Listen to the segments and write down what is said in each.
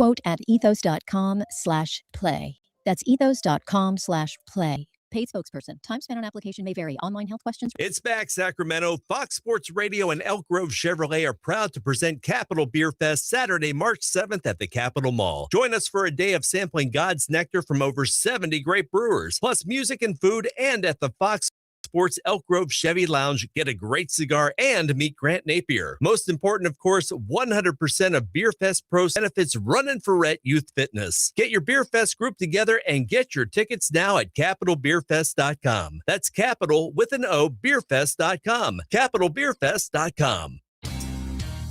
Quote at ethos.com/play. That's ethos.com/play. Paid spokesperson. Time spent on application may vary. Online health questions. It's back, Sacramento. Fox Sports Radio and Elk Grove Chevrolet are proud to present Capitol Beer Fest Saturday, March 7th at the Capitol Mall. Join us for a day of sampling God's nectar from over 70 great brewers, plus music and food, and at the Fox Sports Elk Grove Chevy Lounge, get a great cigar and meet Grant Napear. Most important, of course, 100% of Beer Fest Pro benefits Runnin' for Rhett Youth Fitness. Get your Beer Fest group together and get your tickets now at CapitalBeerFest.com. That's Capital with an O, BeerFest.com. CapitalBeerFest.com.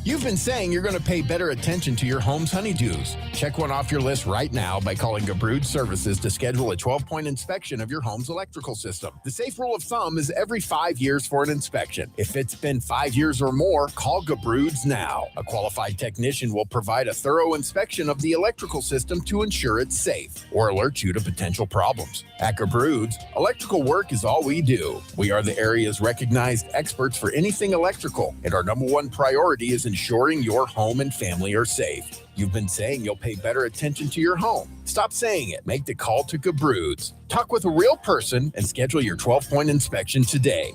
You've been saying you're going to pay better attention to your home's honeydews. Check one off your list right now by calling Gabrud Services to schedule a 12-point inspection of your home's electrical system. The safe rule of thumb is every 5 years for an inspection. If it's been 5 years or more, call Gabrud's now. A qualified technician will provide a thorough inspection of the electrical system to ensure it's safe or alert you to potential problems. At Gabrud's, electrical work is all we do. We are the area's recognized experts for anything electrical, and our number one priority is ensuring your home and family are safe. You've been saying you'll pay better attention to your home. Stop saying it. Make the call to Gabrud's. Talk with a real person and schedule your 12-point inspection today.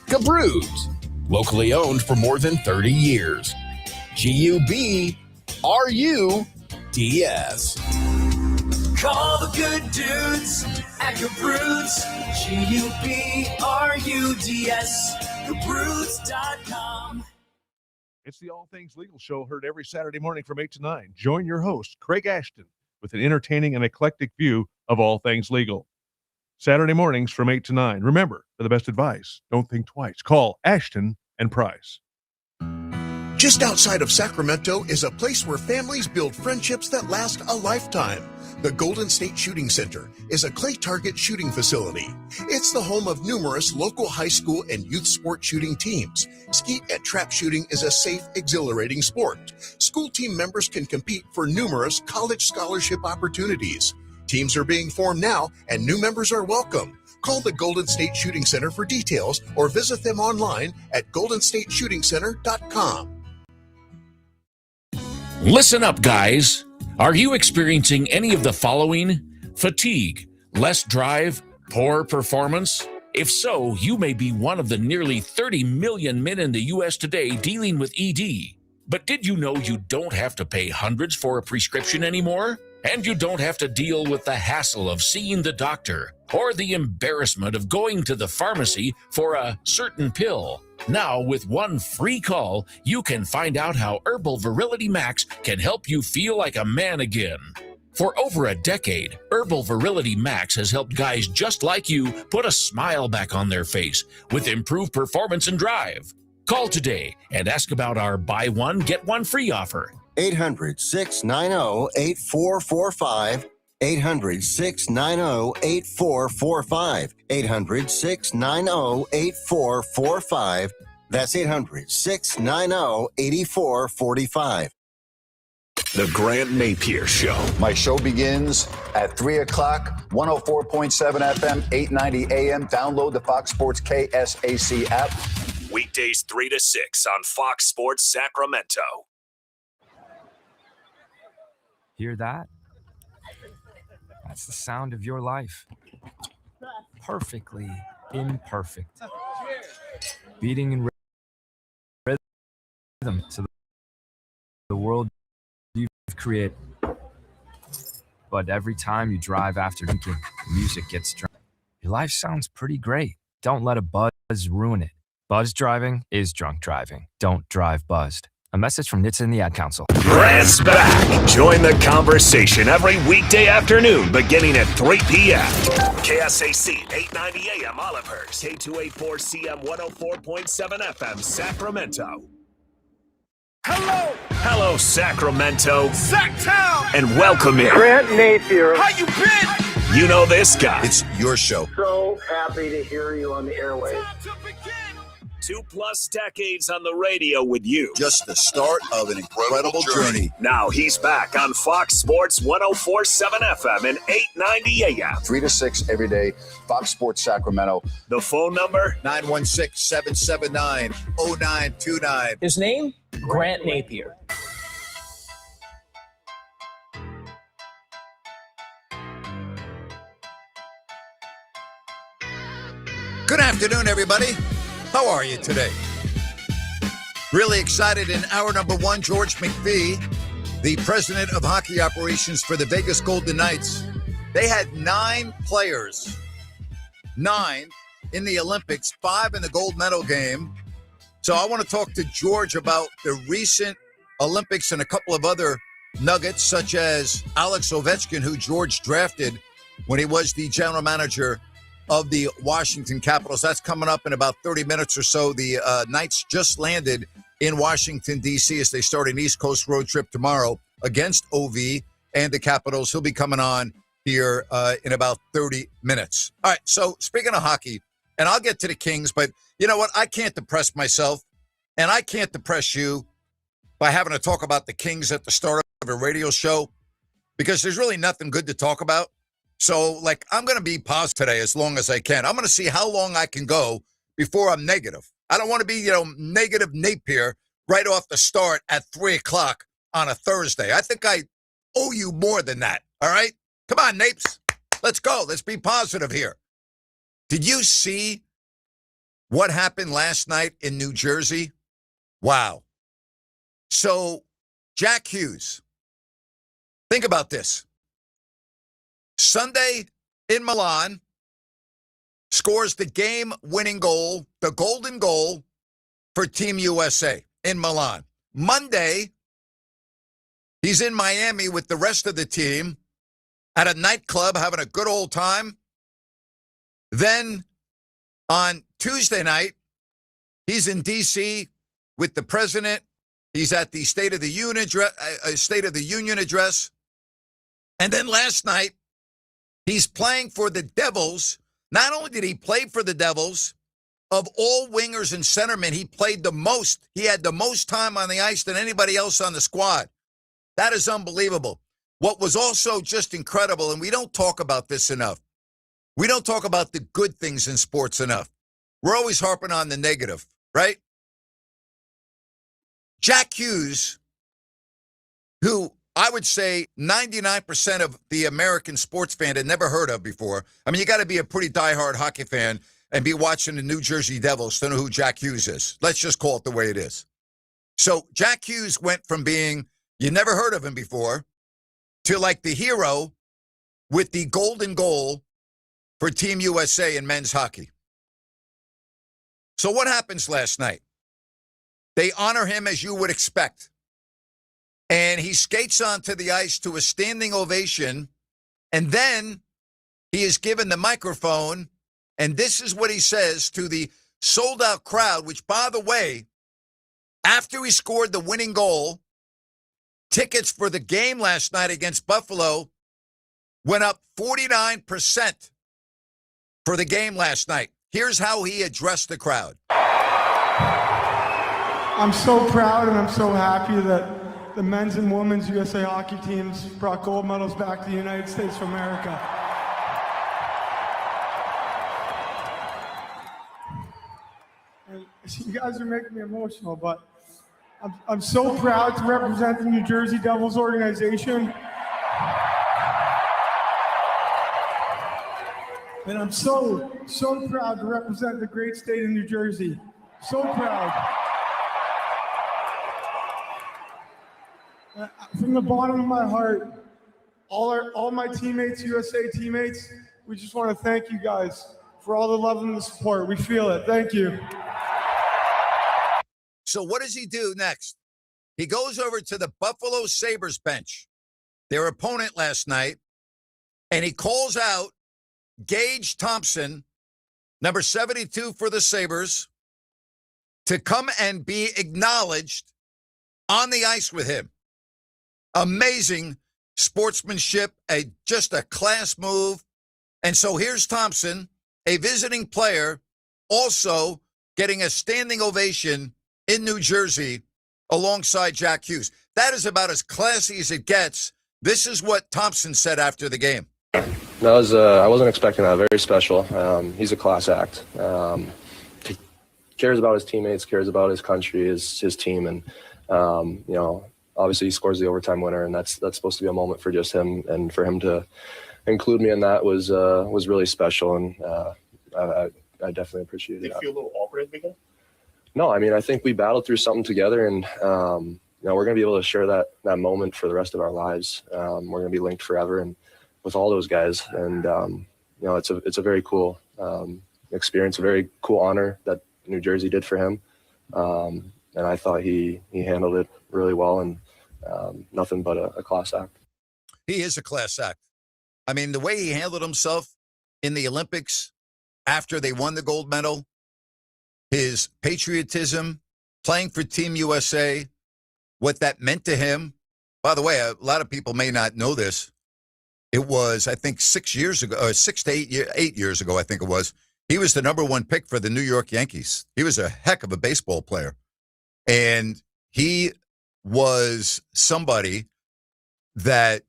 Gabrud's, locally owned for more than 30 years. G-U-B-R-U-D-S. Call the good dudes at Gabrud's, G-U-B-R-U-D-S, Gabrud's.com. It's the All Things Legal Show, heard every Saturday morning from 8 to 9. Join your host, Craig Ashton, with an entertaining and eclectic view of all things legal. Saturday mornings from 8 to 9. Remember, for the best advice, don't think twice. Call Ashton and Price. Just outside of Sacramento is a place where families build friendships that last a lifetime. The Golden State Shooting Center is a clay target shooting facility. It's the home of numerous local high school and youth sport shooting teams. Skeet and trap shooting is a safe, exhilarating sport. School team members can compete for numerous college scholarship opportunities. Teams are being formed now, and new members are welcome. Call the Golden State Shooting Center for details or visit them online at goldenstateshootingcenter.com. Listen up, guys. Are you experiencing any of the following? Fatigue, less drive, poor performance? If so, you may be one of the nearly 30 million men in the U.S. today dealing with ED. But did you know you don't have to pay hundreds for a prescription anymore? And you don't have to deal with the hassle of seeing the doctor or the embarrassment of going to the pharmacy for a certain pill. Now, with one free call, you can find out how Herbal Virility Max can help you feel like a man again. For over a decade, Herbal Virility Max has helped guys just like you put a smile back on their face with improved performance and drive. Call today and ask about our buy one, get one free offer. 800-690-8445. 800-690-8445. 800-690-8445. That's 800-690-8445. The Grant Napear Show. My show begins at 3 o'clock, 104.7 FM, 890 AM. Download the Fox Sports KSAC app. Weekdays 3 to 6 on Fox Sports Sacramento. Hear that? That's the sound of your life. Perfectly imperfect. Beating in rhythm to the world you've created. But every time you drive after drinking, music gets drunk. Your life sounds pretty great. Don't let a buzz ruin it. Buzz driving is drunk driving. Don't drive buzzed. A message from NHTSA and the Ad Council. Grant's back. Join the conversation every weekday afternoon beginning at 3 p.m. KSAC 890 AM Olivehurst, K284CM 104.7 FM Sacramento. Hello, Sacramento. Sacktown. And welcome in Grant Napear. How you been? You know this guy. It's your show. So happy to hear you on the airwaves. 2+ decades on the radio with you. Just the start of an incredible journey. Now he's back on Fox Sports 104.7 FM and 890 AM. 3 to 6 every day, Fox Sports Sacramento. The phone number? 916-779-0929. His name? Grant Napear. Good afternoon, everybody. How are you today? Really excited in hour number one, George McPhee, the president of hockey operations for the Vegas Golden Knights. They had 9 players, 9 in the Olympics, 5 in the gold medal game. So I want to talk to George about the recent Olympics and a couple of other nuggets, such as Alex Ovechkin, who George drafted when he was the general manager of the Washington Capitals. That's coming up in about 30 minutes or so. The Knights just landed in Washington, D.C. as they start an East Coast road trip tomorrow against OV and the Capitals. He'll be coming on here in about 30 minutes. All right, so speaking of hockey, and I'll get to the Kings, but you know what? I can't depress myself, and I can't depress you by having to talk about the Kings at the start of a radio show, because there's really nothing good to talk about. So, I'm going to be positive today as long as I can. I'm going to see how long I can go before I'm negative. I don't want to be, negative Napear right off the start at 3 o'clock on a Thursday. I think I owe you more than that, all right? Come on, Napes. Let's go. Let's be positive here. Did you see what happened last night in New Jersey? Wow. So, Jack Hughes, think about this. Sunday in Milan, scores the game-winning goal, the golden goal for Team USA in Milan. Monday, he's in Miami with the rest of the team at a nightclub having a good old time. Then on Tuesday night, he's in D.C. with the president. He's at the State of the Union address. And then last night, he's playing for the Devils. Not only did he play for the Devils, of all wingers and centermen, he played the most. He had the most time on the ice than anybody else on the squad. That is unbelievable. What was also just incredible, and we don't talk about this enough, we don't talk about the good things in sports enough. We're always harping on the negative, right? Jack Hughes, who I would say 99% of the American sports fan had never heard of before. I mean, you got to be a pretty diehard hockey fan and be watching the New Jersey Devils to know who Jack Hughes is. Let's just call it the way it is. So Jack Hughes went from being, you never heard of him before, to like the hero with the golden goal for Team USA in men's hockey. So what happens last night? They honor him as you would expect. And he skates onto the ice to a standing ovation. And then he is given the microphone. And this is what he says to the sold-out crowd, which, by the way, after he scored the winning goal, tickets for the game last night against Buffalo went up 49% for the game last night. Here's how he addressed the crowd. I'm so proud and I'm so happy that the men's and women's USA hockey teams brought gold medals back to the United States of America. And you guys are making me emotional, but I'm so proud to represent the New Jersey Devils organization. And I'm so proud to represent the great state of New Jersey. So proud. From the bottom of my heart, all my teammates, USA teammates, we just want to thank you guys for all the love and the support. We feel it. Thank you. So what does he do next? He goes over to the Buffalo Sabres bench, their opponent last night, and he calls out Gage Thompson, number 72 for the Sabres, to come and be acknowledged on the ice with him. Amazing sportsmanship, just a class move. And so here's Thompson, a visiting player, also getting a standing ovation in New Jersey alongside Jack Hughes. That is about as classy as it gets. This is what Thompson said after the game. That was I wasn't expecting that. Very special. He's a class act. He cares about his teammates, cares about his country, his team, and obviously he scores the overtime winner, and that's supposed to be a moment for just him, and for him to include me in that was really special. And definitely appreciate Did it. it feel a little awkward at the beginning? No, I mean, I think we battled through something together, and we're going to be able to share that moment for the rest of our lives. We're going to be linked forever, and with all those guys, and it's a very cool experience, a very cool honor that New Jersey did for him, and I thought he handled it really well, and nothing but a class act. He is a class act. I mean, the way he handled himself in the Olympics after they won the gold medal, his patriotism, playing for Team USA, what that meant to him. By the way, a lot of people may not know this. It was, I think, 6 years ago, or 6 to 8 years ago, I think it was. He was the number one pick for the New York Yankees. He was a heck of a baseball player. And he was somebody that,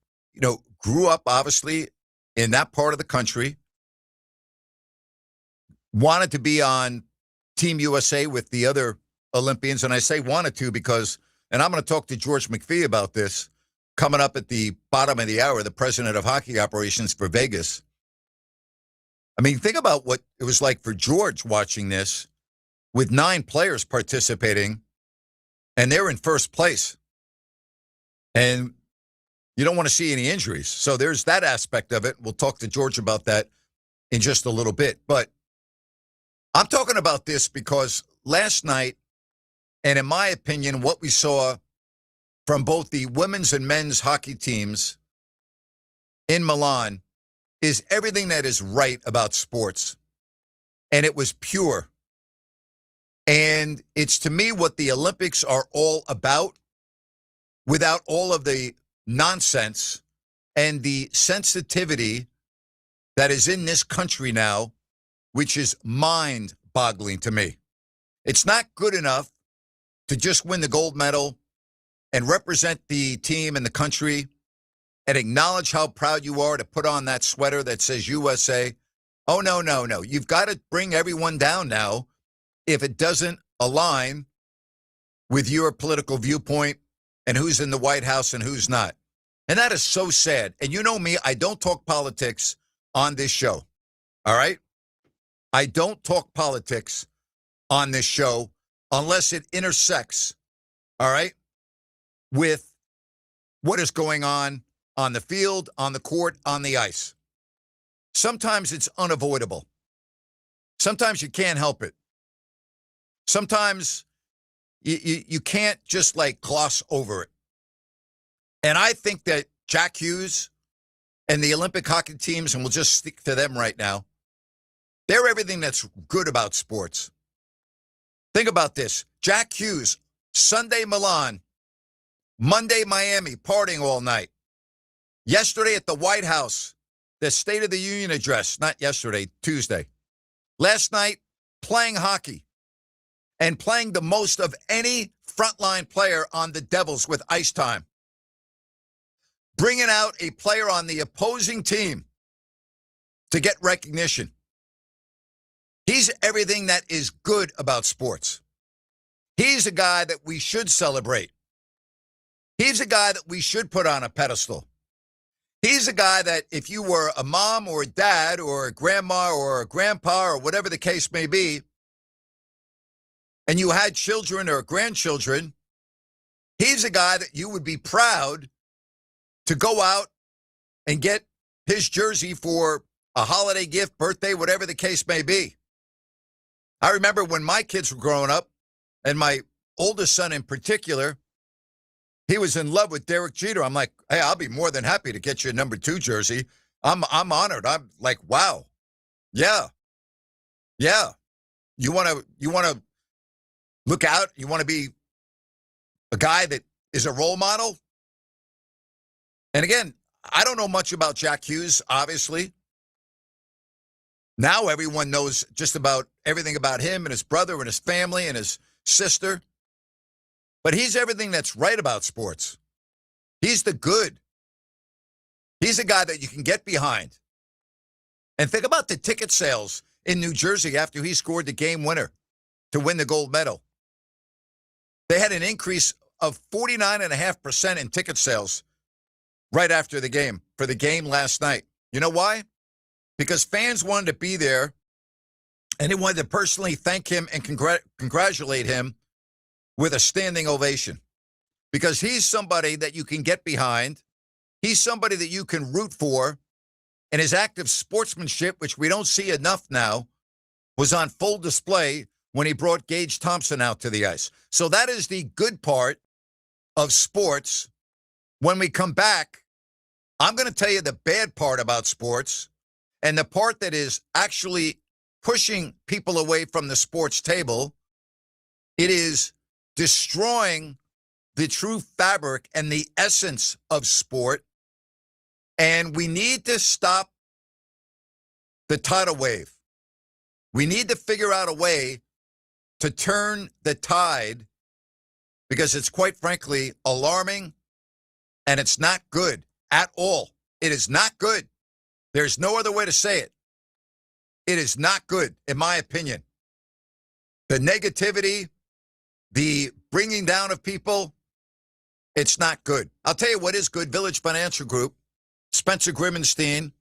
grew up, obviously, in that part of the country, wanted to be on Team USA with the other Olympians. And I say wanted to because, and I'm going to talk to George McPhee about this coming up at the bottom of the hour, the president of hockey operations for Vegas. I mean, think about what it was like for George watching this with 9 players participating, and they're in first place. And you don't want to see any injuries. So there's that aspect of it. We'll talk to George about that in just a little bit. But I'm talking about this because last night, and in my opinion, what we saw from both the women's and men's hockey teams in Milan is everything that is right about sports. And it was pure. And it's, to me, what the Olympics are all about, without all of the nonsense and the sensitivity that is in this country now, which is mind-boggling to me. It's not good enough to just win the gold medal and represent the team and the country and acknowledge how proud you are to put on that sweater that says USA. Oh, no, no, no. You've got to bring everyone down now if it doesn't align with your political viewpoint and who's in the White House and who's not. And that is so sad. And you know me, I don't talk politics on this show. All right? I don't talk politics on this show unless it intersects, all right, with what is going on the field, on the court, on the ice. Sometimes it's unavoidable. Sometimes you can't help it. Sometimes you can't just gloss over it. And I think that Jack Hughes and the Olympic hockey teams, and we'll just stick to them right now, they're everything that's good about sports. Think about this. Jack Hughes, Sunday Milan, Monday Miami, partying all night. Yesterday at the White House, the State of the Union address, not yesterday, Tuesday. Last night, playing hockey and playing the most of any frontline player on the Devils with ice time. Bringing out a player on the opposing team to get recognition. He's everything that is good about sports. He's a guy that we should celebrate. He's a guy that we should put on a pedestal. He's a guy that if you were a mom or a dad or a grandma or a grandpa or whatever the case may be, and you had children or grandchildren, he's a guy that you would be proud to go out and get his jersey for a holiday gift, birthday, whatever the case may be. I remember when my kids were growing up, and my oldest son in particular, he was in love with Derek Jeter. I'm like, hey, I'll be more than happy to get you a number 2 jersey. I'm honored. I'm like, wow. Yeah. Yeah. You want to look out? You want to be a guy that is a role model? And again, I don't know much about Jack Hughes, obviously. Now everyone knows just about everything about him and his brother and his family and his sister. But he's everything that's right about sports. He's the good. He's a guy that you can get behind. And think about the ticket sales in New Jersey after he scored the game winner to win the gold medal. They had an increase of 49.5% in ticket sales right after the game, for the game last night. You know why? Because fans wanted to be there And they wanted to personally thank him and congratulate him with a standing ovation. Because he's somebody that you can get behind. He's somebody that you can root for. And his active sportsmanship, which we don't see enough now, was on full display when he brought Gage Thompson out to the ice. So that is the good part of sports. When we come back, I'm going to tell you the bad part about sports and the part that is actually pushing people away from the sports table. It is destroying the true fabric and the essence of sport. And we need to stop the tidal wave. We need to figure out a way to turn the tide, because it's quite frankly alarming and it's not good at all. It is not good. There's no other way to say it. It is not good, in my opinion. The negativity, the bringing down of people, it's not good. I'll tell you what is good. Village Financial Group, Spencer Grimmenstein,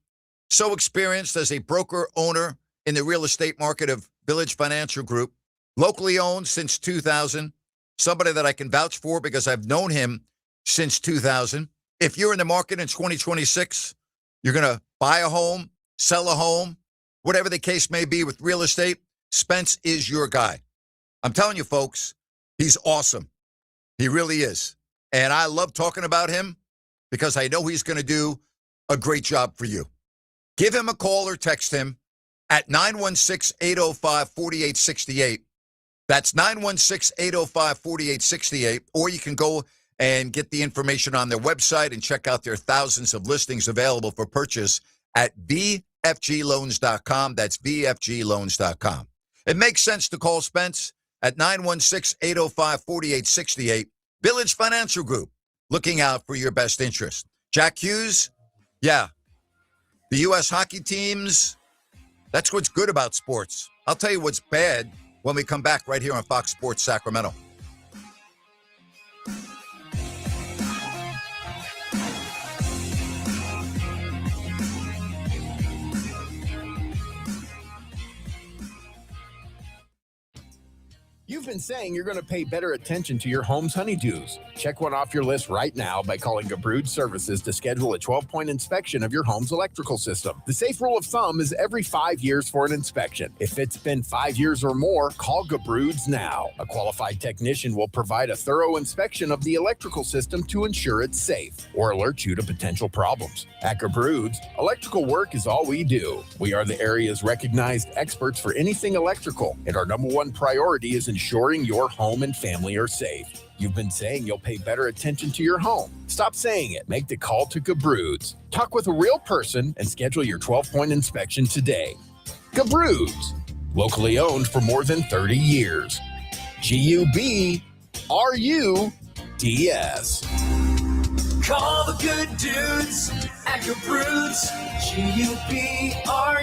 so experienced as a broker owner in the real estate market of Village Financial Group, locally owned since 2000, somebody that I can vouch for because I've known him since 2000. If you're in the market in 2026, you're going to buy a home, sell a home, whatever the case may be with real estate, Spence is your guy. I'm telling you, folks, he's awesome. He really is. And I love talking about him because I know he's going to do a great job for you. Give him a call or text him at 916-805-4868. That's 916-805-4868. Or you can go and get the information on their website and check out their thousands of listings available for purchase at vfgloans.com. That's vfgloans.com. It makes sense to call Spence at 916-805-4868. Village Financial Group, looking out for your best interest. Jack Hughes, yeah, the U.S. hockey teams, that's what's good about sports. I'll tell you what's bad when we come back right here on Fox Sports Sacramento. You've been saying you're going to pay better attention to your home's honeydews. Check one off your list right now by calling Gabrud Services to schedule a 12-point inspection of your home's electrical system. The safe rule of thumb is every 5 years for an inspection. If it's been 5 years or more, call Gabrud's now. A qualified technician will provide a thorough inspection of the electrical system to ensure it's safe or alert you to potential problems. At Gabrud's, electrical work is all we do. We are the area's recognized experts for anything electrical, and our number one priority is ensuring your home and family are safe. You've been saying you'll pay better attention to your home. Stop saying it. Make the call to Gabrud's. Talk with a real person and schedule your 12-point inspection today. Gabrud's, locally owned for more than 30 years. Gubrud's. Call the good dudes at Gabrud's.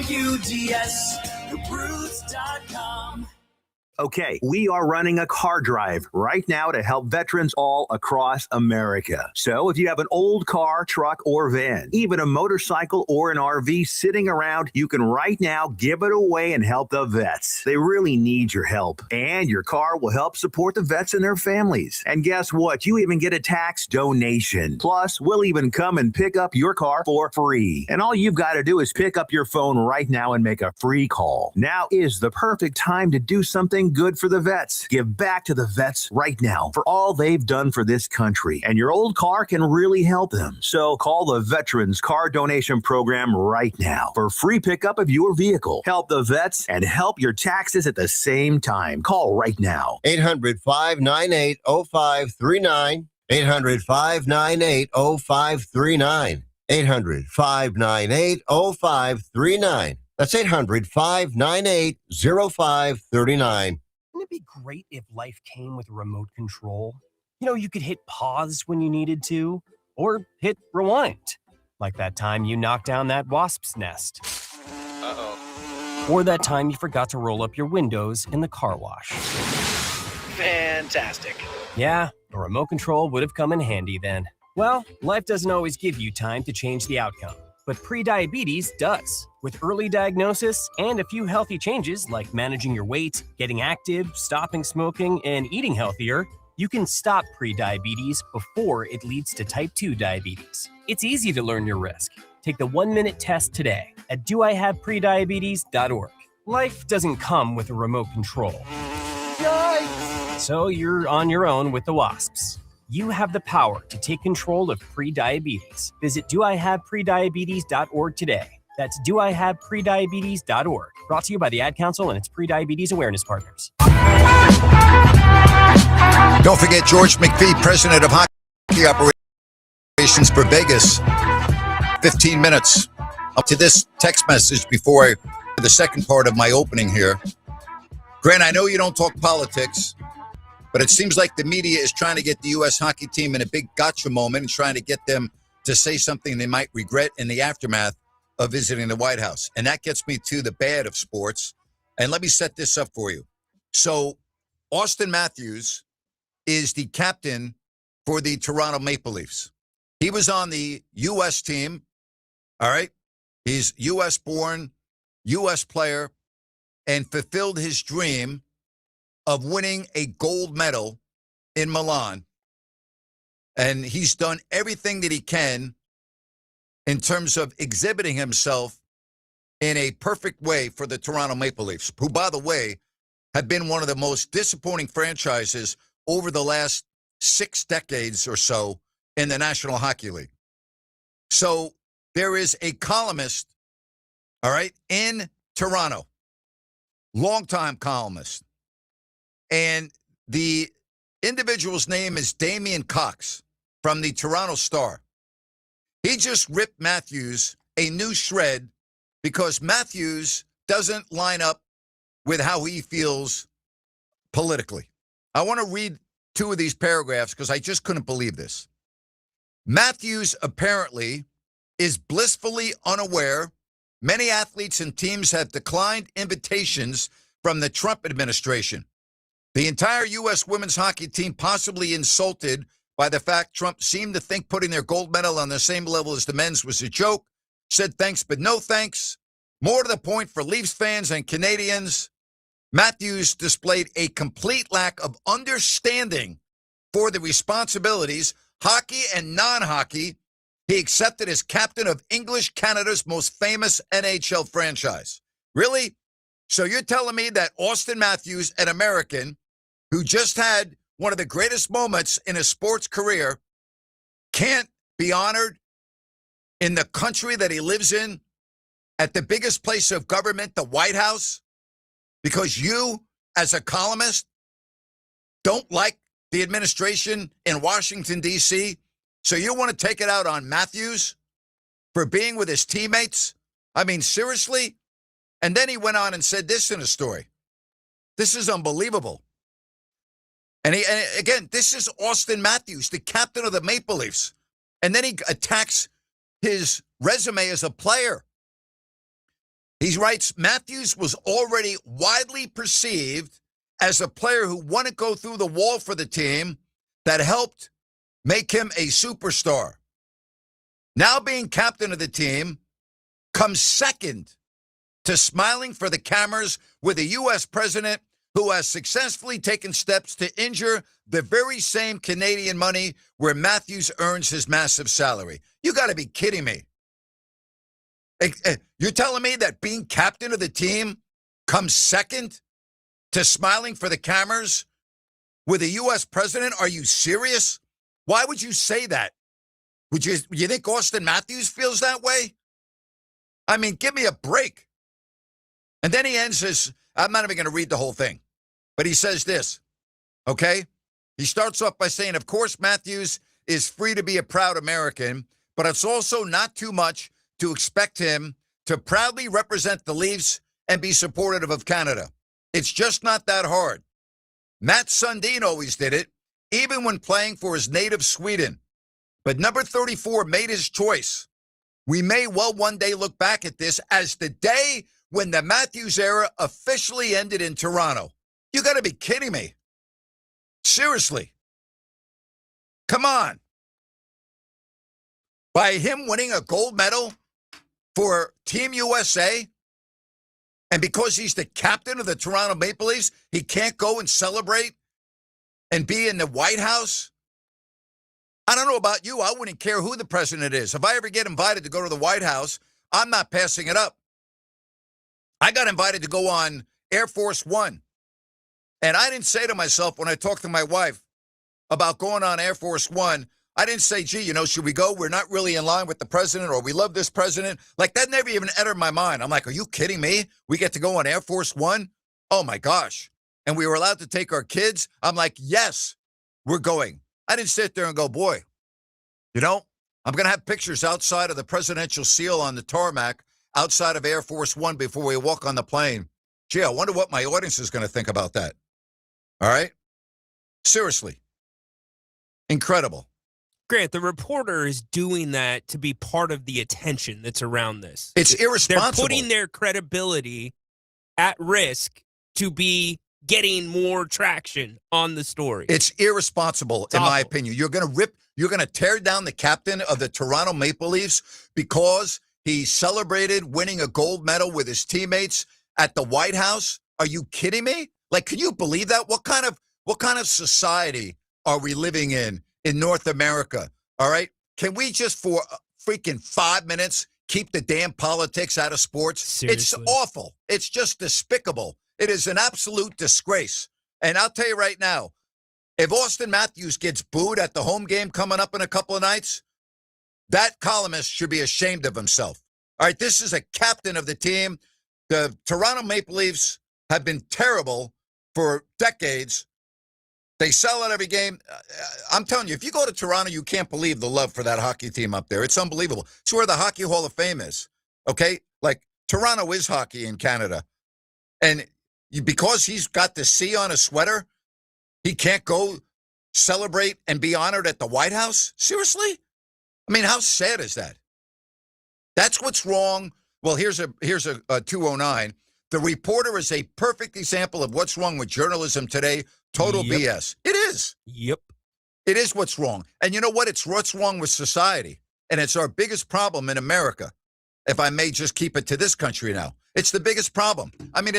Gubrud's. Gabrud's.com. Okay, we are running a car drive right now to help veterans all across America. So if you have an old car, truck, or van, even a motorcycle or an RV sitting around, you can right now give it away and help the vets. They really need your help. And your car will help support the vets and their families. And guess what? You even get a tax donation. Plus, we'll even come and pick up your car for free. And all you've got to do is pick up your phone right now and make a free call. Now is the perfect time to do something good for the vets. Give back to the vets right now for all they've done for this country. And your old car can really help them. So call the Veterans Car Donation Program right now for free pickup of your vehicle. Help the vets and help your taxes at the same time. Call right now. 800-598-0539. 800-598-0539. 800-598-0539. That's 800-598-0539. Wouldn't it be great if life came with a remote control? You know, you could hit pause when you needed to, or hit rewind, like that time you knocked down that wasp's nest. Uh-oh. Or that time you forgot to roll up your windows in the car wash. Fantastic. Yeah, a remote control would have come in handy then. Well, life doesn't always give you time to change the outcome. but prediabetes does. With early diagnosis and a few healthy changes like managing your weight, getting active, stopping smoking, and eating healthier, you can stop prediabetes before it leads to type 2 diabetes. It's easy to learn your risk. Take the 1-minute test today at doihaveprediabetes.org. Life doesn't come with a remote control. Yikes! So you're on your own with the wasps. You have the power to take control of prediabetes. Visit doihaveprediabetes.org today. That's doihaveprediabetes.org. Brought to you by the Ad Council and its Prediabetes Awareness Partners. Don't forget George McPhee, president of Hockey Operations for Vegas. 15 minutes. Up to this text message before the second part of my opening here. Grant, I know you don't talk politics, but it seems like the media is trying to get the U.S. hockey team in a big gotcha moment and trying to get them to say something they might regret in the aftermath of visiting the White House. And that gets me to the bad of sports. And let me set this up for you. So Austin Matthews is the captain for the Toronto Maple Leafs. He was on the U.S. team, all right? He's U.S. born, U.S. player, and fulfilled his dream of winning a gold medal in Milan. And he's done everything that he can in terms of exhibiting himself in a perfect way for the Toronto Maple Leafs, who, by the way, have been one of the most disappointing franchises over the last 6 decades or so in the National Hockey League. So there is a columnist, all right, in Toronto, longtime columnist, and the individual's name is Damian Cox from the Toronto Star. He just ripped Matthews a new shred because Matthews doesn't line up with how he feels politically. I want to read 2 of these paragraphs because I just couldn't believe this. Matthews apparently is blissfully unaware many athletes and teams have declined invitations from the Trump administration. The entire U.S. women's hockey team possibly insulted by the fact Trump seemed to think putting their gold medal on the same level as the men's was a joke, said thanks but no thanks. More to the point for Leafs fans and Canadians, Matthews displayed a complete lack of understanding for the responsibilities, hockey and non-hockey, he accepted as captain of English Canada's most famous NHL franchise. Really? So you're telling me that Austin Matthews, an American who just had one of the greatest moments in his sports career, can't be honored in the country that he lives in, at the biggest place of government, the White House, because you, as a columnist, don't like the administration in Washington, D.C., so you want to take it out on Matthews for being with his teammates? I mean, seriously? And then he went on and said this in a story. This is unbelievable. And again, this is Austin Matthews, the captain of the Maple Leafs. And then he attacks his resume as a player. He writes, Matthews was already widely perceived as a player who wouldn't go through the wall for the team that helped make him a superstar. Now being captain of the team comes second to smiling for the cameras with a U.S. president who has successfully taken steps to injure the very same Canadian money where Matthews earns his massive salary. You got to be kidding me. You're telling me that being captain of the team comes second to smiling for the cameras with a U.S. president? Are you serious? Why would you say that? Would you think Austin Matthews feels that way? I mean, give me a break. And then he ends his, I'm not even going to read the whole thing, but he says this, okay? He starts off by saying, of course, Matthews is free to be a proud American, but it's also not too much to expect him to proudly represent the Leafs and be supportive of Canada. It's just not that hard. Matt Sundin always did it, even when playing for his native Sweden. But number 34 made his choice. We may well one day look back at this as the day when the Matthews era officially ended in Toronto. You got to be kidding me. Seriously. Come on. By him winning a gold medal for Team USA? And because he's the captain of the Toronto Maple Leafs, he can't go and celebrate and be in the White House? I don't know about you. I wouldn't care who the president is. If I ever get invited to go to the White House, I'm not passing it up. I got invited to go on Air Force One. And I didn't say to myself when I talked to my wife about going on Air Force One, I didn't say, gee, should we go? We're not really in line with the president, or we love this president. Like, that never even entered my mind. I'm like, are you kidding me? We get to go on Air Force One? Oh, my gosh. And we were allowed to take our kids? I'm like, yes, we're going. I didn't sit there and go, boy, I'm going to have pictures outside of the presidential seal on the tarmac outside of Air Force One before we walk on the plane. Gee, I wonder what my audience is going to think about that. All right? Seriously. Incredible. Grant, the reporter is doing that to be part of the attention that's around this. It's irresponsible. They're putting their credibility at risk to be getting more traction on the story. It's irresponsible, in my opinion. You're going to tear down the captain of the Toronto Maple Leafs because he celebrated winning a gold medal with his teammates at the White House? Are you kidding me? Like, can you believe that? What kind of society are we living in North America? All right? Can we just for freaking 5 minutes keep the damn politics out of sports? Seriously. It's awful. It's just despicable. It is an absolute disgrace. And I'll tell you right now, if Austin Matthews gets booed at the home game coming up in a couple of nights, that columnist should be ashamed of himself. All right, this is a captain of the team. The Toronto Maple Leafs have been terrible for decades. They sell out every game. I'm telling you, if you go to Toronto, you can't believe the love for that hockey team up there. It's unbelievable. It's where the Hockey Hall of Fame is, okay? Like, Toronto is hockey in Canada. And because he's got the C on his sweater, he can't go celebrate and be honored at the White House? Seriously? I mean, how sad is that? That's what's wrong. Well, here's a 209. The reporter is a perfect example of what's wrong with journalism today. Total BS. It is. Yep. It is what's wrong. And you know what? It's what's wrong with society. And it's our biggest problem in America. If I may just keep it to this country now. It's the biggest problem. I mean,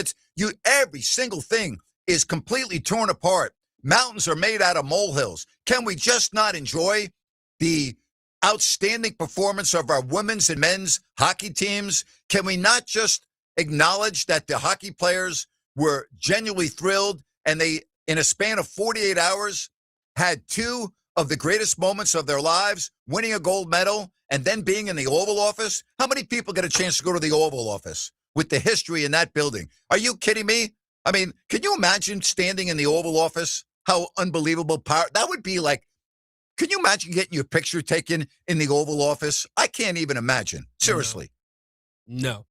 every single thing is completely torn apart. Mountains are made out of molehills. Can we just not enjoy the outstanding performance of our women's and men's hockey teams? Can we not just acknowledge that the hockey players were genuinely thrilled and they, in a span of 48 hours, had two of the greatest moments of their lives, winning a gold medal and then being in the Oval Office? How many people get a chance to go to the Oval Office with the history in that building? Are you kidding me? I mean, can you imagine standing in the Oval Office? How unbelievable power. That would be like, can you imagine getting your picture taken in the Oval Office? I can't even imagine. Seriously. No.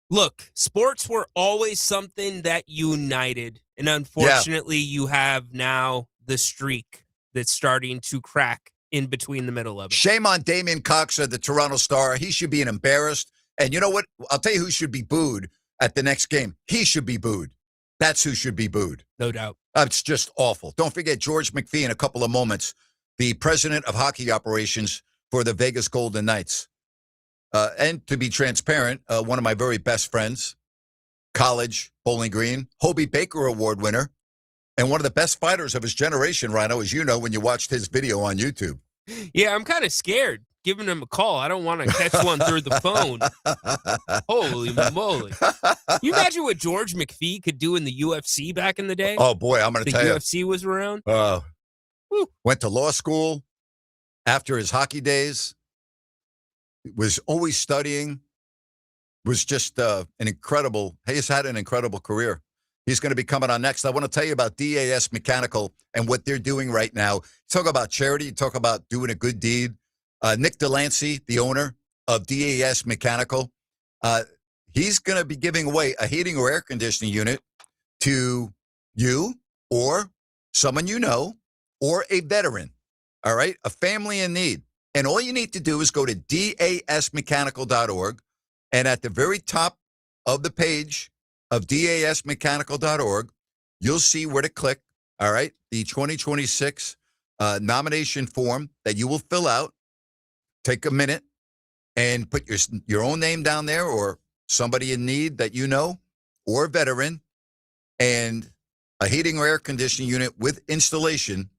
Look, sports were always something that united. And unfortunately, you have now the streak that's starting to crack in between the middle of it. Shame on Damian Cox of the Toronto Star. He should be embarrassed. And you know what? I'll tell you who should be booed at the next game. He should be booed. That's who should be booed. No doubt. It's just awful. Don't forget George McPhee in a couple of moments, the president of hockey operations for the Vegas Golden Knights. And to be transparent, one of my very best friends, college, Bowling Green, Hobie Baker Award winner, and one of the best fighters of his generation, Rhino, as you know, when you watched his video on YouTube. Yeah, I'm kind of scared giving him a call. I don't want to catch one through the phone. Holy moly. You imagine what George McPhee could do in the UFC back in the day? Oh, boy, I'm going to tell you. The UFC was around? Went to law school after his hockey days. Was always studying. Was just he's had an incredible career. He's going to be coming on next. I want to tell you about DAS Mechanical and what they're doing right now. Talk about charity. Talk about doing a good deed. Nick Delancey, the owner of DAS Mechanical, he's going to be giving away a heating or air conditioning unit to you or someone you know or a veteran, all right, a family in need. And all you need to do is go to dasmechanical.org, and at the very top of the page of dasmechanical.org, you'll see where to click, all right, the 2026 nomination form that you will fill out. Take a minute, and put your own name down there or somebody in need that you know or a veteran, and a heating or air conditioning unit with installation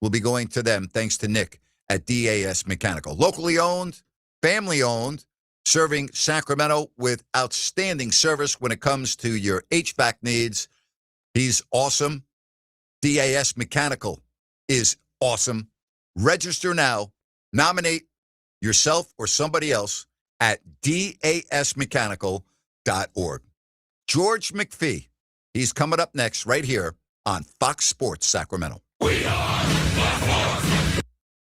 will be going to them thanks to Nick at DAS Mechanical. Locally owned, family owned, serving Sacramento with outstanding service when it comes to your HVAC needs. He's awesome. DAS Mechanical is awesome. Register now. Nominate yourself or somebody else at dasmechanical.org. George McPhee, he's coming up next right here on Fox Sports Sacramento.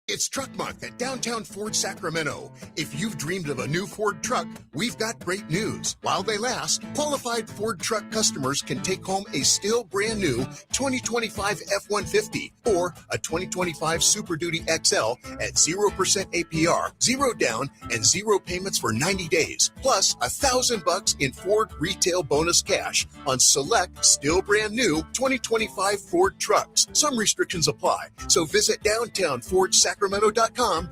It's Truck Month at Downtown Ford Sacramento. If you've dreamed of a new Ford truck, we've got great news. While they last, qualified Ford truck customers can take home a still brand new 2025 F-150 or a 2025 Super Duty XL at 0% APR, 0 down, and 0 payments for 90 days, plus $1,000 in Ford retail bonus cash on select, still brand new 2025 Ford trucks. Some restrictions apply, so visit Downtown Ford Sacramento.com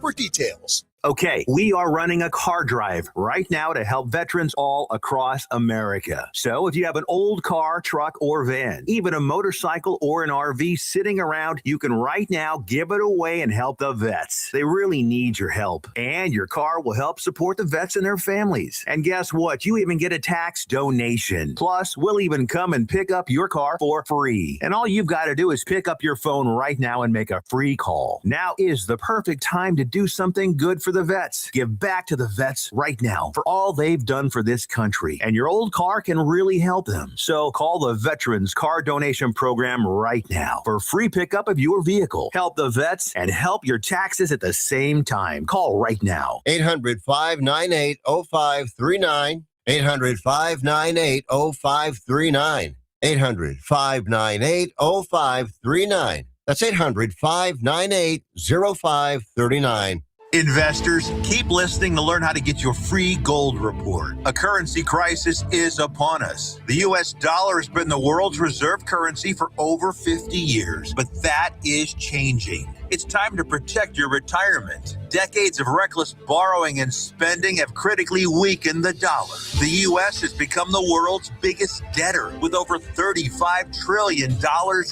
for details. Okay, we are running a car drive right now to help veterans all across America. So if you have an old car, truck, or van, even a motorcycle or an RV sitting around, you can right now give it away and help the vets. They really need your help. And your car will help support the vets and their families. And guess what? You even get a tax donation. Plus, we'll even come and pick up your car for free. And all you've got to do is pick up your phone right now and make a free call. Now is the perfect time to do something good for the vets. Give back to the vets right now for all they've done for this country. And your old car can really help them. So call the Veterans Car Donation Program right now for free pickup of your vehicle. Help the vets and help your taxes at the same time. Call right now. 800-598-0539. 800-598-0539. 800-598-0539. That's 800-598-0539. Investors, keep listening to learn how to get your free gold report. A currency crisis is upon us. The U.S. dollar has been the world's reserve currency for over 50 years, but that is changing. It's time to protect your retirement. Decades of reckless borrowing and spending have critically weakened the dollar. The U.S. has become the world's biggest debtor with over $35 trillion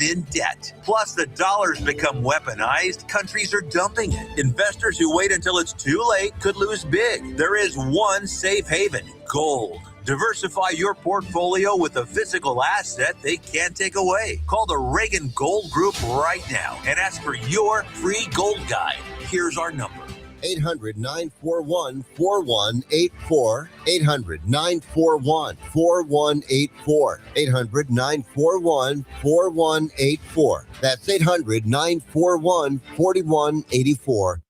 in debt. Plus, the dollar's become weaponized. Countries are dumping it. Investors who wait until it's too late could lose big. There is one safe haven: gold. Diversify your portfolio with a physical asset they can't take away. Call the Reagan Gold Group right now and ask for your free gold guide. Here's our number. 800-941-4184. 800-941-4184. 800-941-4184. That's 800-941-4184.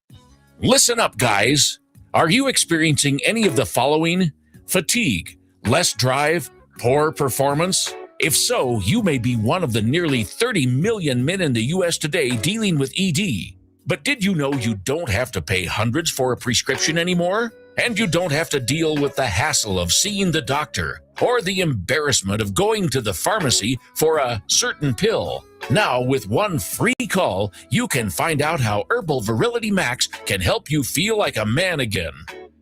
Listen up, guys. Are you experiencing any of the following? Fatigue, less drive, poor performance? If so, you may be one of the nearly 30 million men in the U.S. today dealing with ED. But did you know you don't have to pay hundreds for a prescription anymore? And you don't have to deal with the hassle of seeing the doctor or the embarrassment of going to the pharmacy for a certain pill. Now, with one free call, you can find out how Herbal Virility Max can help you feel like a man again.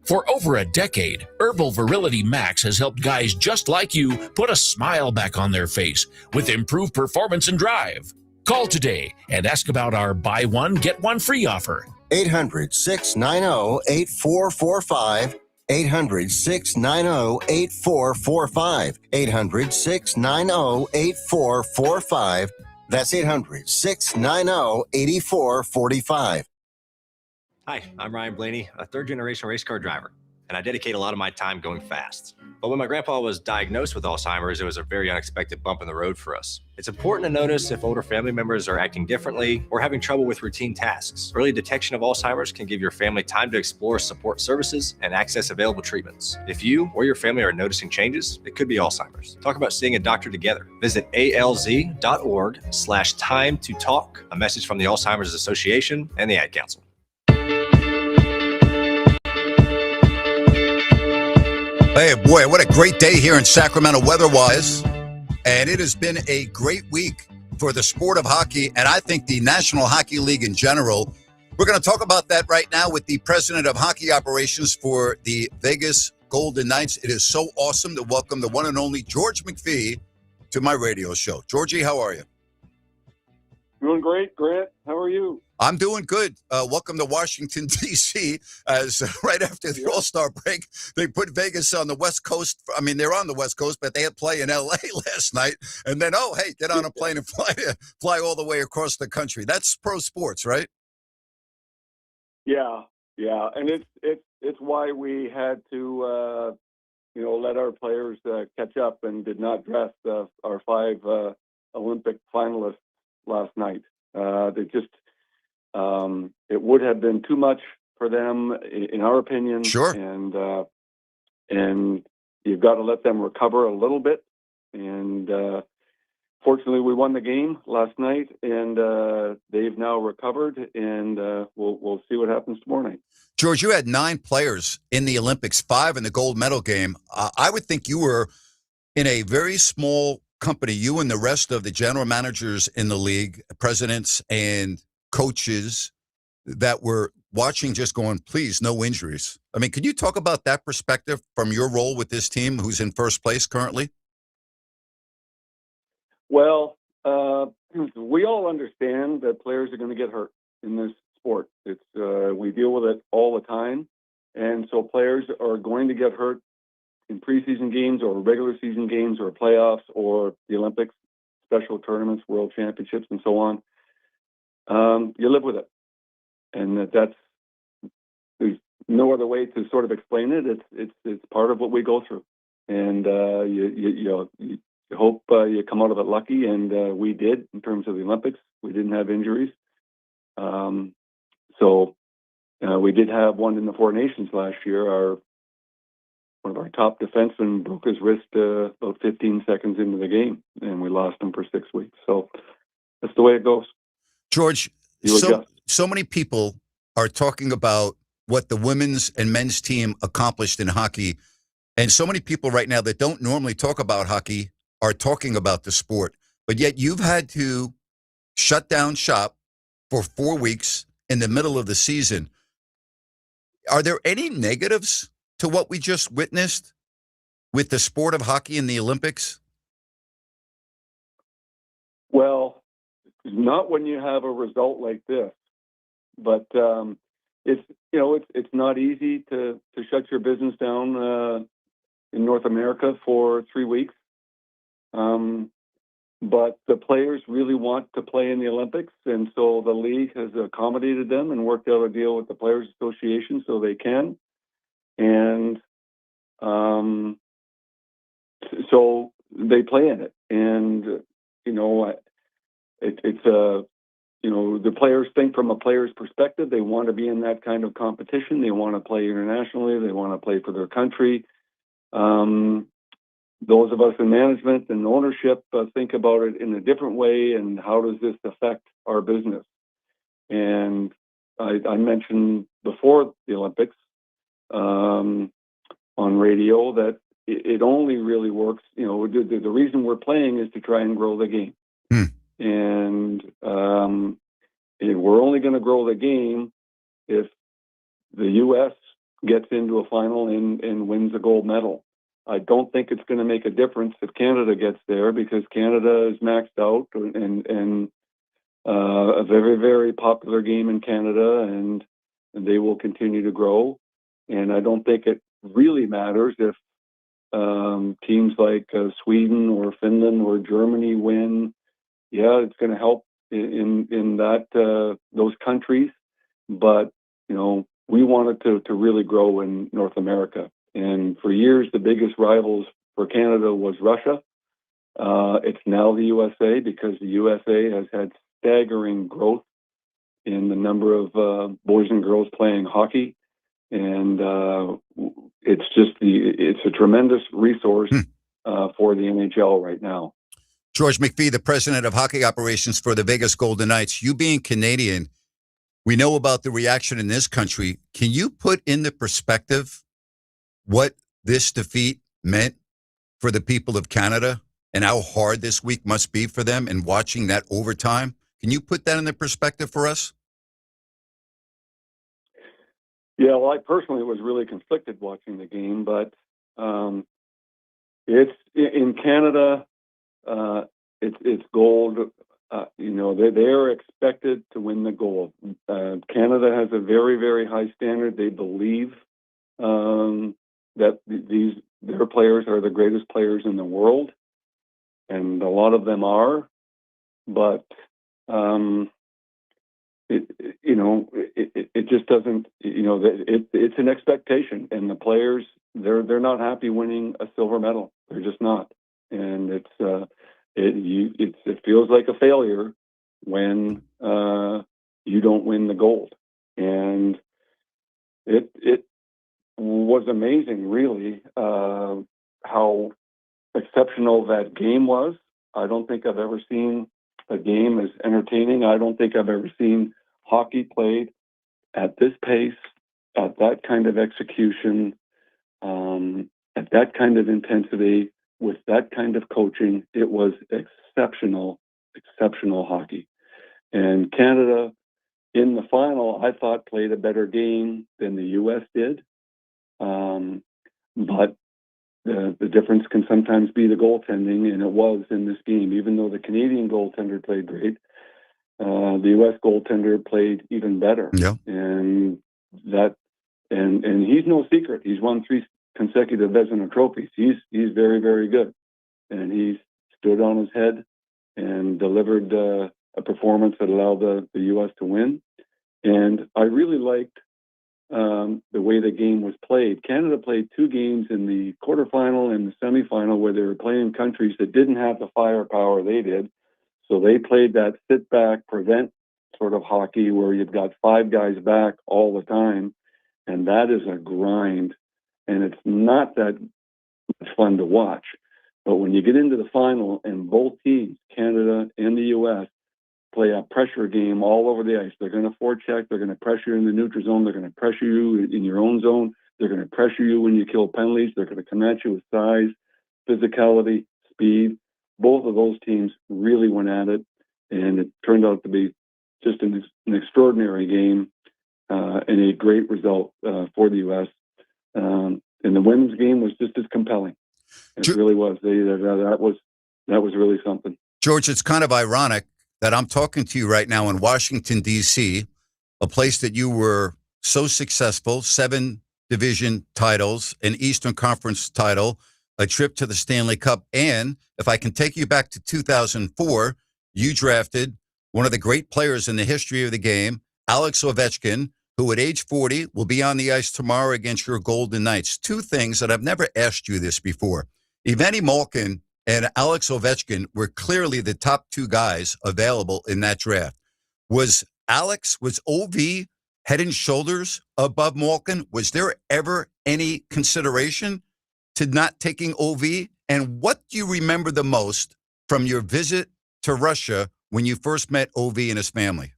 For over a decade, Herbal Virility Max has helped guys just like you put a smile back on their face with improved performance and drive. Call today and ask about our buy one, get one free offer. 800-690-8445. 800-690-8445. 800-690-8445. That's 800-690-8445. Hi, I'm Ryan Blaney, a third-generation race car driver, and I dedicate a lot of my time going fast. But when my grandpa was diagnosed with Alzheimer's, it was a very unexpected bump in the road for us. It's important to notice if older family members are acting differently or having trouble with routine tasks. Early detection of Alzheimer's can give your family time to explore support services and access available treatments. If you or your family are noticing changes, it could be Alzheimer's. Talk about seeing a doctor together. Visit alz.org/time to talk. A message from the Alzheimer's Association and the Ad Council. Hey, boy, what a great day here in Sacramento weather-wise. And it has been a great week for the sport of hockey, and I think the National Hockey League in general. We're going to talk about that right now with the president of hockey operations for the Vegas Golden Knights. It is so awesome to welcome the one and only George McPhee to my radio show. Georgie, how are you? Doing great, Grant. How are you? I'm doing good. Welcome to Washington, D.C. As right after the All-Star break, they put Vegas on the West Coast. I mean, they're on the West Coast, but they had play in L.A. last night. And then, hey, get on a plane and fly all the way across the country. That's pro sports, right? Yeah. And it's why we had to, let our players catch up and did not dress our 5 Olympic finalists last night. It would have been too much for them, in our opinion. Sure. And you've got to let them recover a little bit. And fortunately, we won the game last night, and they've now recovered. And we'll see what happens tomorrow night. George, you had 9 players in the Olympics, 5 in the gold medal game. I would think you were in a very small company, you and the rest of the general managers in the league, presidents and coaches that were watching, just going, please, no injuries. I mean, could you talk about that perspective from your role with this team who's in first place currently? Well, we all understand that players are going to get hurt in this sport. We deal with it all the time. And so players are going to get hurt in preseason games or regular season games or playoffs or the Olympics, special tournaments, world championships, and so on. You live with it. And there's no other way to sort of explain it. It's part of what we go through. And you hope you come out of it lucky, and we did in terms of the Olympics. We didn't have injuries. So we did have one in the Four Nations last year. One of our top defensemen broke his wrist about 15 seconds into the game, and we lost him for 6 weeks. So that's the way it goes. George, so many people are talking about what the women's and men's team accomplished in hockey, and so many people right now that don't normally talk about hockey are talking about the sport, but yet you've had to shut down shop for 4 weeks in the middle of the season. Are there any negatives to what we just witnessed with the sport of hockey in the Olympics? Well, not when you have a result like this, but it's not easy to shut your business down in North America for 3 weeks. But the players really want to play in the Olympics, and so the league has accommodated them and worked out a deal with the Players Association so they can. And so they play in it. And, the players think from a player's perspective, they want to be in that kind of competition. They want to play internationally. They want to play for their country. Those of us in management and ownership think about it in a different way, and how does this affect our business? And I mentioned before the Olympics on radio that it only really works, the reason we're playing is to try and grow the game. And we're only going to grow the game if the U.S. gets into a final and wins a gold medal. I don't think it's going to make a difference if Canada gets there, because Canada is maxed out and a very, very popular game in Canada, and they will continue to grow. And I don't think it really matters if teams like Sweden or Finland or Germany win. Yeah, it's going to help in those countries, but we wanted to really grow in North America. And for years, the biggest rivals for Canada was Russia. It's now the USA, because the USA has had staggering growth in the number of boys and girls playing hockey. And it's a tremendous resource for the NHL right now. George McPhee, the president of hockey operations for the Vegas Golden Knights. You being Canadian, we know about the reaction in this country. Can you put into perspective what this defeat meant for the people of Canada and how hard this week must be for them, and watching that overtime? Can you put that into perspective for us? Yeah, well, I personally was really conflicted watching the game, but it's in Canada. It's gold. They're expected to win the gold. Canada has a very, very high standard. They believe that their players are the greatest players in the world, and a lot of them are. But it just doesn't. It's an expectation, and the players they're not happy winning a silver medal. They're just not, and it feels like a failure when you don't win the gold. And it was amazing, really, how exceptional that game was. I don't think I've ever seen a game as entertaining. I don't think I've ever seen hockey played at this pace, at that kind of execution, at that kind of intensity, with that kind of coaching. It was exceptional hockey. And Canada, in the final, I thought played a better game than the U.S. did. But the difference can sometimes be the goaltending, and it was in this game. Even though the Canadian goaltender played great, the U.S. goaltender played even better. Yeah. And he's no secret. He's won 3 consecutive Vezina trophies. He's very, very good. And he stood on his head and delivered a performance that allowed the U.S. to win. And I really liked the way the game was played. Canada played 2 games in the quarterfinal and the semifinal where they were playing countries that didn't have the firepower they did. So they played that sit back, prevent sort of hockey where you've got 5 guys back all the time. And that is a grind. And it's not that much fun to watch. But when you get into the final and both teams, Canada and the U.S., play a pressure game all over the ice. They're going to forecheck. They're going to pressure you in the neutral zone. They're going to pressure you in your own zone. They're going to pressure you when you kill penalties. They're going to come at you with size, physicality, speed. Both of those teams really went at it, and it turned out to be just an extraordinary game and a great result for the U.S. And the women's game was just as compelling. It really was. That was really something. George, it's kind of ironic that I'm talking to you right now in Washington, D.C., a place that you were so successful, 7 division titles, an Eastern Conference title, a trip to the Stanley Cup. And if I can take you back to 2004, you drafted one of the great players in the history of the game, Alex Ovechkin, who at age 40 will be on the ice tomorrow against your Golden Knights. 2 things that I've never asked you this before. Evgeny Malkin and Alex Ovechkin were clearly the top 2 guys available in that draft. Was OV head and shoulders above Malkin? Was there ever any consideration to not taking OV? And what do you remember the most from your visit to Russia when you first met OV and his family?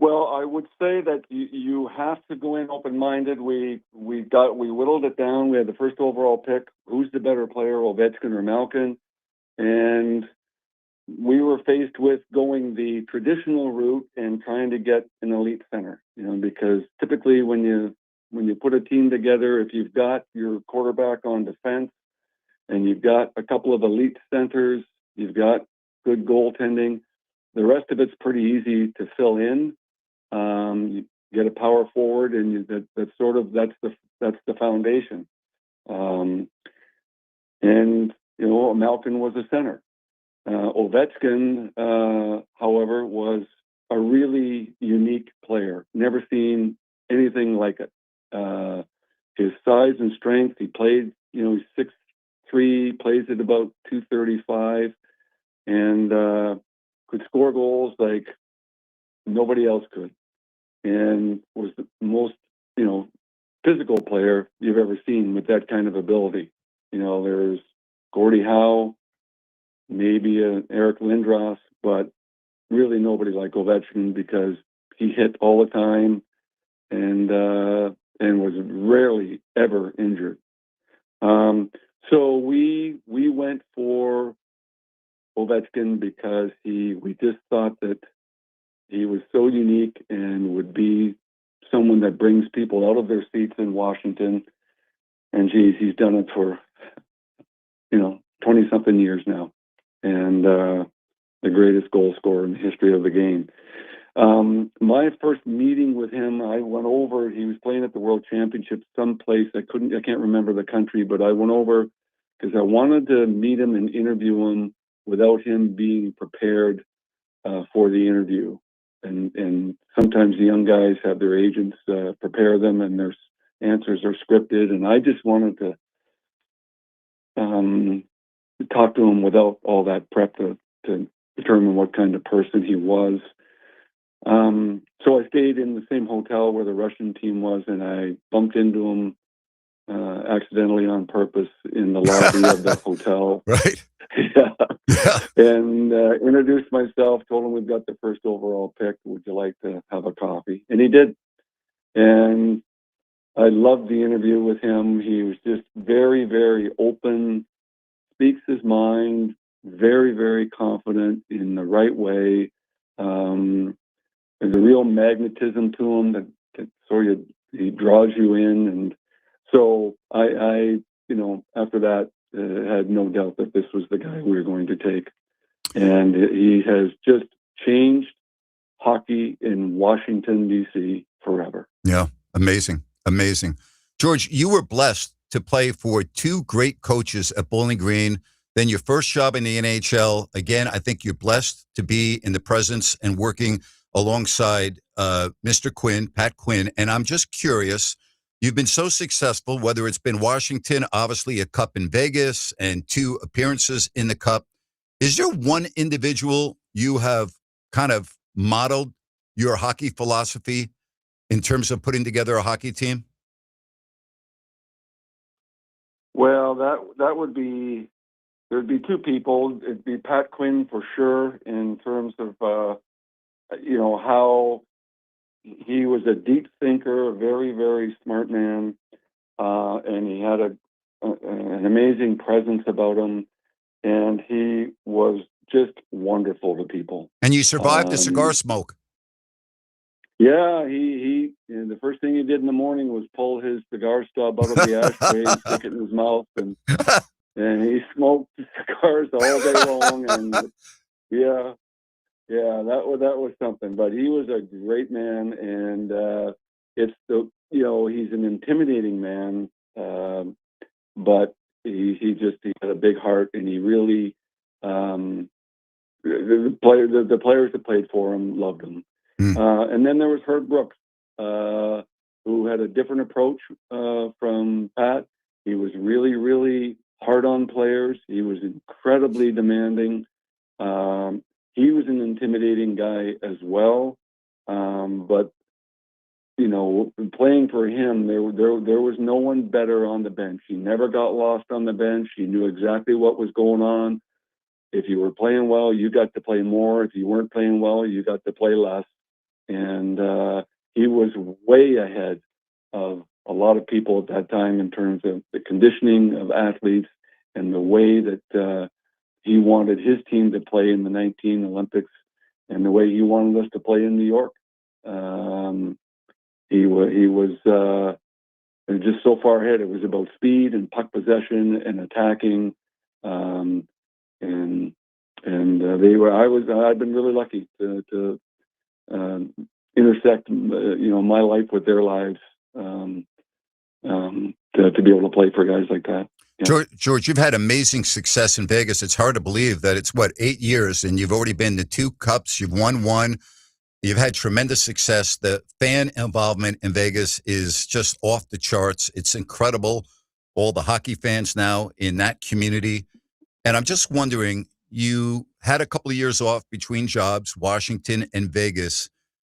Well, I would say that you have to go in open-minded. We whittled it down. We had the first overall pick. Who's the better player, Ovechkin or Malkin? And we were faced with going the traditional route and trying to get an elite center. Because typically when you put a team together, if you've got your quarterback on defense and you've got a couple of elite centers, you've got good goaltending, the rest of it's pretty easy to fill in. You get a power forward, and that's the foundation. And Malkin was a center. Ovechkin, however, was a really unique player. Never seen anything like it. His size and strength. He played, he's 6'3", plays at about 235, and could score goals like nobody else could. And was the most, physical player you've ever seen with that kind of ability. There's Gordie Howe, maybe Eric Lindros, but really nobody like Ovechkin because he hit all the time and was rarely ever injured. So we went for Ovechkin because we just thought that he was so unique and would be someone that brings people out of their seats in Washington. And geez, he's done it for 20-something years now, and the greatest goal scorer in the history of the game. My first meeting with him, I went over. He was playing at the World Championship someplace. I can't remember the country, but I went over because I wanted to meet him and interview him without him being prepared for the interview. And sometimes the young guys have their agents prepare them, and their answers are scripted. And I just wanted to talk to him without all that prep to determine what kind of person he was. So I stayed in the same hotel where the Russian team was, and I bumped into him accidentally on purpose in the lobby of the hotel. Right. Yeah. And introduced myself, told him we've got the first overall pick. Would you like to have a coffee? And he did. And I loved the interview with him. He was just very, very open, speaks his mind, very, very confident in the right way. There's a real magnetism to him that sort of he draws you in, and so I after that had no doubt that this was the guy we were going to take, and he has just changed hockey in Washington D.C. forever. Yeah, amazing. George, you were blessed to play for two great coaches at Bowling Green. Then your first job in the NHL. Again, I think you're blessed to be in the presence and working alongside Mr. Quinn, Pat Quinn. And I'm just curious, you've been so successful, whether it's been Washington, obviously a cup in Vegas, and 2 appearances in the cup. Is there one individual you have kind of modeled your hockey philosophy in terms of putting together a hockey team? Well, that would be, there'd be 2 people. It'd be Pat Quinn for sure, in terms of how he was a deep thinker, a very, very smart man, and he had an amazing presence about him, and he was just wonderful to people. And you survived the cigar smoke. Yeah, he the first thing he did in the morning was pull his cigar stub out of the ashtray and stick it in his mouth, and he smoked cigars all day long, and yeah, that was something. But he was a great man, and he's an intimidating man, but he had a big heart, and he really the players that played for him loved him. And then there was Herb Brooks, who had a different approach from Pat. He was really, really hard on players. He was incredibly demanding. He was an intimidating guy as well. But playing for him, there was no one better on the bench. He never got lost on the bench. He knew exactly what was going on. If you were playing well, you got to play more. If you weren't playing well, you got to play less. And he was way ahead of a lot of people at that time in terms of the conditioning of athletes and the way that he wanted his team to play in the 19 Olympics and the way he wanted us to play in New York. He was just so far ahead. It was about speed and puck possession and attacking. I've been really lucky to intersect, my life with their lives, to be able to play for guys like that. Yeah. George, you've had amazing success in Vegas. It's hard to believe that it's 8 years and you've already been to 2 cups. You've won 1. You've had tremendous success. The fan involvement in Vegas is just off the charts. It's incredible. All the hockey fans now in that community. And I'm just wondering, you had a couple of years off between jobs, Washington and Vegas,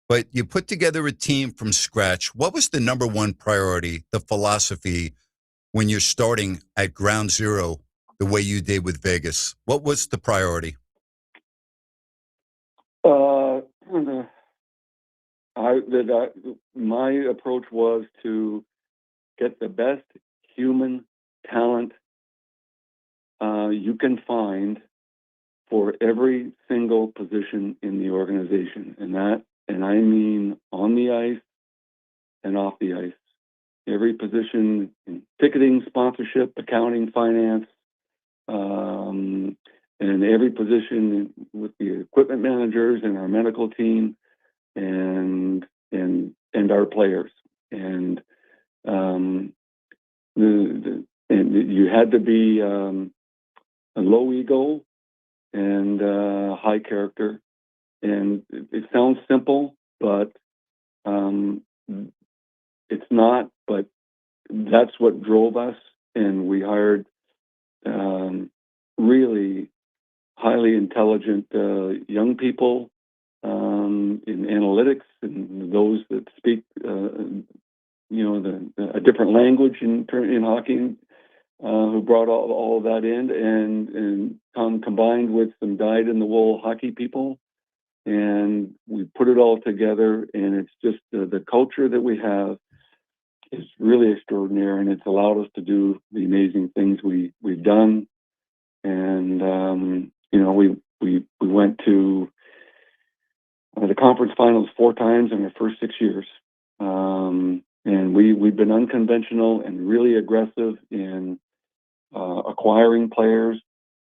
but you put together a team from scratch. What was the number one priority, the philosophy, when you're starting at ground zero the way you did with Vegas? What was the priority? My approach was to get the best human talent you can find for every single position in the organization, and I mean on the ice, and off the ice. Every position in ticketing, sponsorship, accounting, finance, and every position with the equipment managers and our medical team and our players. And and you had to be a low ego and high character. And it sounds simple, but it's not. But that's what drove us. And we hired really highly intelligent young people in analytics and those that speak, a different language in hockey, who brought all of that in and combined with some dyed-in-the-wool hockey people. And we put it all together, and it's just the culture that we have is really extraordinary, and it's allowed us to do the amazing things we've done. And we went to the conference finals 4 times in our first 6 years, and we've been unconventional and really aggressive in acquiring players.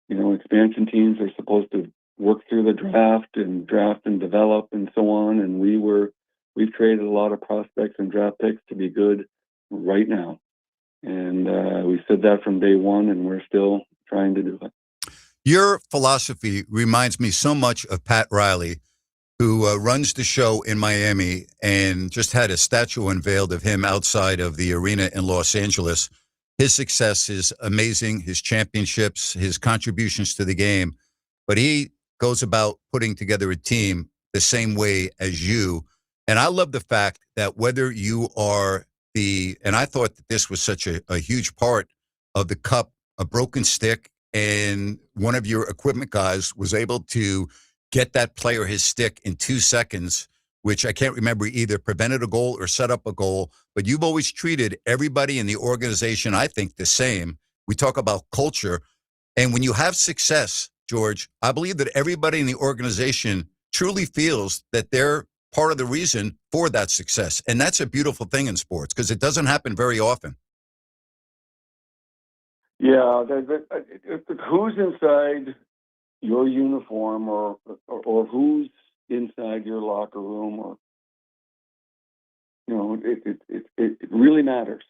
Expansion teams are supposed to work through the draft and develop and so on, and we've traded a lot of prospects and draft picks to be good right now. And we said that from day one, and we're still trying to do it. Your philosophy reminds me so much of Pat Riley, who runs the show in Miami and just had a statue unveiled of him outside of the arena in Los Angeles. His success is amazing, his championships, his contributions to the game, but he goes about putting together a team the same way as you. And I love the fact that whether you are and I thought that this was such a huge part of the cup, a broken stick, and one of your equipment guys was able to get that player his stick in 2 seconds, which I can't remember either prevented a goal or set up a goal. But you've always treated everybody in the organization, I think, the same. We talk about culture. And when you have success, George, I believe that everybody in the organization truly feels that they're part of the reason for that success. And that's a beautiful thing in sports because it doesn't happen very often. Yeah, who's inside your uniform or who's inside your locker room, or it really matters.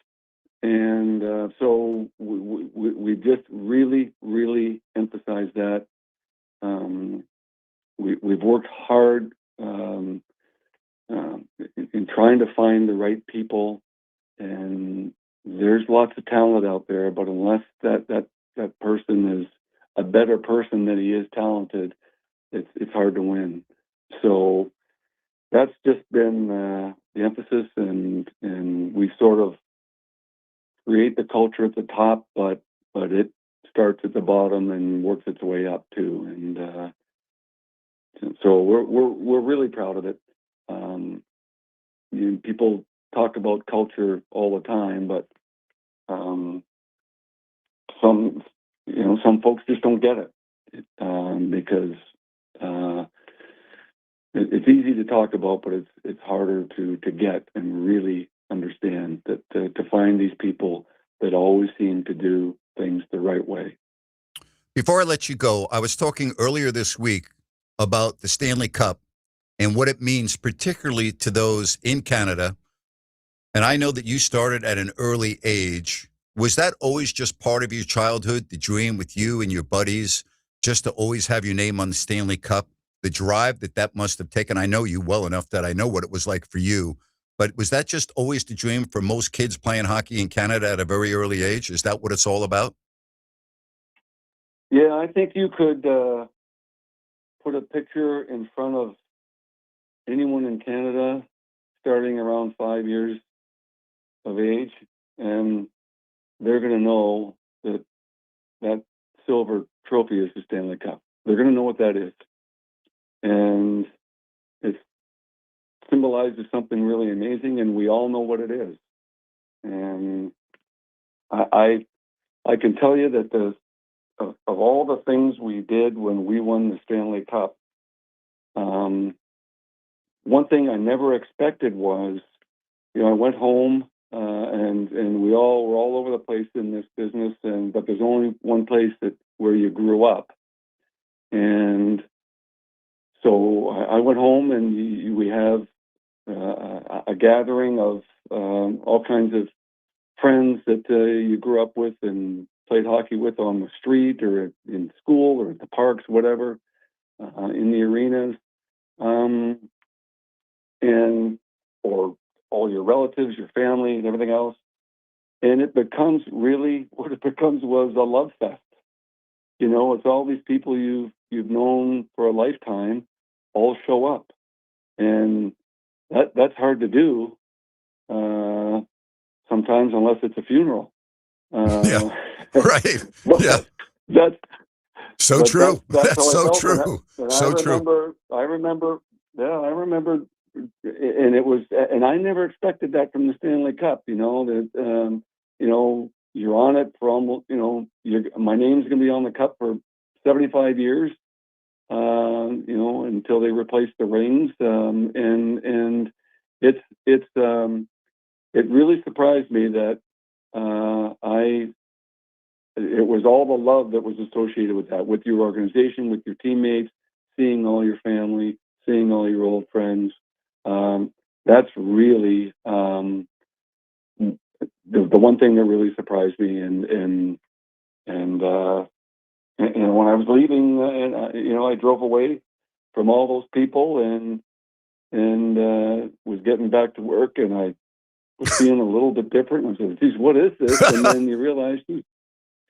And so we just really, really emphasize that. We've worked hard in trying to find the right people, and there's lots of talent out there, but unless that person is a better person than he is talented, it's hard to win. So that's just been the emphasis, and we sort of create the culture at the top, but it starts at the bottom and works its way up too. And so we're really proud of it. People talk about culture all the time, but some folks just don't get it because it's easy to talk about, but it's harder to get and really understand that to find these people that always seem to do things the right way. Before I let you go, I was talking earlier this week about the Stanley Cup and what it means, particularly to those in Canada. And I know that you started at an early age. Was that always just part of your childhood, the dream with you and your buddies, just to always have your name on the Stanley Cup? The drive that must have taken, I know you well enough that I know what it was like for you. But was that just always the dream for most kids playing hockey in Canada at a very early age? Is that what it's all about? Yeah, I think you could put a picture in front of anyone in Canada starting around 5 years of age, and they're going to know that silver trophy is the Stanley Cup. They're going to know what that is. And it symbolizes something really amazing, and we all know what it is. And I can tell you that of all the things we did when we won the Stanley Cup, one thing I never expected was I went home, and we all were all over the place in this business, but there's only one place where you grew up. And so I went home, and we have a gathering of all kinds of friends that you grew up with and played hockey with on the street or in school or at the parks, whatever, in the arenas, or all your relatives, your family, and everything else. And it becomes really what it becomes was a love fest. It's all these people you've known for a lifetime all show up, and that's hard to do sometimes, unless it's a funeral. Yeah, right. Yeah, that's so true. That's how so I felt. true. So true. I remember. And it was, and I never expected that from the Stanley Cup. That you're on it for almost. My name's going to be on the cup for 75 years. Until they replace the rings. And it really surprised me that it was all the love that was associated with that, with your organization, with your teammates, seeing all your family, seeing all your old friends. That's really the one thing that really surprised me. And when I was leaving, I drove away from all those people and was getting back to work, and I was feeling a little bit different. And I said, geez, what is this? And then you realize,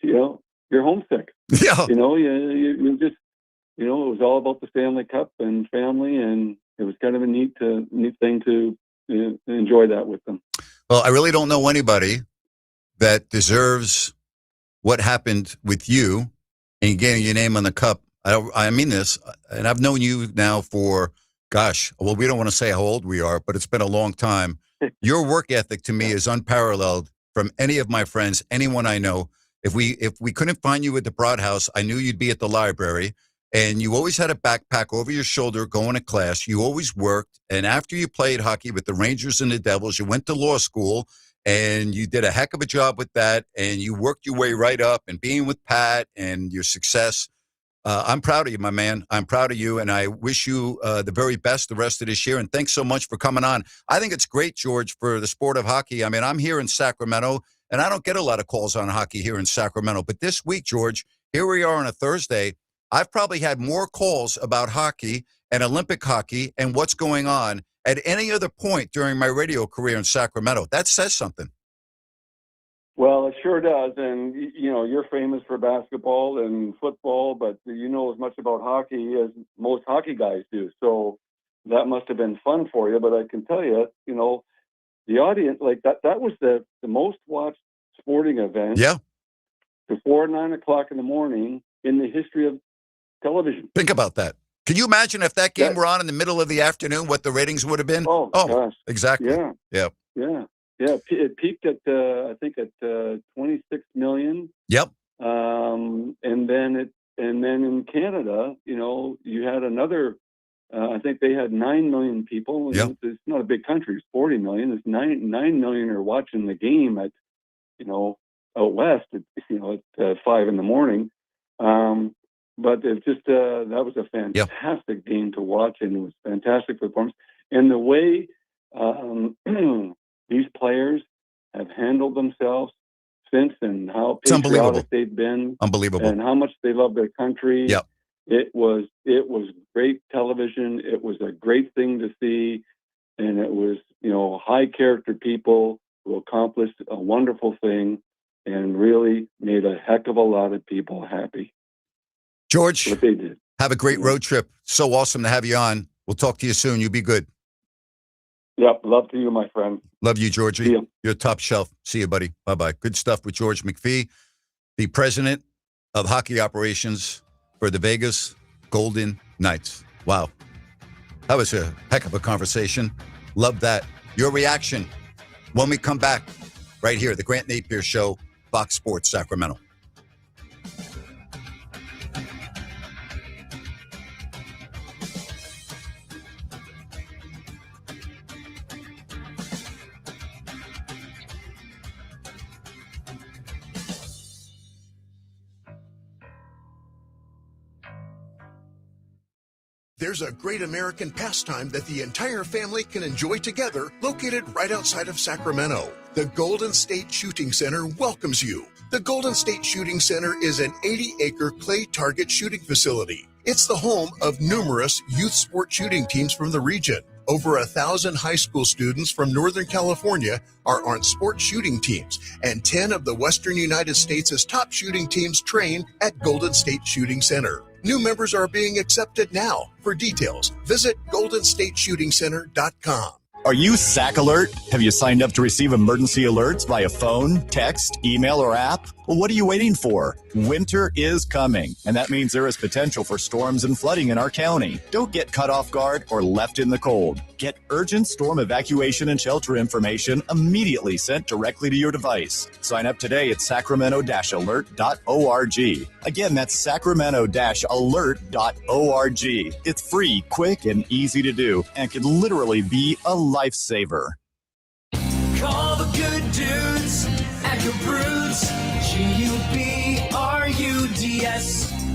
you're homesick. Yeah. You just, it was all about the Stanley Cup and family, and it was kind of a neat thing to enjoy that with them. Well, I really don't know anybody that deserves what happened with you and getting your name on the cup. I mean this, and I've known you now for, we don't want to say how old we are, but it's been a long time. Your work ethic to me is unparalleled from any of my friends, anyone I know. If we couldn't find you at the Broad House, I knew you'd be at the library, and you always had a backpack over your shoulder going to class. You always worked, and after you played hockey with the Rangers and the Devils, you went to law school, and you did a heck of a job with that, and you worked your way right up, and being with Pat and your success. I'm proud of you, my man. I'm proud of you, and I wish you the very best the rest of this year, and thanks so much for coming on. I think it's great, George, for the sport of hockey. I mean, I'm here in Sacramento, and I don't get a lot of calls on hockey here in Sacramento, but this week, George, here we are on a Thursday. I've probably had more calls about hockey and Olympic hockey and what's going on at any other point during my radio career in Sacramento. That says something. Well, it sure does. And, you're famous for basketball and football, but you know as much about hockey as most hockey guys do. So that must have been fun for you. But I can tell you, the audience, like that was the most watched sporting event before 9 o'clock in the morning in the history of television. Think about that. Can you imagine if that game were on in the middle of the afternoon, what the ratings would have been? Oh gosh. Exactly. Yeah. It peaked at I think at 26 million. Yep. And then in Canada, you had another. I think they had 9 million people. Yep. It's not a big country. It's 40 million. It's 9 million are watching the game at out west at 5 in the morning. But it's just that was a fantastic game to watch, and it was fantastic performance. And the way these players have handled themselves since, and how patriotic they've been, unbelievable, and how much they love their country. Yep. It was great television. It was a great thing to see, and it was high character people who accomplished a wonderful thing and really made a heck of a lot of people happy. George, what they did. Have a great road trip. So awesome to have you on. We'll talk to you soon. You be good. Yep. Love to you, my friend. Love you, Georgie. You're top shelf. See you, buddy. Bye-bye. Good stuff with George McPhee, the president of hockey operations for the Vegas Golden Knights. Wow. That was a heck of a conversation. Love that. Your reaction when we come back right here, the Grant Napear Show, Fox Sports Sacramento. There's a great American pastime that the entire family can enjoy together, located right outside of Sacramento. The Golden State Shooting Center welcomes you. The Golden State Shooting Center is an 80-acre clay target shooting facility. It's the home of numerous youth sport shooting teams from the region. Over 1,000 high school students from Northern California are on sports shooting teams, and 10 of the Western United States' top shooting teams train at Golden State Shooting Center. New members are being accepted now. For details, visit goldenstateshootingcenter.com. Are you SAC Alert? Have you signed up to receive emergency alerts via phone, text, email, or app? Well, what are you waiting for? Winter is coming, and that means there is potential for storms and flooding in our county. Don't get caught off guard or left in the cold. Get urgent storm evacuation and shelter information immediately sent directly to your device. Sign up today at sacramento-alert.org. Again, that's sacramento-alert.org. It's free, quick, and easy to do, and can literally be a lifesaver. Call the good dudes at Gabrudes, G-U-B-R-U-D-S.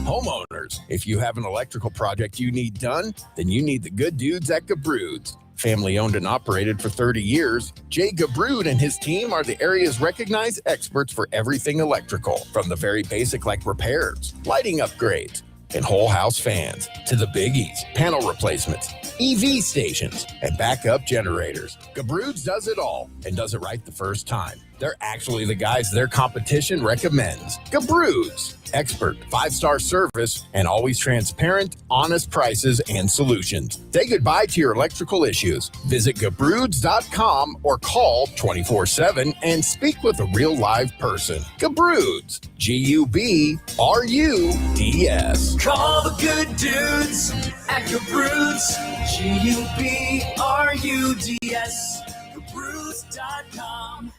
Homeowners, if you have an electrical project you need done, then you need the good dudes at Gabrudes. Family owned and operated for 30 years, Jay Gabrude and his team are the area's recognized experts for everything electrical, from the very basic like repairs, lighting upgrades, and whole house fans, to the biggies, panel replacements, EV stations, and backup generators. Gabrudes does it all and does it right the first time. They're actually the guys their competition recommends. Gabrudes, expert, 5-star service, and always transparent, honest prices and solutions. Say goodbye to your electrical issues. Visit Gabrudes.com or call 24/7 and speak with a real live person. Gabrudes, G-U-B-R-U-D-S. Call the good dudes at Gabrudes, G-U-B-R-U-D-S, Gabrudes.com.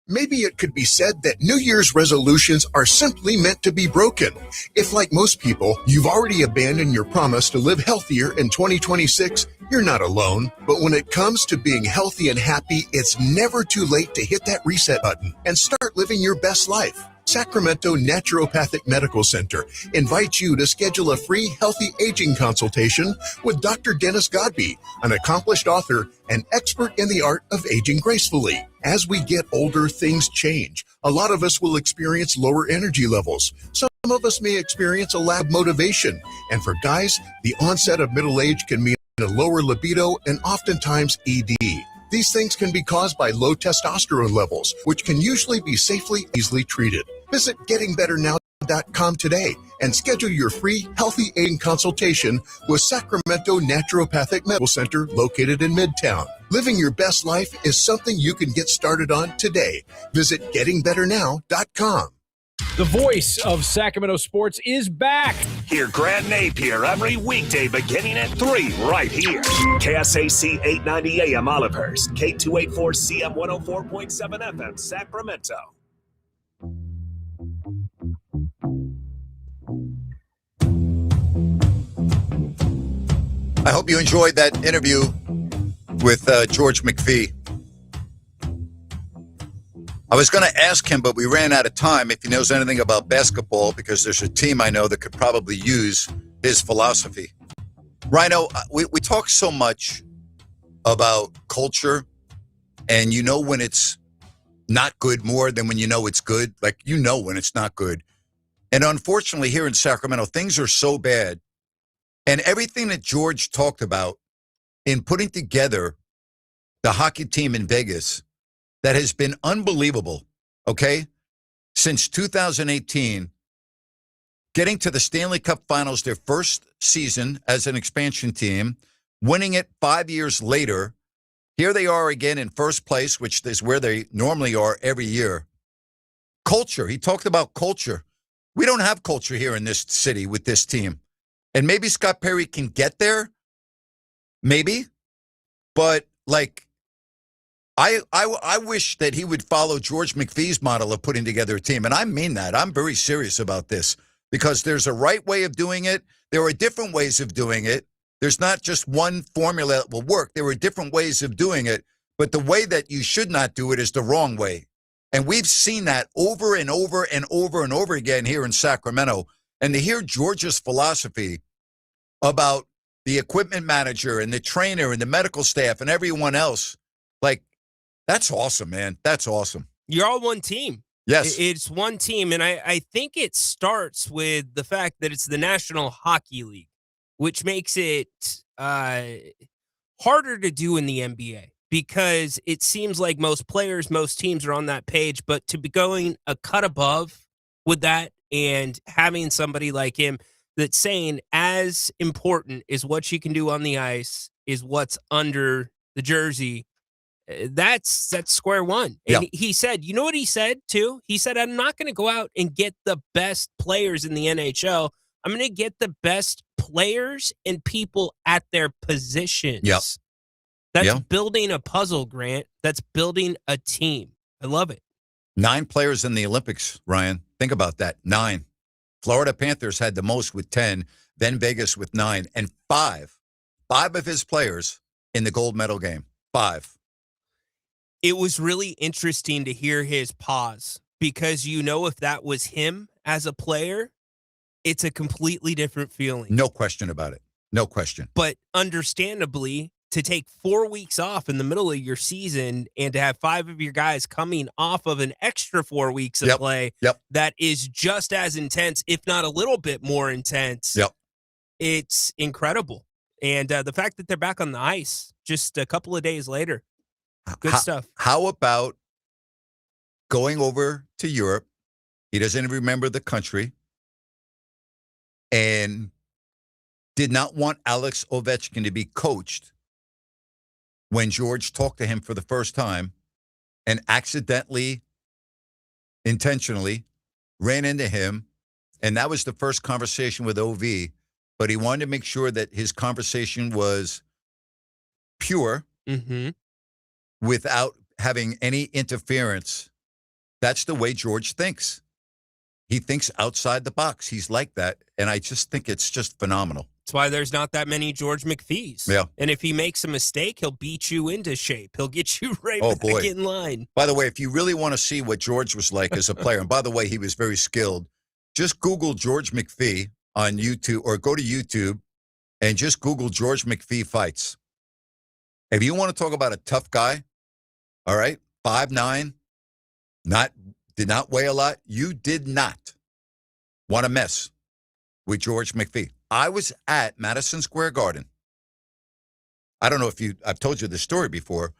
Maybe it could be said that New Year's resolutions are simply meant to be broken. If, like most people, you've already abandoned your promise to live healthier in 2026, you're not alone. But when it comes to being healthy and happy, it's never too late to hit that reset button and start living your best life. Sacramento Naturopathic Medical Center invites you to schedule a free healthy aging consultation with Dr. Dennis Godby, an accomplished author and expert in the art of aging gracefully. As we get older, things change. A lot of us will experience lower energy levels. Some of us may experience a lack of motivation. And for guys, the onset of middle age can mean a lower libido and oftentimes ED. These things can be caused by low testosterone levels, which can usually be easily treated. Visit gettingbetternow.com today and schedule your free healthy aging consultation with Sacramento Naturopathic Medical Center located in Midtown. Living your best life is something you can get started on today. Visit gettingbetternow.com. The voice of Sacramento sports is back. Hear Grant Napear every weekday beginning at 3 right here. KSAC 890 AM Olivehurst, K284CM 104.7 FM Sacramento. I hope you enjoyed that interview with George McPhee. I was going to ask him, but we ran out of time, if he knows anything about basketball, because there's a team I know that could probably use his philosophy. Rhino, we talk so much about culture, and you know when it's not good more than when you know it's good. Like, you know when it's not good. And unfortunately, here in Sacramento, things are so bad. And everything that George talked about in putting together the hockey team in Vegas, that has been unbelievable, okay? Since 2018, getting to the Stanley Cup Finals their first season as an expansion team, winning it 5 years later. Here they are again in first place, which is where they normally are every year. Culture, he talked about culture. We don't have culture here in this city with this team. And maybe Scott Perry can get there, maybe, but like, I wish that he would follow George McPhee's model of putting together a team. And I mean that. I'm very serious about this because there's a right way of doing it. There are different ways of doing it. There's not just one formula that will work. There are different ways of doing it. But the way that you should not do it is the wrong way. And we've seen that over and over and over and over again here in Sacramento. And to hear George's philosophy about the equipment manager and the trainer and the medical staff and everyone else. Like, that's awesome, man. That's awesome. You're all one team. Yes. It's one team, and I think it starts with the fact that it's the National Hockey League, which makes it harder to do in the NBA because it seems like most players, most teams are on that page, but to be going a cut above with that and having somebody like him that's saying as important is what you can do on the ice is what's under the jersey. That's square one. And Yeah. he said, you know what he said too? He said, I'm not going to go out and get the best players in the NHL. I'm going to get the best players and people at their positions. Yep. That's building a puzzle, Grant. That's building a team. I love it. 9 players in the Olympics, Ryan. Think about that. 9. Florida Panthers had the most with 10, then Vegas with 9, and 5 of his players in the gold medal game. 5. It was really interesting to hear his pause because if that was him as a player, it's a completely different feeling. No question about it. No question. But understandably, to take 4 weeks off in the middle of your season and to have 5 of your guys coming off of an extra 4 weeks of play that is just as intense, if not a little bit more intense, it's incredible. And the fact that they're back on the ice just a couple of days later, good stuff. How about going over to Europe? He doesn't remember the country and did not want Alex Ovechkin to be coached when George talked to him for the first time and accidentally, intentionally ran into him. And that was the first conversation with OV. But he wanted to make sure that his conversation was pure without having any interference. That's the way George thinks. He thinks outside the box. He's like that. And I just think it's just phenomenal. That's why there's not that many George McPhees. Yeah. And if he makes a mistake, he'll beat you into shape. He'll get you right back in line. By the way, if you really want to see what George was like as a player, and by the way, he was very skilled, just Google George McPhee on YouTube or go to YouTube and just Google George McPhee fights. If you want to talk about a tough guy, all right, 5'9", did not weigh a lot. You did not want to mess with George McPhee. I was at Madison Square Garden. I don't know if I've told you this story before.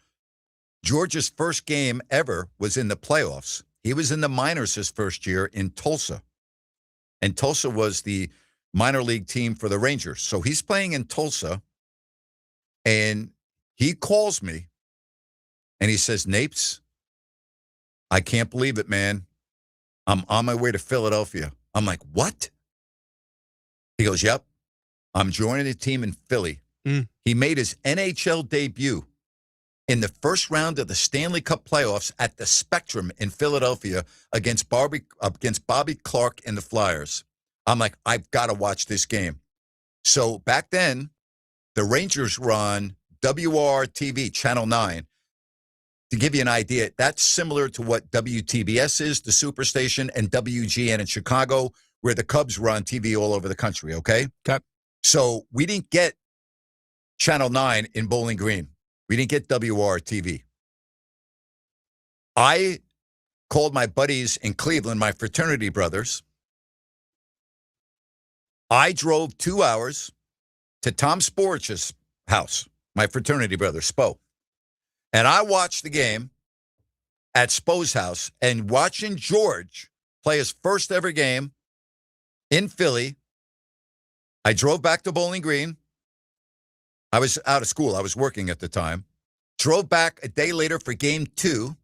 George's first game ever was in the playoffs. He was in the minors his first year in Tulsa. And Tulsa was the minor league team for the Rangers. So he's playing in Tulsa. And he calls me and he says, Napes, I can't believe it, man. I'm on my way to Philadelphia. I'm like, what? He goes, yep, I'm joining the team in Philly. He made his NHL debut in the first round of the Stanley Cup playoffs at the Spectrum in Philadelphia against Bobby Clark and the Flyers. I'm like, I've got to watch this game. So back then, the Rangers were on WRTV, Channel 9. To give you an idea, that's similar to what WTBS is, the Superstation, and WGN in Chicago, where the Cubs were on TV all over the country, okay? Okay. So we didn't get Channel 9 in Bowling Green. We didn't get WRTV. I called my buddies in Cleveland, my fraternity brothers. I drove 2 hours to Tom Sporch's house, my fraternity brother, Spo. And I watched the game at Spo's house, and watching George play his first ever game in Philly. I drove back to Bowling Green. I was out of school. I was working at the time. Drove back a day later for game 2.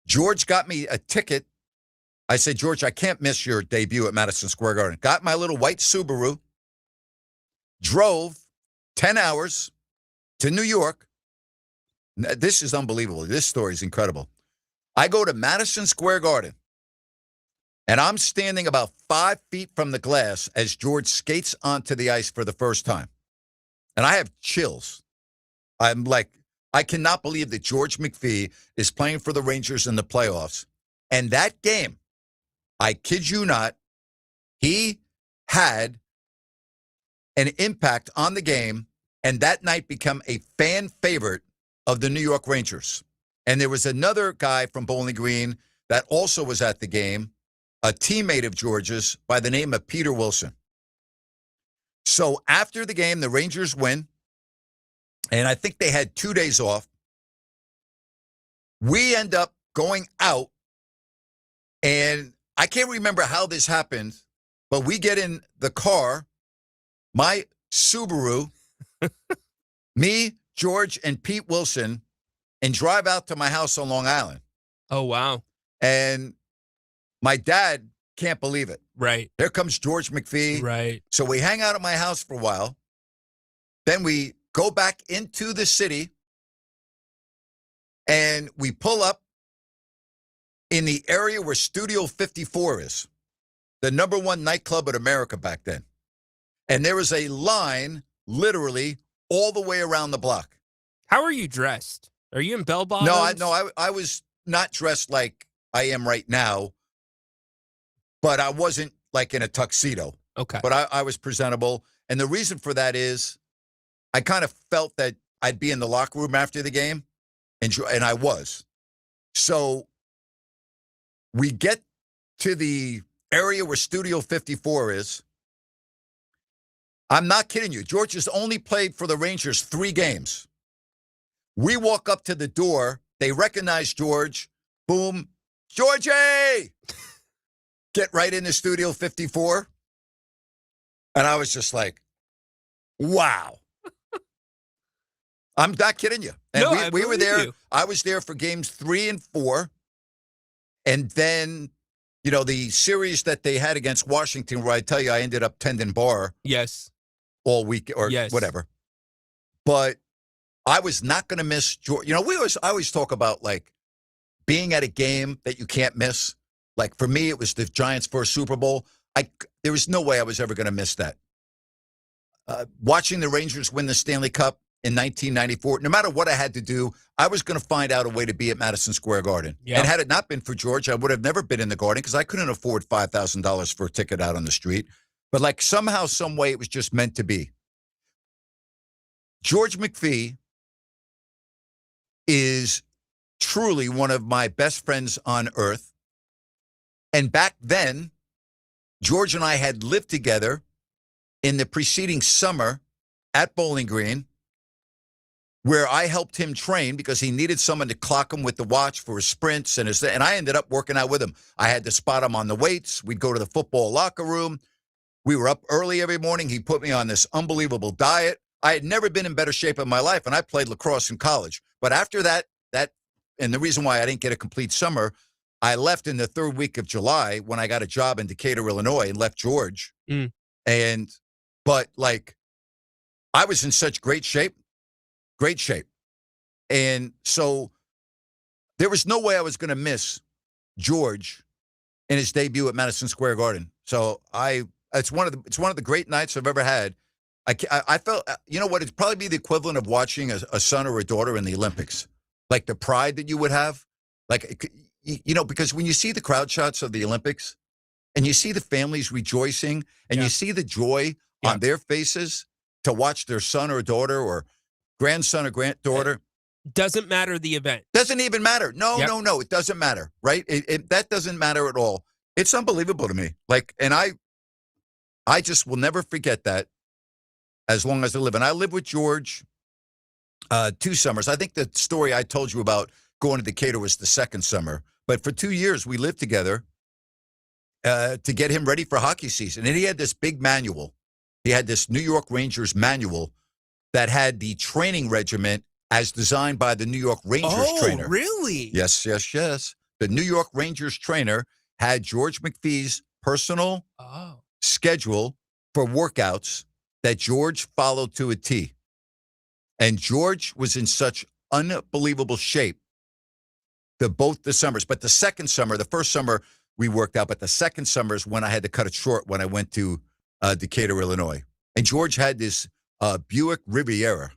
George got me a ticket. I said, George, I can't miss your debut at Madison Square Garden. Got my little white Subaru. Drove 10 hours to New York. This is unbelievable. This story is incredible. I go to Madison Square Garden, and I'm standing about 5 feet from the glass as George skates onto the ice for the first time. And I have chills. I'm like, I cannot believe that George McPhee is playing for the Rangers in the playoffs. And that game, I kid you not, he had an impact on the game, and that night become a fan favorite of the New York Rangers. And there was another guy from Bowling Green that also was at the game, a teammate of George's by the name of Peter Wilson. So after the game, the Rangers win, and I think they had 2 days off. We end up going out, and I can't remember how this happened, but we get in the car, my Subaru, me, George, and Pete Wilson, and drive out to my house on Long Island. Oh, wow. And my dad can't believe it. Right. Here comes George McPhee. Right. So we hang out at my house for a while. Then we go back into the city, and we pull up in the area where Studio 54 is, the #1 nightclub in America back then. And there was a line literally all the way around the block. How are you dressed? Are you in bell bottoms? No, I was not dressed like I am right now, but I wasn't like in a tuxedo. Okay. But I was presentable. And the reason for that is I kind of felt that I'd be in the locker room after the game, and I was. So we get to the area where Studio 54 is. I'm not kidding you. George has only played for the Rangers 3 games. We walk up to the door. They recognize George. Boom. Georgie! Get right into Studio 54. And I was just like, wow. I'm not kidding you. And No, we were there. You. I was there for games 3 and 4. And then, you know, the series that they had against Washington, where I tell you I ended up tending bar. Yes. All week or whatever. But I was not going to miss George. You know, I always talk about like being at a game that you can't miss. Like for me, it was the Giants' first Super Bowl. There was no way I was ever going to miss that. Watching the Rangers win the Stanley Cup in 1994, no matter what I had to do, I was going to find out a way to be at Madison Square Garden. Yep. And had it not been for George, I would have never been in the Garden because I couldn't afford $5,000 for a ticket out on the street. But like somehow, some way, it was just meant to be. George McPhee is truly one of my best friends on earth. And back then, George and I had lived together in the preceding summer at Bowling Green, where I helped him train because he needed someone to clock him with the watch for his sprints. And I ended up working out with him. I had to spot him on the weights. We'd go to the football locker room. We were up early every morning. He put me on this unbelievable diet. I had never been in better shape in my life, and I played lacrosse in college. But after that, and the reason why I didn't get a complete summer, I left in the 3rd week of July when I got a job in Decatur, Illinois, and left George. But like, I was in such great shape. And so there was no way I was going to miss George in his debut at Madison Square Garden. So it's one of the great nights I've ever had. I felt, you know what, it'd probably be the equivalent of watching a son or a daughter in the Olympics. Like the pride that you would have. Like, you know, because when you see the crowd shots of the Olympics and you see the families rejoicing and you see the joy on their faces to watch their son or daughter or grandson or granddaughter. Doesn't matter the event. Doesn't even matter. No, it doesn't matter, right? That doesn't matter at all. It's unbelievable to me. Like, and I just will never forget that as long as I live. And I lived with George 2 summers. I think the story I told you about going to Decatur was the 2nd summer. But for 2 years, we lived together to get him ready for hockey season. And he had this big manual. He had this New York Rangers manual that had the training regiment as designed by the New York Rangers trainer. Oh, really? Yes. The New York Rangers trainer had George McPhee's personal schedule for workouts that George followed to a T. And George was in such unbelievable shape both the summers. But the 2nd summer, the 1st summer we worked out, but the 2nd summer is when I had to cut it short when I went to Decatur, Illinois. And George had this Buick Riviera,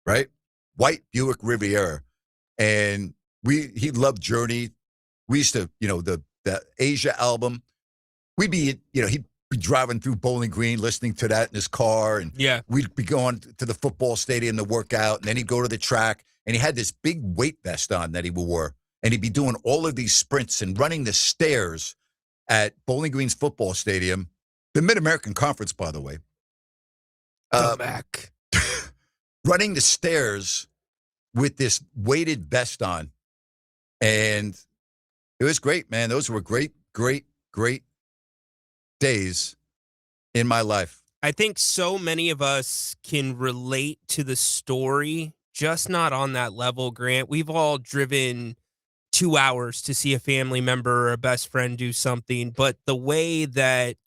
right? White Buick Riviera. And he loved Journey. We used to, you know, the Asia album. He'd be driving through Bowling Green, listening to that in his car, and we'd be going to the football stadium to work out, and then he'd go to the track, and he had this big weight vest on that he wore, and he'd be doing all of these sprints and running the stairs at Bowling Green's football stadium, the Mid-American Conference, by the way. Back. Running the stairs with this weighted vest on, and it was great, man. Those were great days in my life. I think so many of us can relate to the story, just not on that level, Grant. We've all driven 2 hours to see a family member or a best friend do something, but the way that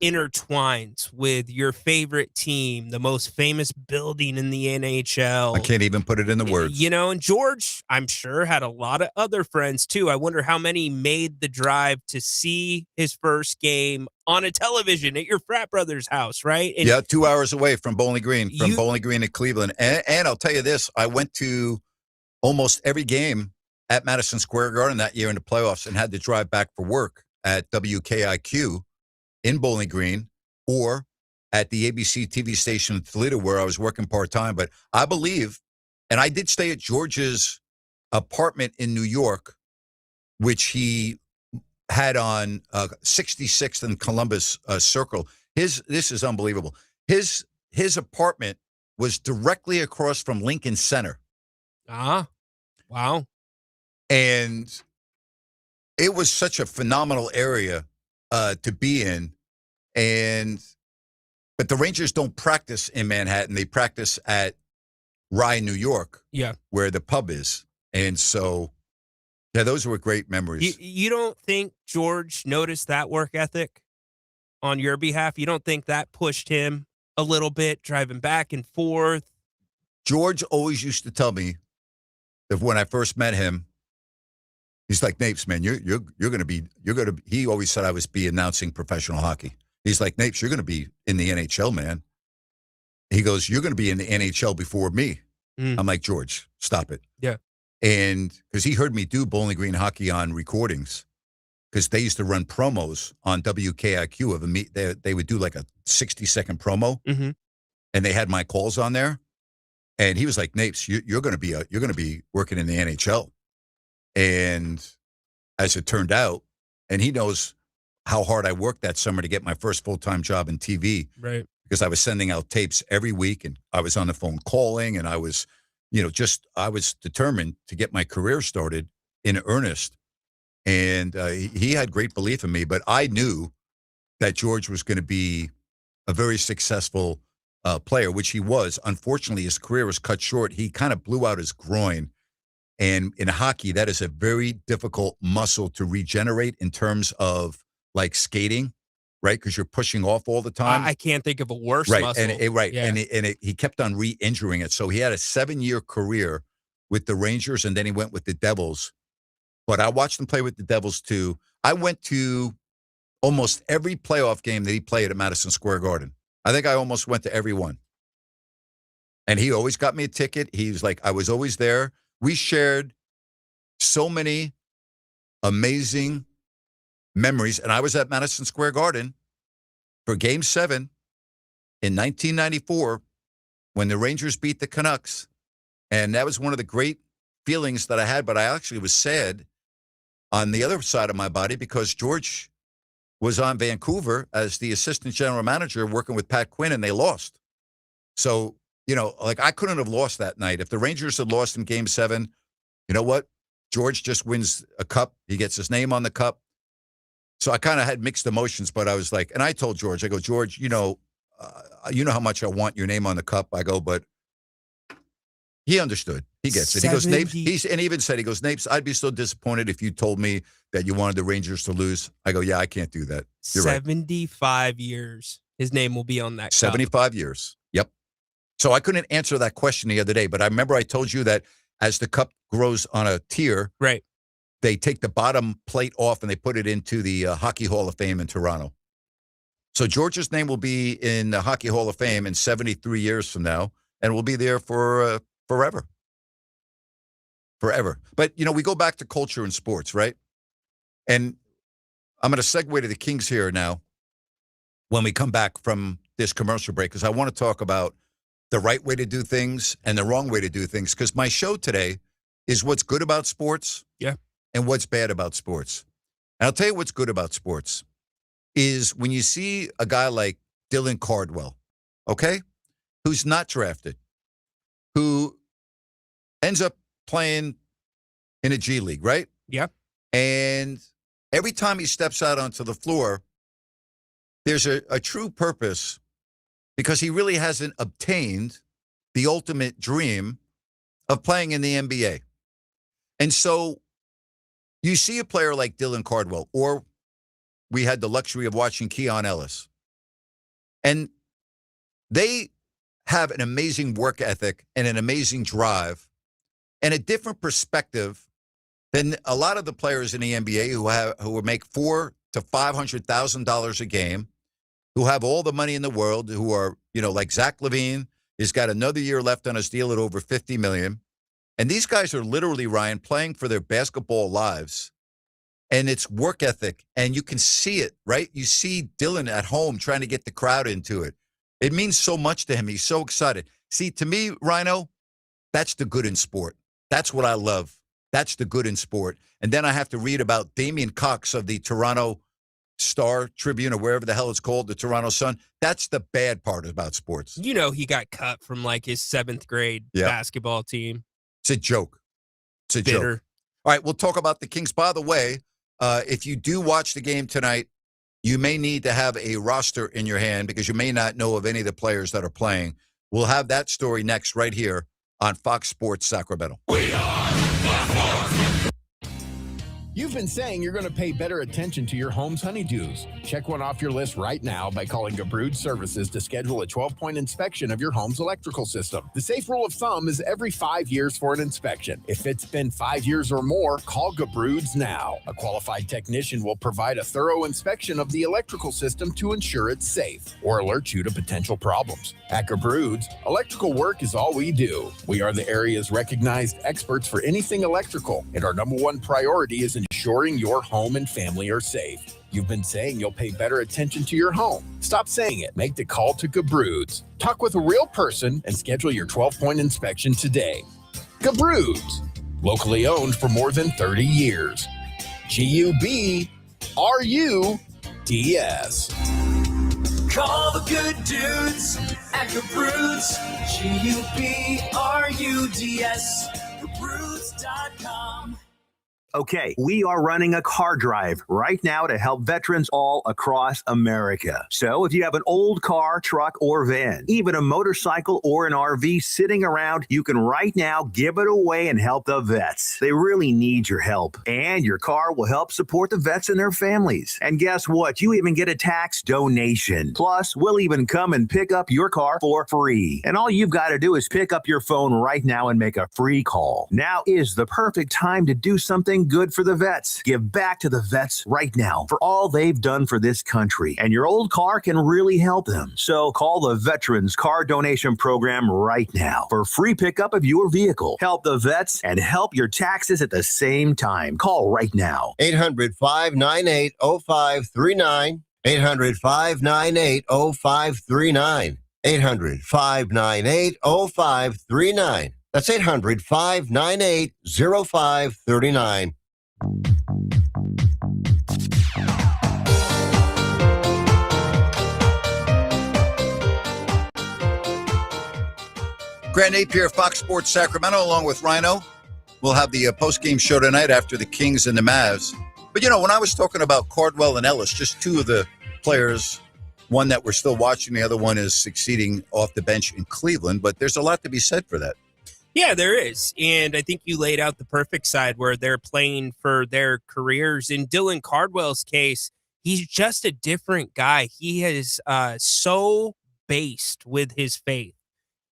intertwines with your favorite team, the most famous building in the NHL. I can't even put it in the words. You know, and George, I'm sure, had a lot of other friends too. I wonder how many made the drive to see his first game on a television at your frat brother's house, right? And 2 hours away from Bowling Green, Bowling Green to Cleveland. And I'll tell you this, I went to almost every game at Madison Square Garden that year in the playoffs and had to drive back for work at WKIQ in Bowling Green or at the ABC TV station in Toledo where I was working part-time. But I believe, and I did stay at George's apartment in New York, which he had on 66th and Columbus Circle. This is unbelievable. His apartment was directly across from Lincoln Center. Wow. And it was such a phenomenal area to be in, but the Rangers don't practice in Manhattan. They practice at Rye, New York, where the pub is. And so, those were great memories. You don't think George noticed that work ethic on your behalf? You don't think that pushed him a little bit, driving back and forth? George always used to tell me that when I first met him, he's like, Napes, man, he always said I was be announcing professional hockey. He's like, Napes, you're going to be in the NHL, man. He goes, you're going to be in the NHL before me. I'm like, George, stop it. Yeah. And because he heard me do Bowling Green Hockey on recordings, because they used to run promos on WKIQ of a meet. They would do like a 60-second promo, and they had my calls on there. And he was like, Napes, you're going to be working in the NHL. And as it turned out, and he knows how hard I worked that summer to get my first full-time job in TV. Right. Because I was sending out tapes every week, and I was on the phone calling, and I was, I was determined to get my career started in earnest. And he had great belief in me, but I knew that George was going to be a very successful player, which he was. Unfortunately, his career was cut short. He kind of blew out his groin. And in hockey, that is a very difficult muscle to regenerate in terms of like skating, right? Because you're pushing off all the time. I can't think of a worse muscle. And he kept on re-injuring it. So he had a 7-year career with the Rangers, and then he went with the Devils. But I watched him play with the Devils too. I went to almost every playoff game that he played at Madison Square Garden. I think I almost went to every one. And he always got me a ticket. He was like, I was always there. We shared so many amazing memories. And I was at Madison Square Garden for Game 7 in 1994 when the Rangers beat the Canucks. And that was one of the great feelings that I had. But I actually was sad on the other side of my body because George was on Vancouver as the assistant general manager working with Pat Quinn, and they lost. So, I couldn't have lost that night. If the Rangers had lost in Game 7, you know what? George just wins a cup. He gets his name on the cup. So I kind of had mixed emotions, but I was like, and I told George, I go, George, you know how much I want your name on the cup. I go, but he understood. He gets it. He goes, Napes, and he even said, he goes, Napes, I'd be so disappointed if you told me that you wanted the Rangers to lose. I go, yeah, I can't do that. You're 75 years. His name will be on that cup. 75 years. Yep. So I couldn't answer that question the other day, but I remember I told you that as the cup grows on a tier, right, they take the bottom plate off and they put it into the Hockey Hall of Fame in Toronto. So George's name will be in the Hockey Hall of Fame in 73 years from now, and will be there for forever. Forever. But, we go back to culture and sports, right? And I'm going to segue to the Kings here now. when we come back from this commercial break, because I want to talk about the right way to do things and the wrong way to do things, because my show today is what's good about sports and what's bad about sports. And I'll tell you what's good about sports is when you see a guy like Dylan Cardwell, okay, who's not drafted, who ends up playing in a G League, right? Yeah. And every time he steps out onto the floor, there's a true purpose because he really hasn't obtained the ultimate dream of playing in the NBA. And so you see a player like Dylan Cardwell, or we had the luxury of watching Keon Ellis, and they have an amazing work ethic and an amazing drive and a different perspective than a lot of the players in the NBA who make $400,000 to $500,000 a game, who have all the money in the world, who are, like Zach LaVine, he's got another year left on his deal at over $50 million. And these guys are literally, Ryan, playing for their basketball lives. And it's work ethic. And you can see it, right? You see Dylan at home trying to get the crowd into it. It means so much to him. He's so excited. See, to me, Rhino, that's the good in sport. That's what I love. That's the good in sport. And then I have to read about Damian Cox of the Toronto Star Tribune, or wherever the hell it's called, the Toronto Sun. That's the bad part about sports. He got cut from like his 7th grade basketball team. It's a joke. It's a joke. All right, we'll talk about the Kings. By the way, if you do watch the game tonight, you may need to have a roster in your hand because you may not know of any of the players that are playing. We'll have that story next right here on Fox Sports Sacramento. You've been saying you're going to pay better attention to your home's honeydews. Check one off your list right now by calling Gabrude Services to schedule a 12-point inspection of your home's electrical system. The safe rule of thumb is every 5 years for an inspection. If it's been 5 years or more, call Gabrude's now. A qualified technician will provide a thorough inspection of the electrical system to ensure it's safe or alert you to potential problems. At Gabrude's, electrical work is all we do. We are the area's recognized experts for anything electrical, and our number one priority is ensuring your home and family are safe. You've been saying you'll pay better attention to your home. Stop saying it. Make the call to Gabrude's. Talk with a real person and schedule your 12-point inspection today. Gabrude's, locally owned for more than 30 years. Gubruds. Call the good dudes at Gabruds. Gubruds. Gabruds.com. Okay, we are running a car drive right now to help veterans all across America. So if you have an old car, truck, or van, even a motorcycle or an RV sitting around, you can right now give it away and help the vets. They really need your help. And your car will help support the vets and their families. And guess what? You even get a tax donation. Plus, we'll even come and pick up your car for free. And all you've got to do is pick up your phone right now and make a free call. Now is the perfect time to do something good for the vets. Give back to the vets right now for all they've done for this country. And your old car can really help them. So call the Veterans Car Donation Program right now for free pickup of your vehicle. Help the vets and help your taxes at the same time. Call right now. 800-598-0539. 800-598-0539. 800-598-0539. That's 800-598-0539. Grant Napear, Fox Sports Sacramento, along with Rhino. We'll have the post-game show tonight after the Kings and the Mavs. But, when I was talking about Cardwell and Ellis, just two of the players, one that we're still watching, the other one is succeeding off the bench in Cleveland. But there's a lot to be said for that. Yeah, there is. And I think you laid out the perfect side where they're playing for their careers. In Dylan Cardwell's case, he's just a different guy. He is so based with his faith.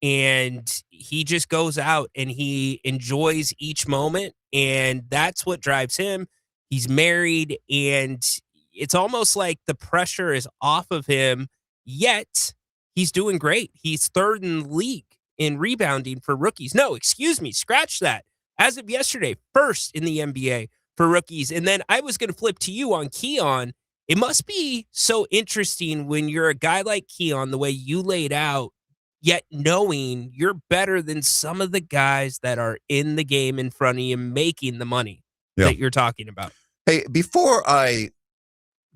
And he just goes out and he enjoys each moment. And that's what drives him. He's married, and it's almost like the pressure is off of him, yet he's doing great. He's third in the league in rebounding for rookies. No, excuse me, scratch that. As of yesterday, first in the NBA for rookies. And then I was going to flip to you on Keon. It must be so interesting when you're a guy like Keon, the way you laid out, yet knowing you're better than some of the guys that are in the game in front of you making the money that you're talking about. Hey, before I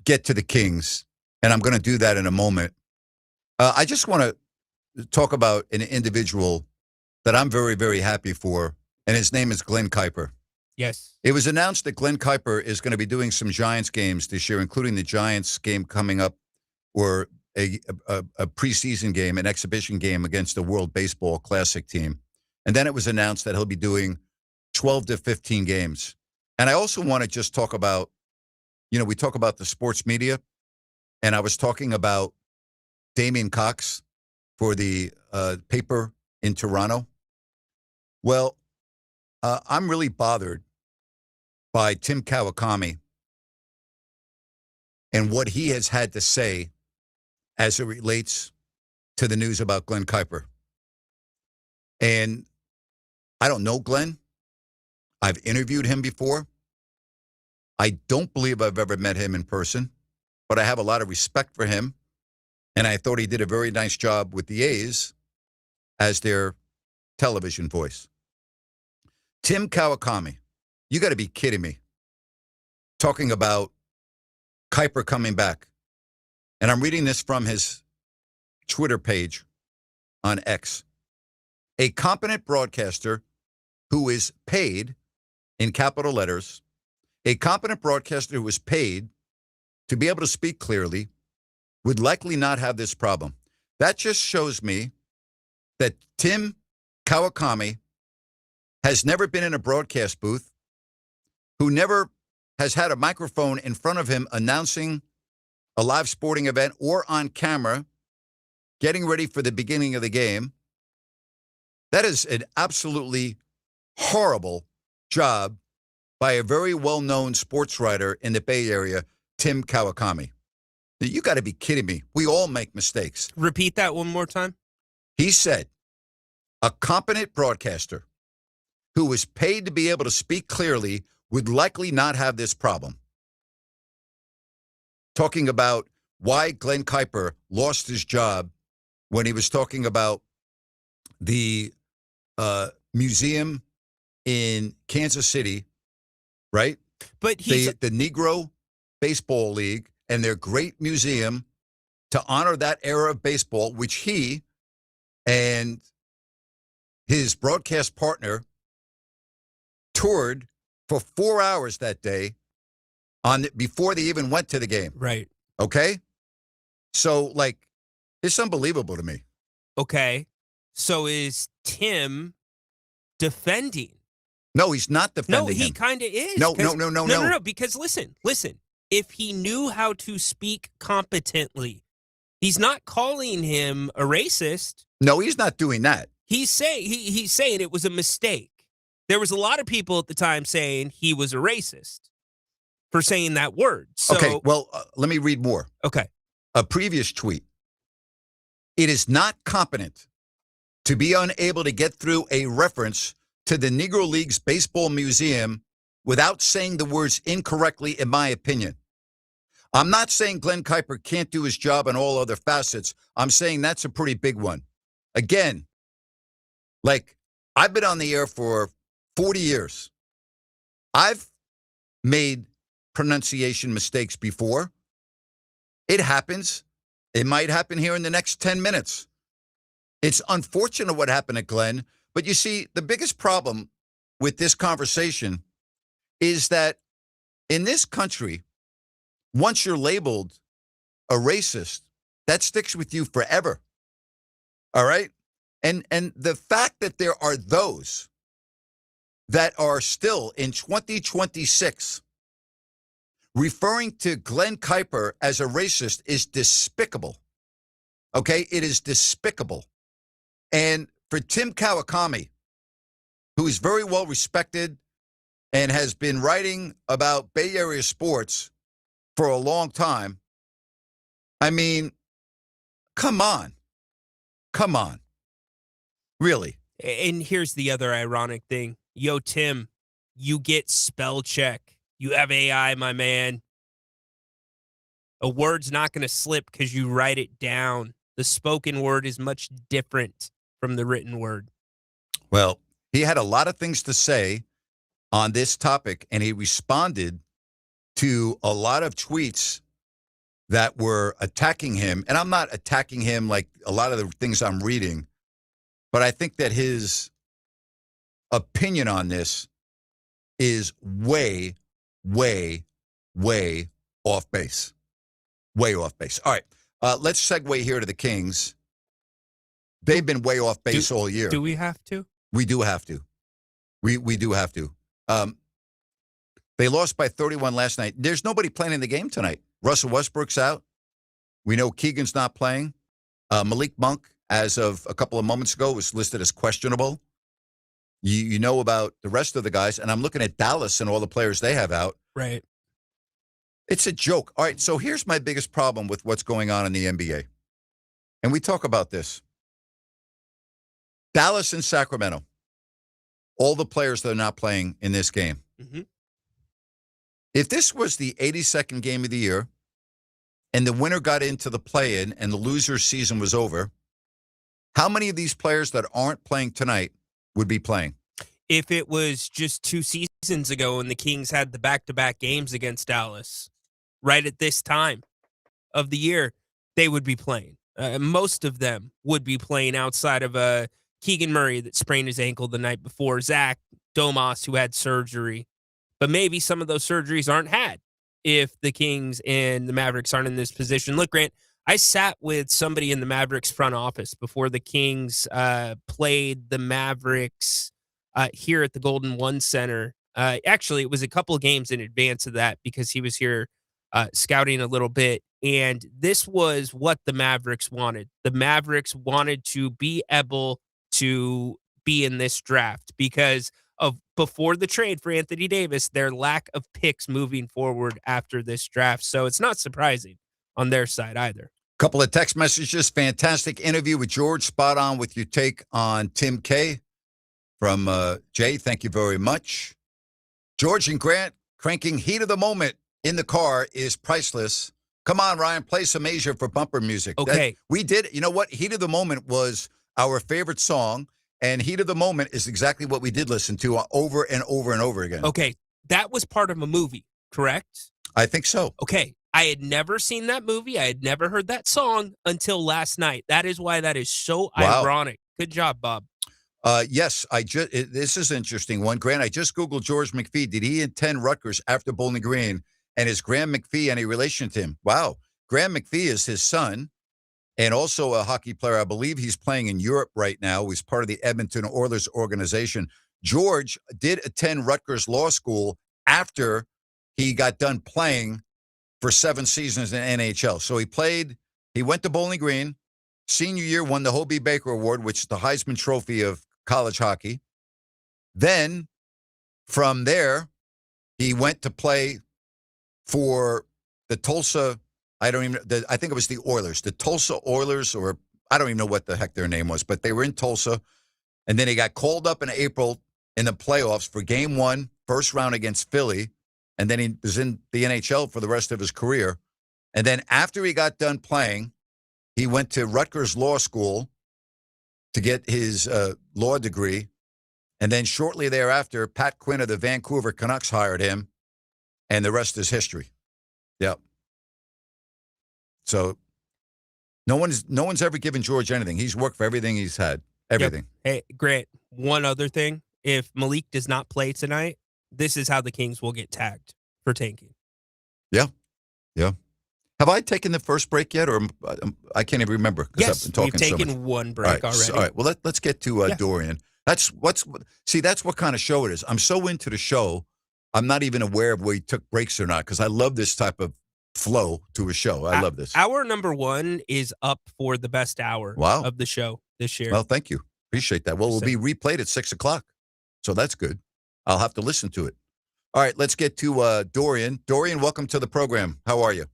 get to the Kings, and I'm going to do that in a moment, I just want to talk about an individual that I'm very, very happy for, and his name is Glenn Kuiper. Yes. It was announced that Glenn Kuiper is going to be doing some Giants games this year, including the Giants game coming up, or a preseason game, an exhibition game against the World Baseball Classic team. And then it was announced that he'll be doing 12 to 15 games. And I also want to just talk about, we talk about the sports media, and I was talking about Damian Cox for the paper in Toronto. Well, I'm really bothered by Tim Kawakami and what he has had to say as it relates to the news about Glenn Kuiper. And I don't know Glenn. I've interviewed him before. I don't believe I've ever met him in person, but I have a lot of respect for him. And I thought he did a very nice job with the A's as their television voice. Tim Kawakami, you got to be kidding me. Talking about Kuiper coming back. And I'm reading this from his Twitter page on X. A competent broadcaster who is paid, in capital letters, a competent broadcaster who is paid to be able to speak clearly would likely not have this problem. That just shows me that Tim Kawakami has never been in a broadcast booth, who never has had a microphone in front of him announcing a live sporting event or on camera, getting ready for the beginning of the game. That is an absolutely horrible job by a very well-known sports writer in the Bay Area, Tim Kawakami. You got to be kidding me. We all make mistakes. Repeat that one more time. He said, a competent broadcaster who was paid to be able to speak clearly would likely not have this problem. Talking about why Glenn Kuiper lost his job when he was talking about the museum in Kansas City, right? But the Negro Baseball League and their great museum to honor that era of baseball, which he and his broadcast partner toured for 4 hours that day before they even went to the game. Right. Okay? So, it's unbelievable to me. Okay. So is Tim defending? No, he's not defending No, he him. kind of is. No. Because listen. If he knew how to speak competently, he's not calling him a racist. No, he's not doing that. He's saying it was a mistake. There was a lot of people at the time saying he was a racist for saying that word. So, okay, well, let me read more. Okay. A previous tweet. It is not competent to be unable to get through a reference to the Negro League's Baseball Museum without saying the words incorrectly, in my opinion. I'm not saying Glenn Kuiper can't do his job in all other facets. I'm saying that's a pretty big one. Again, I've been on the air for 40 years. I've made pronunciation mistakes before. It happens. It might happen here in the next 10 minutes. It's unfortunate what happened to Glenn, but you see, the biggest problem with this conversation is that in this country, once you're labeled a racist, that sticks with you forever. All right? And the fact that there are those that are still in 2026 referring to Glenn Kuiper as a racist is despicable. Okay? It is despicable. And for Tim Kawakami, who is very well respected and has been writing about Bay Area sports for a long time, I mean, come on. Come on. Really. And here's the other ironic thing. Yo, Tim, you get spell check. You have AI, my man. A word's not going to slip because you write it down. The spoken word is much different from the written word. Well, he had a lot of things to say on this topic, and he responded to a lot of tweets that were attacking him. And I'm not attacking him like a lot of the things I'm reading, but I think that his opinion on this is way, way, way off base. Way off base. All right, let's segue here to the Kings. They've been way off base all year. Do we have to? We do have to. We do have to. They lost by 31 last night. There's nobody playing in the game tonight. Russell Westbrook's out. We know Keegan's not playing. Malik Monk, as of a couple of moments ago, was listed as questionable. You know about the rest of the guys, and I'm looking at Dallas and all the players they have out. Right. It's a joke. All right, so here's my biggest problem with what's going on in the NBA. And we talk about this. Dallas and Sacramento, all the players that are not playing in this game. Mm-hmm. If this was the 82nd game of the year and the winner got into the play-in and the loser's season was over, how many of these players that aren't playing tonight would be playing? If it was just 2 seasons ago and the Kings had the back-to-back games against Dallas, right at this time of the year, they would be playing. Most of them would be playing outside of Keegan Murray that sprained his ankle the night before, Zach Domas, who had surgery. But maybe some of those surgeries aren't had if the Kings and the Mavericks aren't in this position. Look, Grant, I sat with somebody in the Mavericks front office before the Kings played the Mavericks here at the Golden One Center. Actually, it was a couple of games in advance of that because he was here scouting a little bit. And this was what the Mavericks wanted. The Mavericks wanted to be able to be in this draft because of before the trade for Anthony Davis, their lack of picks moving forward after this draft. So it's not surprising on their side either. Couple of text messages. Fantastic interview with George. Spot on with your take on Tim K. From Jay. Thank you very much. George and Grant, cranking Heat of the Moment in the car is priceless. Come on, Ryan, play some Asia for bumper music. Okay. We did. You know what? Heat of the Moment was our favorite song. And Heat of the Moment is exactly what we did listen to over and over and over again. Okay, that was part of a movie, correct? I think so. Okay, I had never seen that movie. I had never heard that song until last night. That is why that is so ironic. Good job, Bob. Yes, this is an interesting one. Grant, I just Googled George McPhee. Did he attend Rutgers after Bowling Green? And is Graham McPhee any relation to him? Wow. Graham McPhee is his son. And also a hockey player. I believe he's playing in Europe right now. He's part of the Edmonton Oilers organization. George did attend Rutgers Law School after he got done playing for 7 seasons in NHL. So he went to Bowling Green. Senior year, won the Hobie Baker Award, which is the Heisman Trophy of college hockey. Then from there, he went to play for the Tulsa I think it was the Oilers, the Tulsa Oilers, or I don't even know what the heck their name was, but they were in Tulsa. And then he got called up in April in the playoffs for game 1, first round against Philly. And then he was in the NHL for the rest of his career. And then after he got done playing, he went to Rutgers Law School to get his law degree. And then shortly thereafter, Pat Quinn of the Vancouver Canucks hired him. And the rest is history. Yep. So no one's ever given George anything. He's worked for everything he's had. Everything. Yep. Hey, Grant, one other thing. If Malik does not play tonight, this is how the Kings will get tagged for tanking. Yeah. Yeah. Have I taken the first break yet? Or I can't even remember. Yes, I've been talking we've taken so much. one break already. All right. Well, let's get to Dorian. That's what kind of show it is. I'm so into the show, I'm not even aware of where he took breaks or not because I love this type of flow to a show. I love this. Hour number 1 is up for the best hour of the show this year. Well, thank you. Appreciate that. Well, it will be replayed at 6 o'clock. So that's good. I'll have to listen to it. All right, let's get to Dorian. Dorian, welcome to the program. How are you?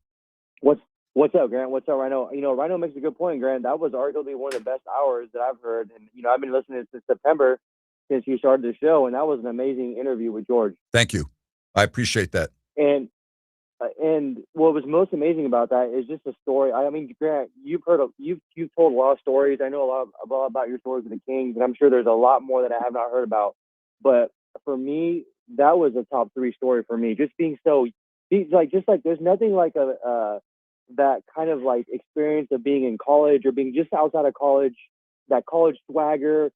What's up, Grant? What's up, Rhino? Rhino makes a good point, Grant. That was arguably one of the best hours that I've heard. And, I've been listening since September since you started the show, and that was an amazing interview with George. Thank you. I appreciate that. And And what was most amazing about that is just the story. I mean, Grant, you've told a lot of stories. I know a lot about your stories with the Kings, and I'm sure there's a lot more that I have not heard about. But for me, that was a top 3 story for me. Just being there's nothing like that kind of like experience of being in college or being just outside of college, that college swagger.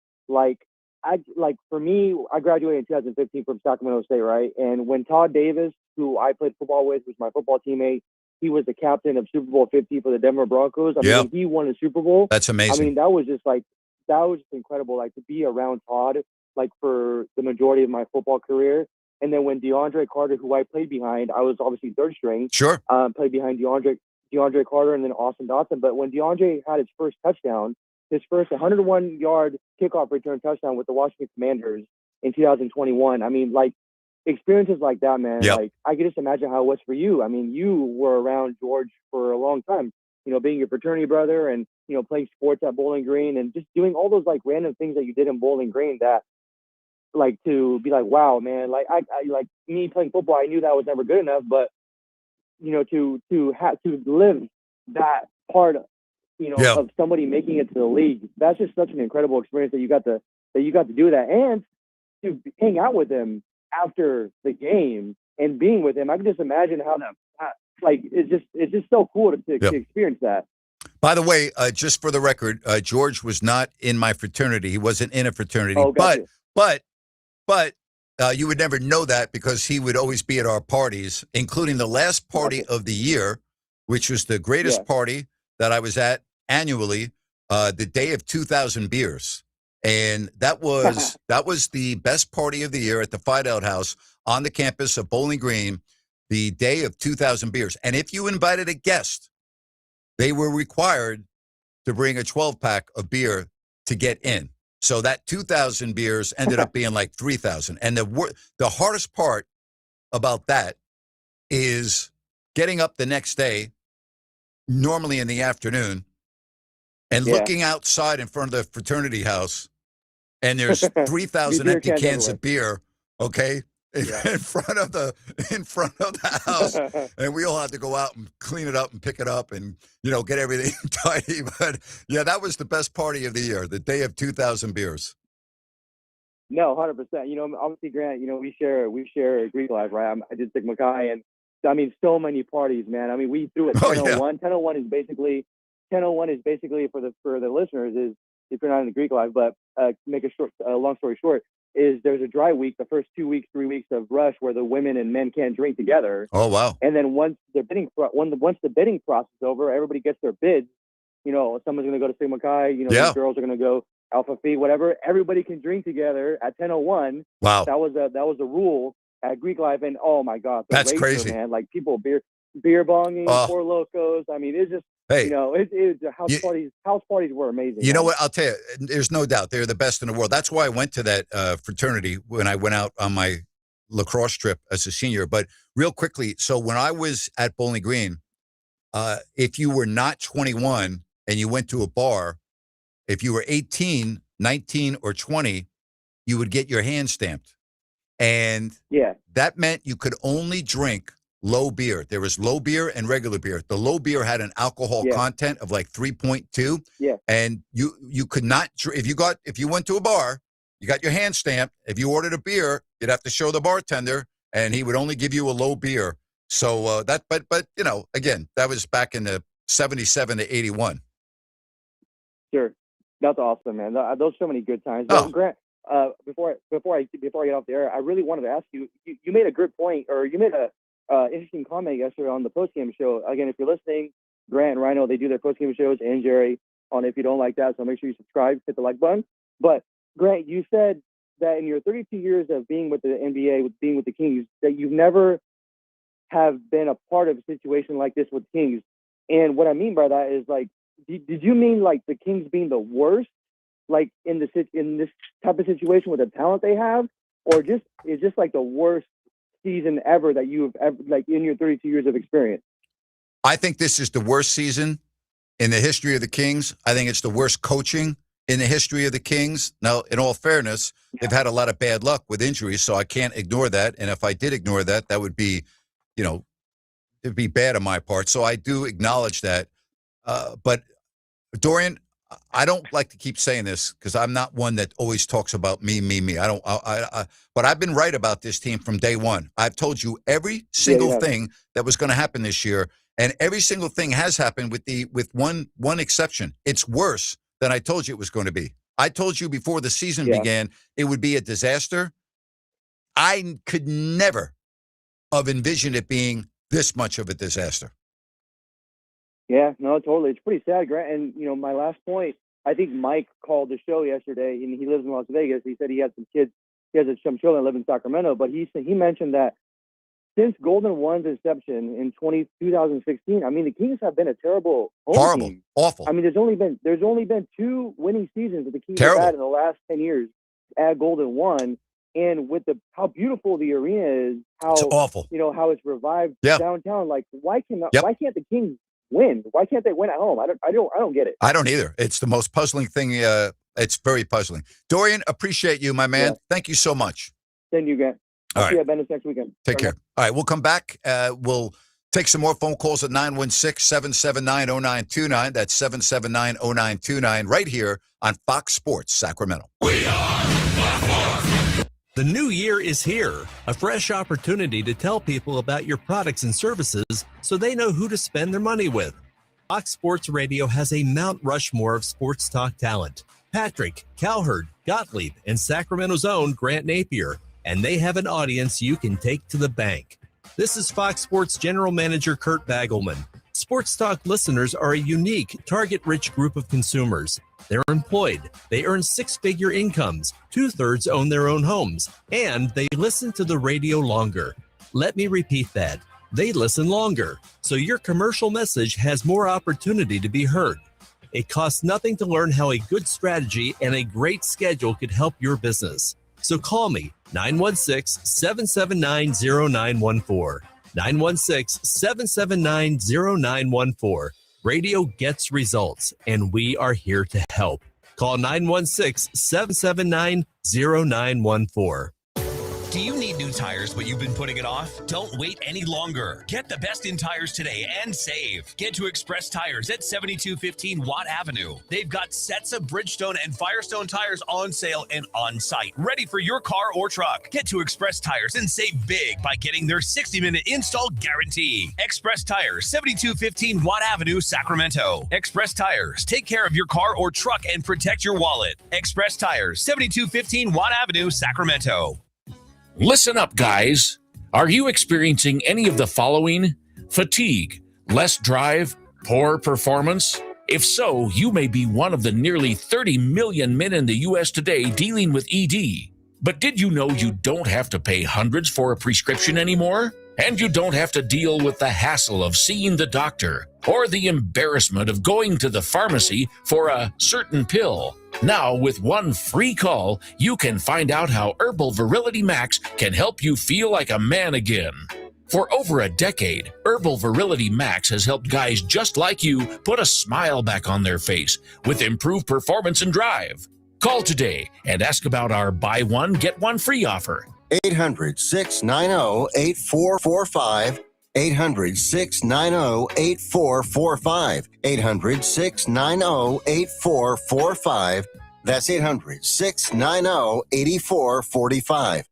For me, I graduated in 2015 from Sacramento State, right? And when Todd Davis, who I played football with, was my football teammate, he was the captain of Super Bowl 50 for the Denver Broncos. I mean, when he won the Super Bowl, that's amazing. I mean, that was just incredible, like to be around Todd, like for the majority of my football career. And then when DeAndre Carter, who I played behind, I was obviously third string. Sure. Played behind DeAndre Carter and then Austin Dotson. But when DeAndre had his first touchdown, his first 101-yard kickoff return touchdown with the Washington Commanders in 2021. I mean, like, experiences like that, man, like, I can just imagine how it was for you. I mean, you were around George for a long time, being your fraternity brother and, playing sports at Bowling Green and just doing all those, like, random things that you did in Bowling Green that, like, to be like, wow, man, like, I like me playing football, I knew that was never good enough, but, to live that part of somebody making it to the league, that's just such an incredible experience that you got to do that, and to hang out with him after the game and being with him. I can just imagine how that, like, it's just so cool to experience that. By the way, just for the record, George was not in my fraternity. He wasn't in a fraternity, but you would never know that because he would always be at our parties, including the last party of the year, which was the greatest party that I was at annually, the day of 2,000 beers. And that was the best party of the year at the Fideout House on the campus of Bowling Green, the day of 2,000 beers. And if you invited a guest, they were required to bring a 12-pack of beer to get in. So that 2,000 beers ended up being like 3,000. And the hardest part about that is getting up the next day, normally in the afternoon, and looking outside in front of the fraternity house, and there's 3,000 empty cans of beer, okay, in front of the house, and we all had to go out and clean it up and pick it up and get everything tidy. But yeah, that was the best party of the year, the day of 2,000 beers. No, 100%. Obviously, Grant, we share Greek life, right? I did Sigma Chi, and I mean, so many parties, man. I mean, we threw at 10:01. 10:01 is basically for the listeners, is if you're not in the Greek life, but make a long story short, is there's a dry week, the first 2 weeks, 3 weeks of rush where the women and men can't drink together. Oh, wow. And then once the bidding process is over, everybody gets their bids. Someone's going to go to Sigma Chi, these girls are going to go Alpha Phi, whatever. Everybody can drink together at 10:01. Wow. That was a rule at Greek life. And oh my God, that's crazy, man. Like people beer bonging, Four Locos. I mean, it's just, house parties were amazing. You know what? I'll tell you, there's no doubt they're the best in the world. That's why I went to that fraternity when I went out on my lacrosse trip as a senior. But real quickly, so when I was at Bowling Green, if you were not 21 and you went to a bar, if you were 18, 19, or 20, you would get your hand stamped. And that meant you could only drink low beer. There was low beer and regular beer. The low beer had an alcohol content of like 3.2. Yeah. And you could not, if you went to a bar, you got your hand stamped. If you ordered a beer, you'd have to show the bartender and he would only give you a low beer. So but again, that was back in the 77 to 81. Sure. That's awesome, man. Those so many good times. Oh. Grant, before I get off the air, I really wanted to ask you. You made a good point, or you made a interesting comment yesterday on the postgame show. Again, if you're listening, Grant and Rhino, they do their postgame shows, and Jerry on If You Don't Like That. So make sure you subscribe, hit the like button. But Grant, you said that in your 32 years of being with the NBA, being with the Kings, that you've never have been a part of a situation like this with Kings. And what I mean by that is, like, did you mean like the Kings being the worst, like in this type of situation with the talent they have, or just like the worst season ever that you've ever, like, in your 32 years of experience? I think this is the worst season in the history of the Kings. I think it's the worst coaching in the history of the Kings. Now, in all fairness, they've had a lot of bad luck with injuries, so I can't ignore that. And if I did ignore that, that would be, to be bad on my part. So I do acknowledge that. But Dorian, I don't like to keep saying this because I'm not one that always talks about me. But I've been right about this team from day one. I've told you every single thing that was going to happen this year, and every single thing has happened with one exception. It's worse than I told you it was going to be. I told you before the season began it would be a disaster. I could never have envisioned it being this much of a disaster. Yeah, no, totally. It's pretty sad, Grant. And, my last point, I think Mike called the show yesterday, and he lives in Las Vegas. He said he had some kids. He has some children that live in Sacramento. But he mentioned that since Golden One's inception in 2016, I mean, the Kings have been a terrible home team. Awful. I mean, there's only been 2 winning seasons that the Kings have had in the last 10 years at Golden One. And with how beautiful the arena is, it's awful. How it's revived downtown. Like, why can't the Kings win? Why can't they win at home? I don't get it. I don't either. It's the most puzzling thing. It's very puzzling. Dorian, appreciate you, my man. Yeah. Thank you so much. Thank you, Grant. All I'll see you right. at Venice next weekend. Take care. All right, we'll come back. We'll take some more phone calls at 916-779-0929. That's 779-0929 right here on Fox Sports Sacramento. We are Fox Sports. The new year is here, a fresh opportunity to tell people about your products and services so they know who to spend their money with. Fox Sports Radio has a Mount Rushmore of sports talk talent. Patrick, Cowherd, Gottlieb, and Sacramento's own Grant Napear, and they have an audience you can take to the bank. This is Fox Sports General Manager Kurt Bagelman. Sports Talk listeners are a unique, target-rich group of consumers. They're employed, they earn 6-figure incomes, 2/3 own their own homes, and they listen to the radio longer. Let me repeat that. They listen longer, so your commercial message has more opportunity to be heard. It costs nothing to learn how a good strategy and a great schedule could help your business. So call me, 916-779-0914. 916-779-0914. Radio gets results, and we are here to help. Call 916-779-0914. Do you need new tires, but you've been putting it off? Don't wait any longer. Get the best in tires today and save. Get to Express Tires at 7215 Watt Avenue. They've got sets of Bridgestone and Firestone tires on sale and on site, ready for your car or truck. Get to Express Tires and save big by getting their 60-minute install guarantee. Express Tires, 7215 Watt Avenue, Sacramento. Express Tires, take care of your car or truck and protect your wallet. Express Tires, 7215 Watt Avenue, Sacramento. Listen up, guys. Are you experiencing any of the following? Fatigue, less drive, poor performance? If so, you may be one of the nearly 30 million men in the U.S. today dealing with ED. But did you know you don't have to pay hundreds for a prescription anymore? And you don't have to deal with the hassle of seeing the doctor or the embarrassment of going to the pharmacy for a certain pill. Now, with one free call, you can find out how Herbal Virility Max can help you feel like a man again. For over a decade, Herbal Virility Max has helped guys just like you put a smile back on their face with improved performance and drive. Call today and ask about our buy one, get one free offer. 800-690-8445. 800-690-8445. 800-690-8445. That's 800-690-8445.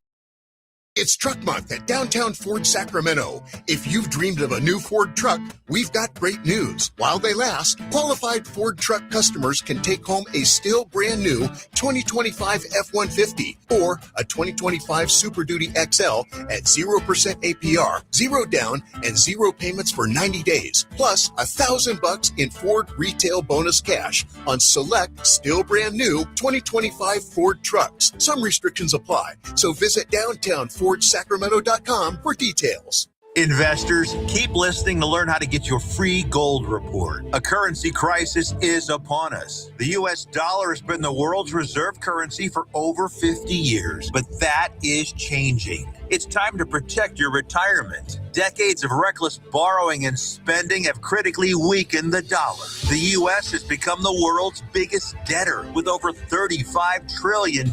It's Truck Month at Downtown Ford Sacramento. If you've dreamed of a new Ford truck, we've got great news. While they last, qualified Ford truck customers can take home a still brand new 2025 F-150 or a 2025 Super Duty XL at 0% APR, 0 down, and 0 payments for 90 days, plus $1,000 in Ford retail bonus cash on select, still brand new 2025 Ford trucks. Some restrictions apply, so visit DowntownFordSacramento.com for details. Investors, keep listening to learn how to get your free gold report. A currency crisis is upon us. The U.S. dollar has been the world's reserve currency for over 50 years, but that is changing. It's time to protect your retirement. Decades of reckless borrowing and spending have critically weakened the dollar. The U.S. has become the world's biggest debtor with over $35 trillion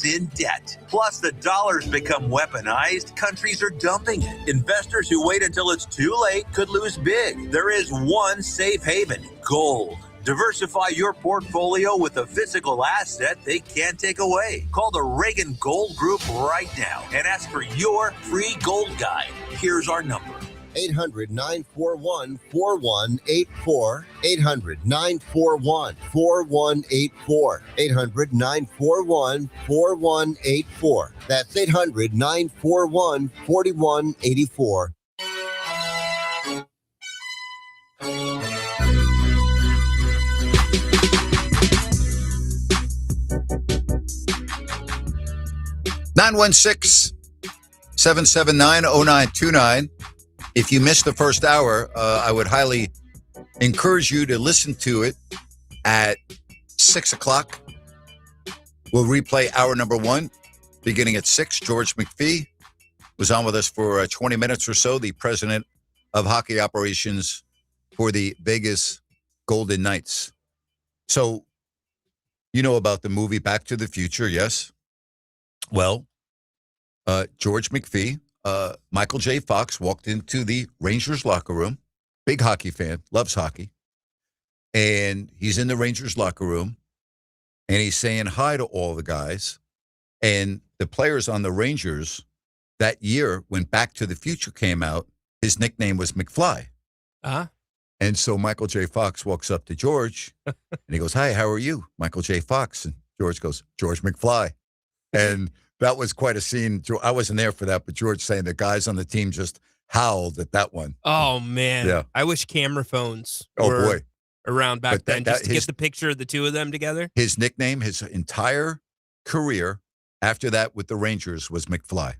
in debt. Plus, the dollar's become weaponized. Countries are dumping it. Investors who wait until it's too late could lose big. There is one safe haven: gold. Diversify your portfolio with a physical asset they can't take away. Call the Reagan Gold Group right now and ask for your free gold guide. Here's our number: 800-941-4184. 800-941-4184. 800-941-4184. That's 800-941-4184. Nine 779-0929. If you missed the first hour, I would highly encourage you to listen to it at 6 o'clock. We'll replay hour number 1 beginning at 6. George McPhee was on with us for 20 minutes or so, the president of hockey operations for the Vegas Golden Knights. So, you know about the movie Back to the Future, yes? Well, George McPhee, Michael J. Fox walked into the Rangers locker room. Big hockey fan, loves hockey. And he's in the Rangers locker room, and he's saying hi to all the guys. And the players on the Rangers that year, when Back to the Future came out, his nickname was McFly. Uh-huh. And so Michael J. Fox walks up to George, and he goes, "Hi, how are you?" Michael J. Fox. And George goes, "George McFly." And that was quite a scene. I wasn't there for that, but George saying the guys on the team just howled at that one. Oh, man. Yeah. I wish camera phones were around back then just to get the picture of the two of them together. His nickname, his entire career after that with the Rangers was McFly.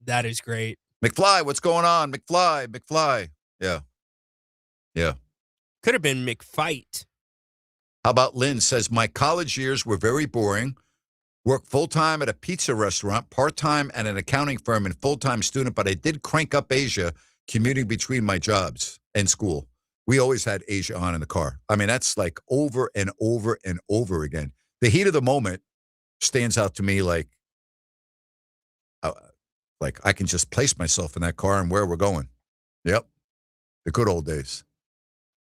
That is great. McFly, what's going on? McFly. Yeah. Yeah. Could have been McFight. How about Lynn says, my college years were very boring. Worked full-time at a pizza restaurant, part-time at an accounting firm, and full-time student, but I did crank up Asia commuting between my jobs and school. We always had Asia on in the car. I mean, that's like over and over and over again. The heat of the moment stands out to me like I can just place myself in that car and where we're going. Yep. The good old days.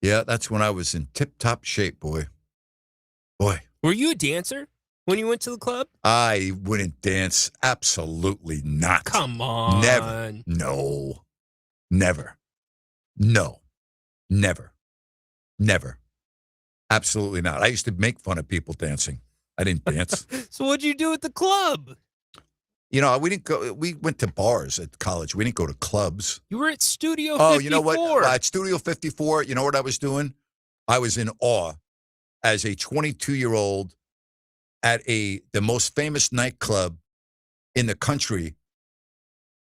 Yeah, that's when I was in tip-top shape, boy. Boy. Were you a dancer when you went to the club? I wouldn't dance. Absolutely not. Come on. Never. No. Never. No. Never. Never. Absolutely not. I used to make fun of people dancing. I didn't dance. So what'd you do at the club? You know, we didn't go. We went to bars at college. We didn't go to clubs. You were at Studio 54. Oh, you know what? At Studio 54, you know what I was doing? I was in awe as a 22-year-old at the most famous nightclub in the country.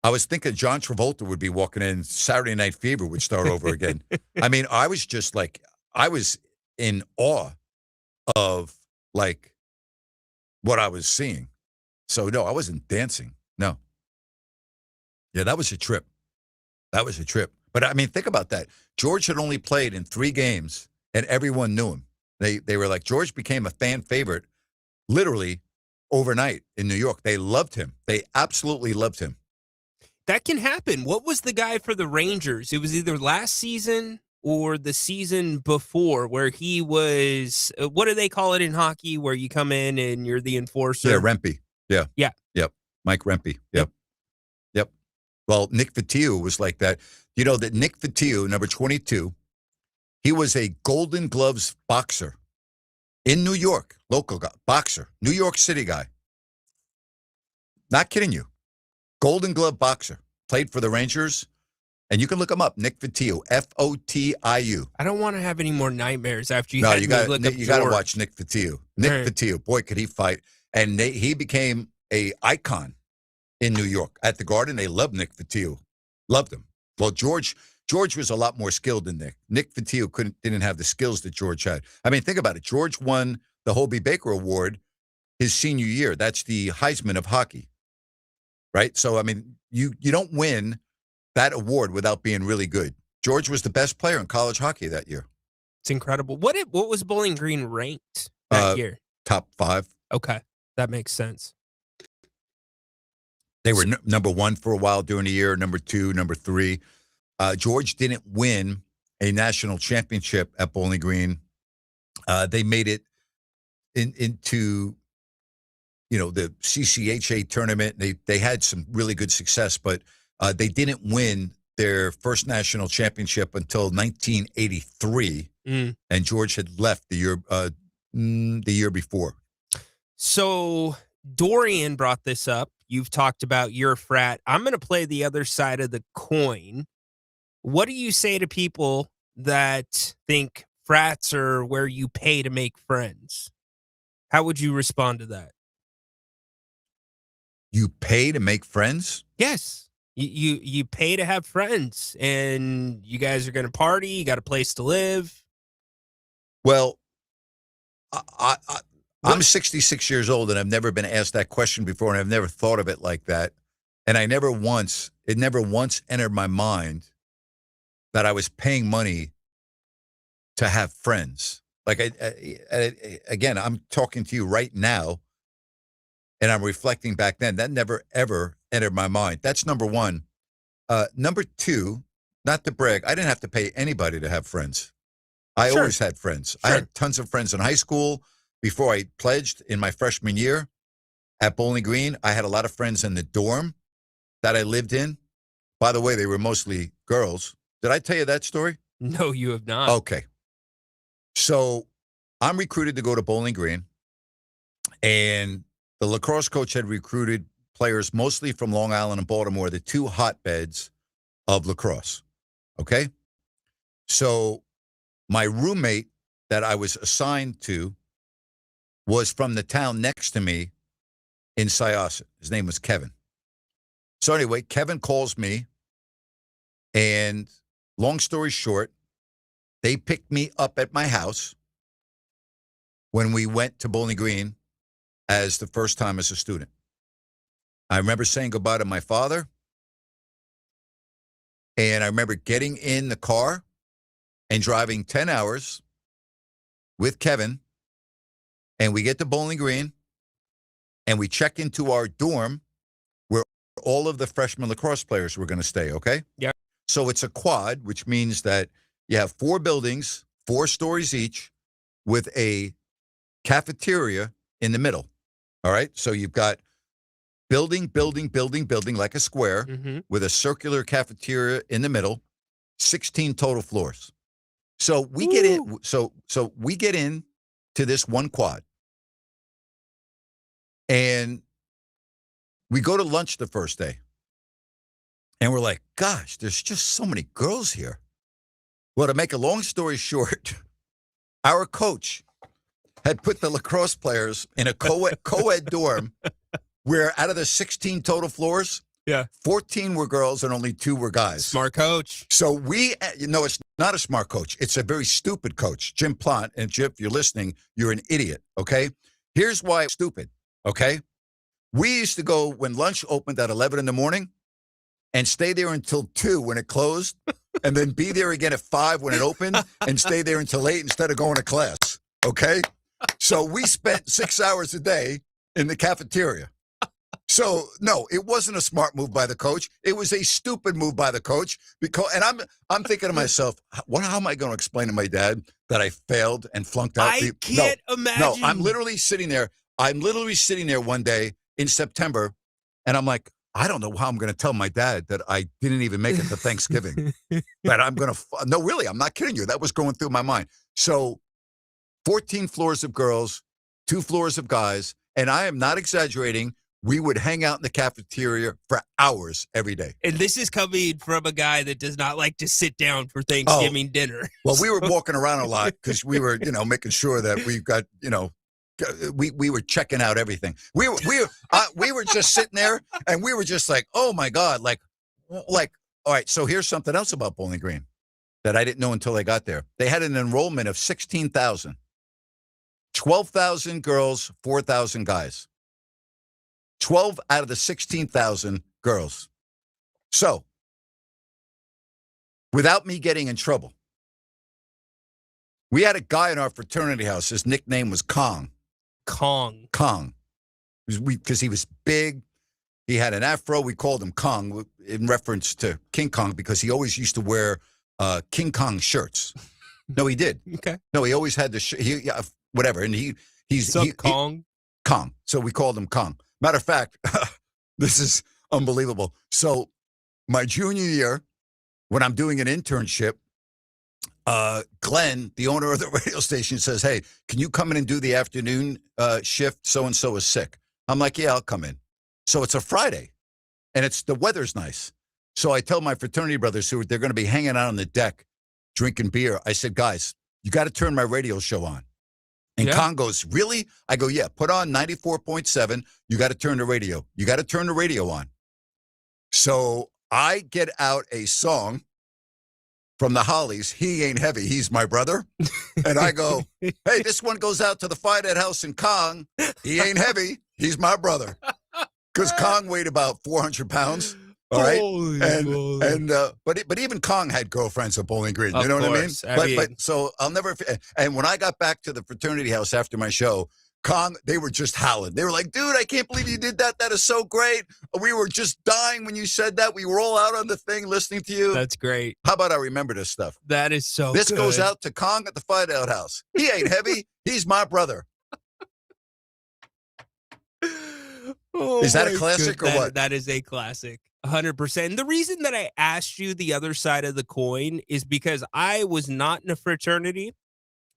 I was thinking John Travolta would be walking in. Saturday Night Fever would start over again. I mean, I was just like, I was in awe of like what I was seeing. So, no, I wasn't dancing. No. Yeah, that was a trip. That was a trip. But, I mean, think about that. George had only played in 3 games, and everyone knew him. They were like, George became a fan favorite literally overnight in New York. They loved him. They absolutely loved him. That can happen. What was the guy for the Rangers? It was either last season or the season before where he was, what do they call it in hockey, where you come in and you're the enforcer? Yeah, Rempe. Yeah. Yeah. Yep. Mike Rempe. Yep. Yep. Well, Nick Fotiu was like that. You know that Nick Fotiu, number 22, he was a Golden Gloves boxer in New York, local guy, boxer, New York City guy. Not kidding you. Golden Glove boxer. Played for the Rangers. And you can look him up, Nick Fotiu, Fotiu. I don't want to have any more nightmares after you No, had you me got look up you got to George. watch Nick Fotiu. Nick Fotiu, boy, could he fight. And he became a icon in New York at the Garden. They loved Nick Fotiu. Loved him. Well, George was a lot more skilled than Nick. Nick Fotiu didn't have the skills that George had. I mean, think about it. George won the Hobie Baker Award his senior year. That's the Heisman of hockey. Right? So, I mean, you don't win that award without being really good. George was the best player in college hockey that year. It's incredible. What was Bowling Green ranked that year? Top 5. Okay, that makes sense. They were number 1 for a while during the year, number 2, number 3. George didn't win a national championship at Bowling Green. They made it into, the CCHA tournament. They had some really good success, but they didn't win their first national championship until 1983, and George had left the year before. So Dorian brought this up. You've talked about your frat. I'm going to play the other side of the coin. What do you say to people that think frats are where you pay to make friends? How would you respond to that? You pay to make friends? Yes. You pay to have friends, and you guys are going to party. You got a place to live. Well, I'm 66 years old, and I've never been asked that question before, and I've never thought of it like that. And it never once entered my mind that I was paying money to have friends. Like, again, I'm talking to you right now, and I'm reflecting back then. That never, ever entered my mind. That's number one. Number two, not to brag, I didn't have to pay anybody to have friends. I always had friends. Sure. I had tons of friends in high school. Before I pledged in my freshman year at Bowling Green, I had a lot of friends in the dorm that I lived in. By the way, they were mostly girls. Did I tell you that story? No, you have not. Okay. So I'm recruited to go to Bowling Green, and the lacrosse coach had recruited players mostly from Long Island and Baltimore, the two hotbeds of lacrosse. Okay? So my roommate that I was assigned to was from the town next to me in Syosset. His name was Kevin. So anyway, Kevin calls me, and long story short, they picked me up at my house when we went to Bowling Green as the first time as a student. I remember saying goodbye to my father, and I remember getting in the car and driving 10 hours with Kevin. And we get to Bowling Green, and we check into our dorm where all of the freshman lacrosse players were going to stay, okay? Yeah. So it's a quad, which means that you have 4 buildings, 4 stories each, with a cafeteria in the middle, all right? So you've got building, like a square, with a circular cafeteria in the middle, 16 total floors. So we get in, so we get in to this one quad. And we go to lunch the first day. And we're like, gosh, there's just so many girls here. Well, to make a long story short, our coach had put the lacrosse players in a co-ed dorm where out of the 16 total floors, 14 were girls and only 2 were guys. Smart coach. So it's not a smart coach. It's a very stupid coach, Jim Plant. And Jim, if you're listening, you're an idiot, okay? Here's why it's stupid. Okay, we used to go when lunch opened at 11 in the morning and stay there until 2 when it closed, and then be there again at 5 when it opened and stay there until 8 instead of going to class. Okay, so we spent 6 hours a day in the cafeteria. So no, it wasn't a smart move by the coach. It was a stupid move by the coach and I'm thinking to myself, how am I going to explain to my dad that I failed and flunked out? I can't imagine. No, I'm literally sitting there one day in September, and I'm like, I don't know how I'm going to tell my dad that I didn't even make it to Thanksgiving. That I'm going to, no, really, I'm not kidding you. That was going through my mind. So 14 floors of girls, 2 floors of guys, and I am not exaggerating. We would hang out in the cafeteria for hours every day. And this is coming from a guy that does not like to sit down for Thanksgiving dinner. Well, we were walking around a lot because we were, making sure that we've got, we were checking out everything. We were just sitting there, and we were just like, oh my God, like, all right. So here's something else about Bowling Green that I didn't know until I got there. They had an enrollment of 16,000, 12,000 girls, 4,000 guys. 12 out of the 16,000 girls. So, without me getting in trouble, we had a guy in our fraternity house. His nickname was Kong. Kong. Because he was big. He had an afro. We called him Kong in reference to King Kong because he always used to wear King Kong shirts. No, he did. Okay. No, he always had whatever. And he's Kong. Kong. So we called him Kong. Matter of fact, this is unbelievable. So my junior year, when I'm doing an internship, Glenn, the owner of the radio station, says, "Hey, can you come in and do the afternoon shift? So-and-so is sick." I'm like, "Yeah, I'll come in." So it's a Friday, and the weather's nice. So I tell my fraternity brothers who they're going to be hanging out on the deck, drinking beer. I said, "Guys, you got to turn my radio show on." And Kong goes, "Really?" I go, "Yeah, put on 94.7. You got to turn the radio. You got to turn the radio on." So I get out a song from the Hollies, "He Ain't Heavy, He's My Brother." And I go, "Hey, this one goes out to the Fight House in Kong. He ain't heavy, he's my brother." Because Kong weighed about 400 pounds. All right. But even Kong had girlfriends at Bowling Green. You know what I mean? But so I'll never. And when I got back to the fraternity house after my show, Kong, they were just howling. They were like, "Dude, I can't believe you did that. That is so great. We were just dying when you said that. We were all out on the thing listening to you." That's great. How about I remember this stuff? That is so This good. goes out to Kong at the Fight Out House. He ain't heavy. He's my brother. Is that a classic or what? That is a classic. 100%. The reason that I asked you the other side of the coin is because I was not in a fraternity,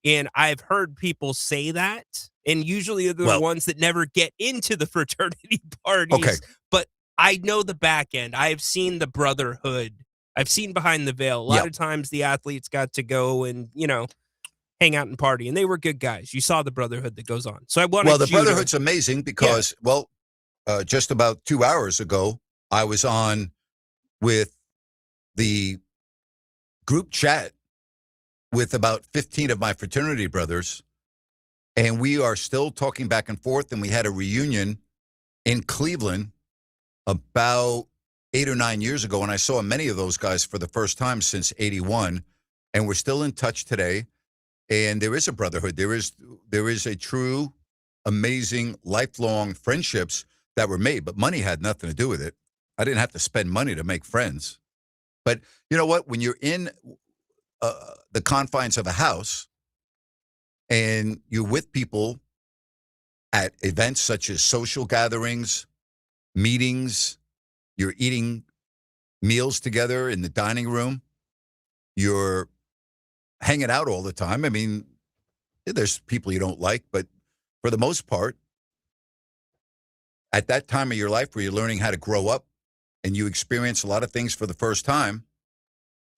and I've heard people say that, and usually they're the ones that never get into the fraternity parties. Okay. But I know the back end. I've seen the brotherhood. I've seen behind the veil. A lot of times the athletes got to go and, hang out and party, and they were good guys. You saw the brotherhood that goes on. So I wanted the brotherhood's amazing because, just about 2 hours ago, I was on with the group chat with about 15 of my fraternity brothers, and we are still talking back and forth, and we had a reunion in Cleveland about 8 or 9 years ago, and I saw many of those guys for the first time since 81, and we're still in touch today, and there is a brotherhood. There is a true, amazing, lifelong friendships that were made, but money had nothing to do with it. I didn't have to spend money to make friends. But you know what? When you're in the confines of a house and you're with people at events such as social gatherings, meetings, you're eating meals together in the dining room, you're hanging out all the time. I mean, there's people you don't like, but for the most part, at that time of your life where you're learning how to grow up and you experience a lot of things for the first time,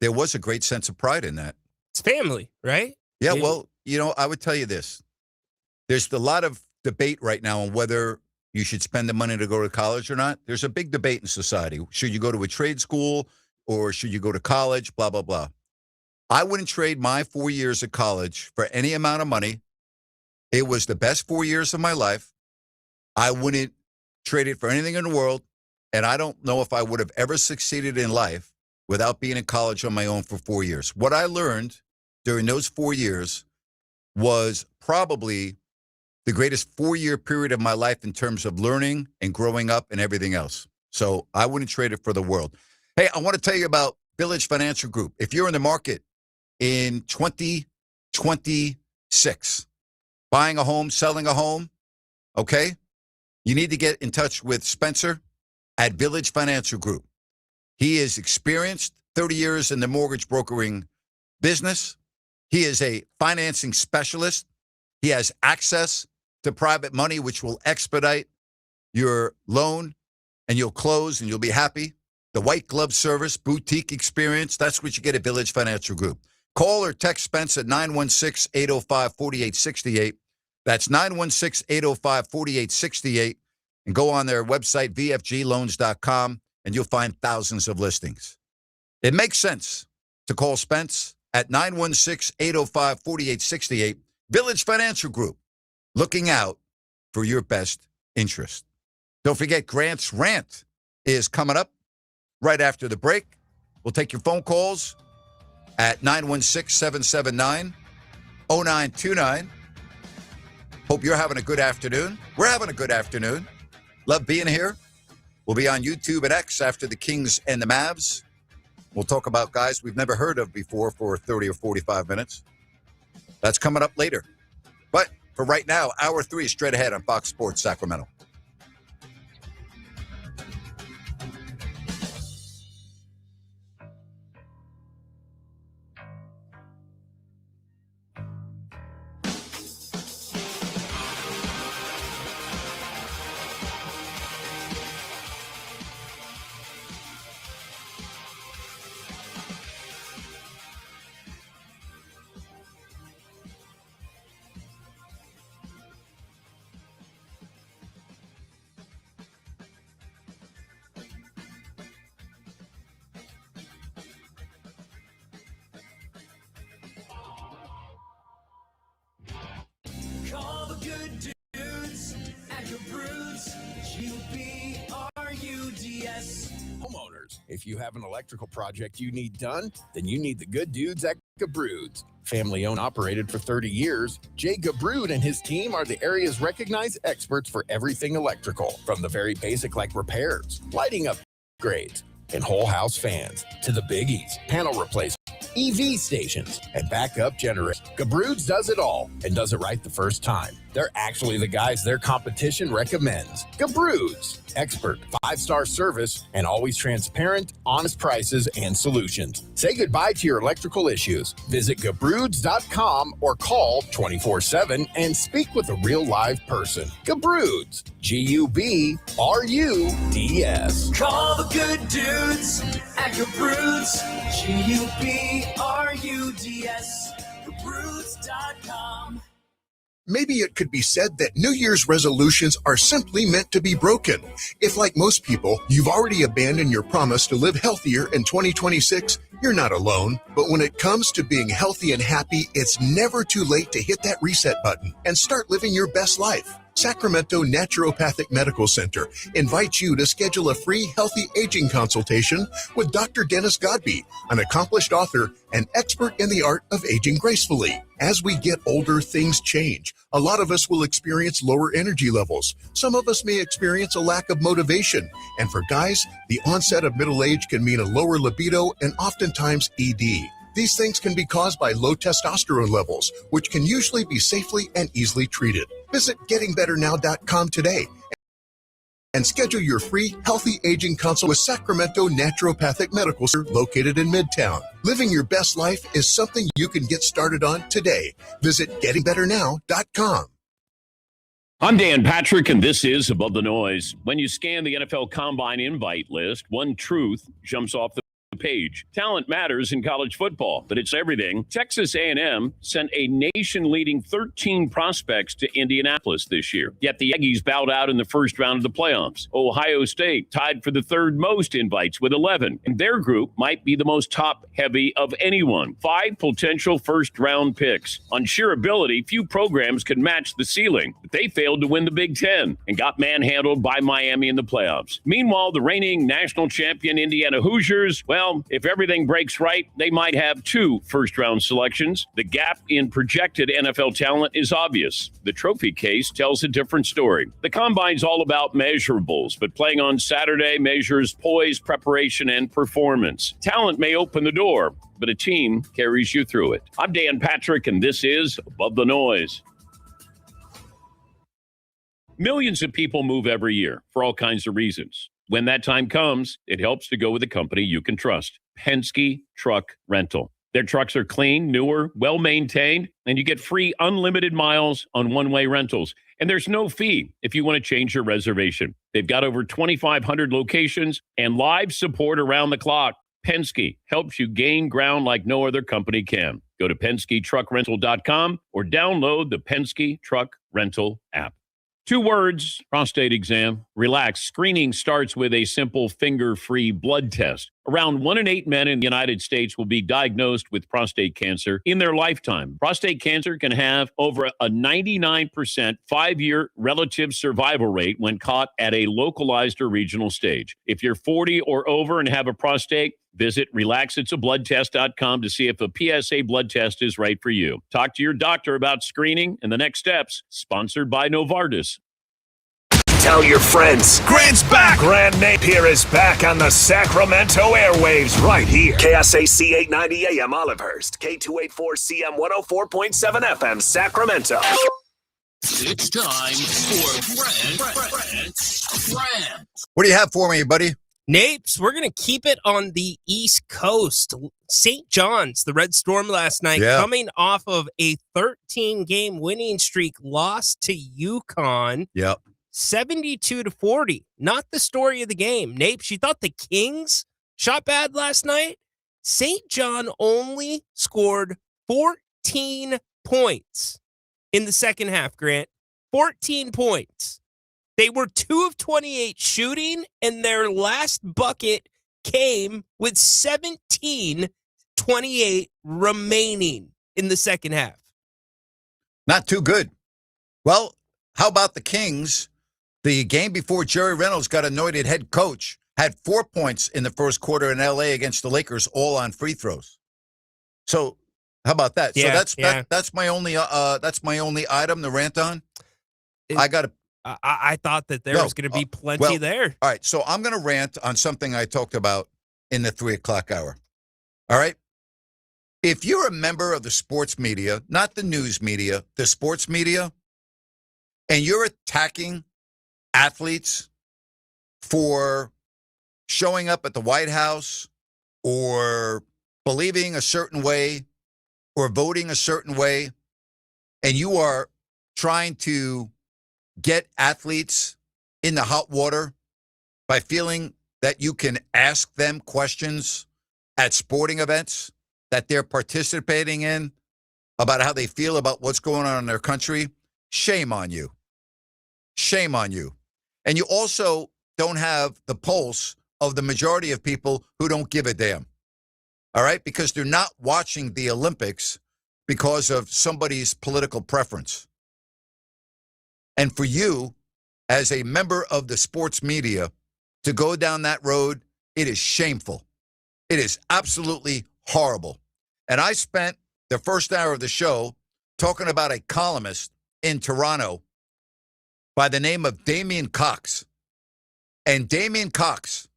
there was a great sense of pride in that. It's family, right? Yeah, well, I would tell you this. There's a lot of debate right now on whether you should spend the money to go to college or not. There's a big debate in society. Should you go to a trade school or should you go to college, blah, blah, blah. I wouldn't trade my 4 years of college for any amount of money. It was the best 4 years of my life. I wouldn't trade it for anything in the world. And I don't know if I would have ever succeeded in life without being in college on my own for 4 years. What I learned during those 4 years was probably the greatest 4-year period of my life in terms of learning and growing up and everything else. So I wouldn't trade it for the world. Hey, I want to tell you about Village Financial Group. If you're in the market in 2026, buying a home, selling a home, okay, you need to get in touch with Spencer at Village Financial Group. He is experienced, 30 years in the mortgage brokering business. He is a financing specialist. He has access to private money, which will expedite your loan, and you'll close and you'll be happy. The white glove service, boutique experience, that's what you get at Village Financial Group. Call or text Spence at 916-805-4868. That's 916-805-4868. And go on their website, vfgloans.com, and you'll find thousands of listings. It makes sense to call Spence at 916-805-4868. Village Financial Group, looking out for your best interest. Don't forget, Grant's Rant is coming up right after the break. We'll take your phone calls at 916-779-0929. Hope you're having a good afternoon. We're having a good afternoon. Love being here. We'll be on YouTube and X after the Kings and the Mavs. We'll talk about guys we've never heard of before for 30 or 45 minutes. That's coming up later. But for right now, hour 3 is straight ahead on Fox Sports Sacramento. Call the good dudes at Gabroods, G-B-R-U-D-S. Homeowners, if you have an electrical project you need done, then you need the good dudes at Gabroods. Family owned, operated for 30 years, Jay Gabrood and his team are the area's recognized experts for everything electrical, from the very basic like repairs, lighting upgrades, and whole house fans, to the biggies, panel replacement, EV stations, and backup generators. Gabroods does it all and does it right the first time. They're actually the guys their competition recommends. Gabroods, expert, 5-star service, and always transparent, honest prices and solutions. Say goodbye to your electrical issues. Visit Gabroods.com or call 24/7 and speak with a real live person. Gabroods, G-U-B-R-U-D-S. Call the good dudes at Gabroods, G-U-B-R-U-D-S. Gabroods.com. Maybe it could be said that New Year's resolutions are simply meant to be broken. If, like most people, you've already abandoned your promise to live healthier in 2026, you're not alone. But when it comes to being healthy and happy, it's never too late to hit that reset button and start living your best life. Sacramento Naturopathic Medical Center invites you to schedule a free healthy aging consultation with Dr. Dennis Godby, an accomplished author and expert in the art of aging gracefully. As we get older, things change. A lot of us will experience lower energy levels. Some of us may experience a lack of motivation. And for guys, the onset of middle age can mean a lower libido and oftentimes ED. These things can be caused by low testosterone levels, which can usually be safely and easily treated. Visit gettingbetternow.com today and schedule your free healthy aging consult with Sacramento Naturopathic Medical Center located in Midtown. Living your best life is something you can get started on today. Visit gettingbetternow.com. I'm Dan Patrick, and this is Above the Noise. When you scan the NFL Combine invite list, one truth jumps off the page. Talent matters in college football, but it's everything. Texas A&M sent a nation-leading 13 prospects to Indianapolis this year. Yet the Aggies bowed out in the first round of the playoffs. Ohio State tied for the third most invites with 11, and their group might be the most top-heavy of anyone. 5 potential first-round picks. On sheer ability, few programs could match the ceiling, but they failed to win the Big Ten and got manhandled by Miami in the playoffs. Meanwhile, the reigning national champion Indiana Hoosiers, well, if everything breaks right, they might have 2 first-round selections. The gap in projected NFL talent is obvious. The trophy case tells a different story. The Combine's all about measurables, but playing on Saturday measures poise, preparation, and performance. Talent may open the door, but a team carries you through it. I'm Dan Patrick, and this is Above the Noise. Millions of people move every year for all kinds of reasons. When that time comes, it helps to go with a company you can trust. Penske Truck Rental. Their trucks are clean, newer, well-maintained, and you get free unlimited miles on one-way rentals. And there's no fee if you want to change your reservation. They've got over 2,500 locations and live support around the clock. Penske helps you gain ground like no other company can. Go to PenskeTruckRental.com or download the Penske Truck Rental app. 2 words, prostate exam. Relax. Screening starts with a simple finger-free blood test. Around 1 in 8 men in the United States will be diagnosed with prostate cancer in their lifetime. Prostate cancer can have over a 99% 5-year relative survival rate when caught at a localized or regional stage. If you're 40 or over and have a prostate, visit relaxitsabloodtest.com to see if a PSA blood test is right for you. Talk to your doctor about screening and the next steps. Sponsored by Novartis. Tell your friends. Grant's back. Grant Napear is back on the Sacramento airwaves right here. KSAC 890 AM Olivehurst. K284CM 104.7 FM Sacramento. It's time for Grant. What do you have for me, buddy? Napes, we're going to keep it on the East Coast. St. John's, the Red Storm last night, coming off of a 13-game winning streak, lost to UConn. Yep. 72-40. Not the story of the game. Napes, you thought the Kings shot bad last night? St. John only scored 14 points in the second half, Grant. 14 points. They were 2 of 28 shooting, and their last bucket came with 17-28 remaining in the second half. Not too good. Well, how about the Kings? The game before Jerry Reynolds got anointed head coach had 4 points in the first quarter in L.A. against the Lakers, all on free throws. So how about that? Yeah, so that's my only item to rant on. I thought that there was going to be plenty there. All right, so I'm going to rant on something I talked about in the 3 o'clock hour. All right? If you're a member of the sports media, not the news media, the sports media, and you're attacking athletes for showing up at the White House or believing a certain way or voting a certain way, and you are trying to get athletes in the hot water by feeling that you can ask them questions at sporting events that they're participating in about how they feel about what's going on in their country, shame on you. Shame on you. And you also don't have the pulse of the majority of people who don't give a damn. All right? Because they're not watching the Olympics because of somebody's political preference. And for you, as a member of the sports media, to go down that road, it is shameful. It is absolutely horrible. And I spent the first hour of the show talking about a columnist in Toronto by the name of Damian Cox. And Damian Cox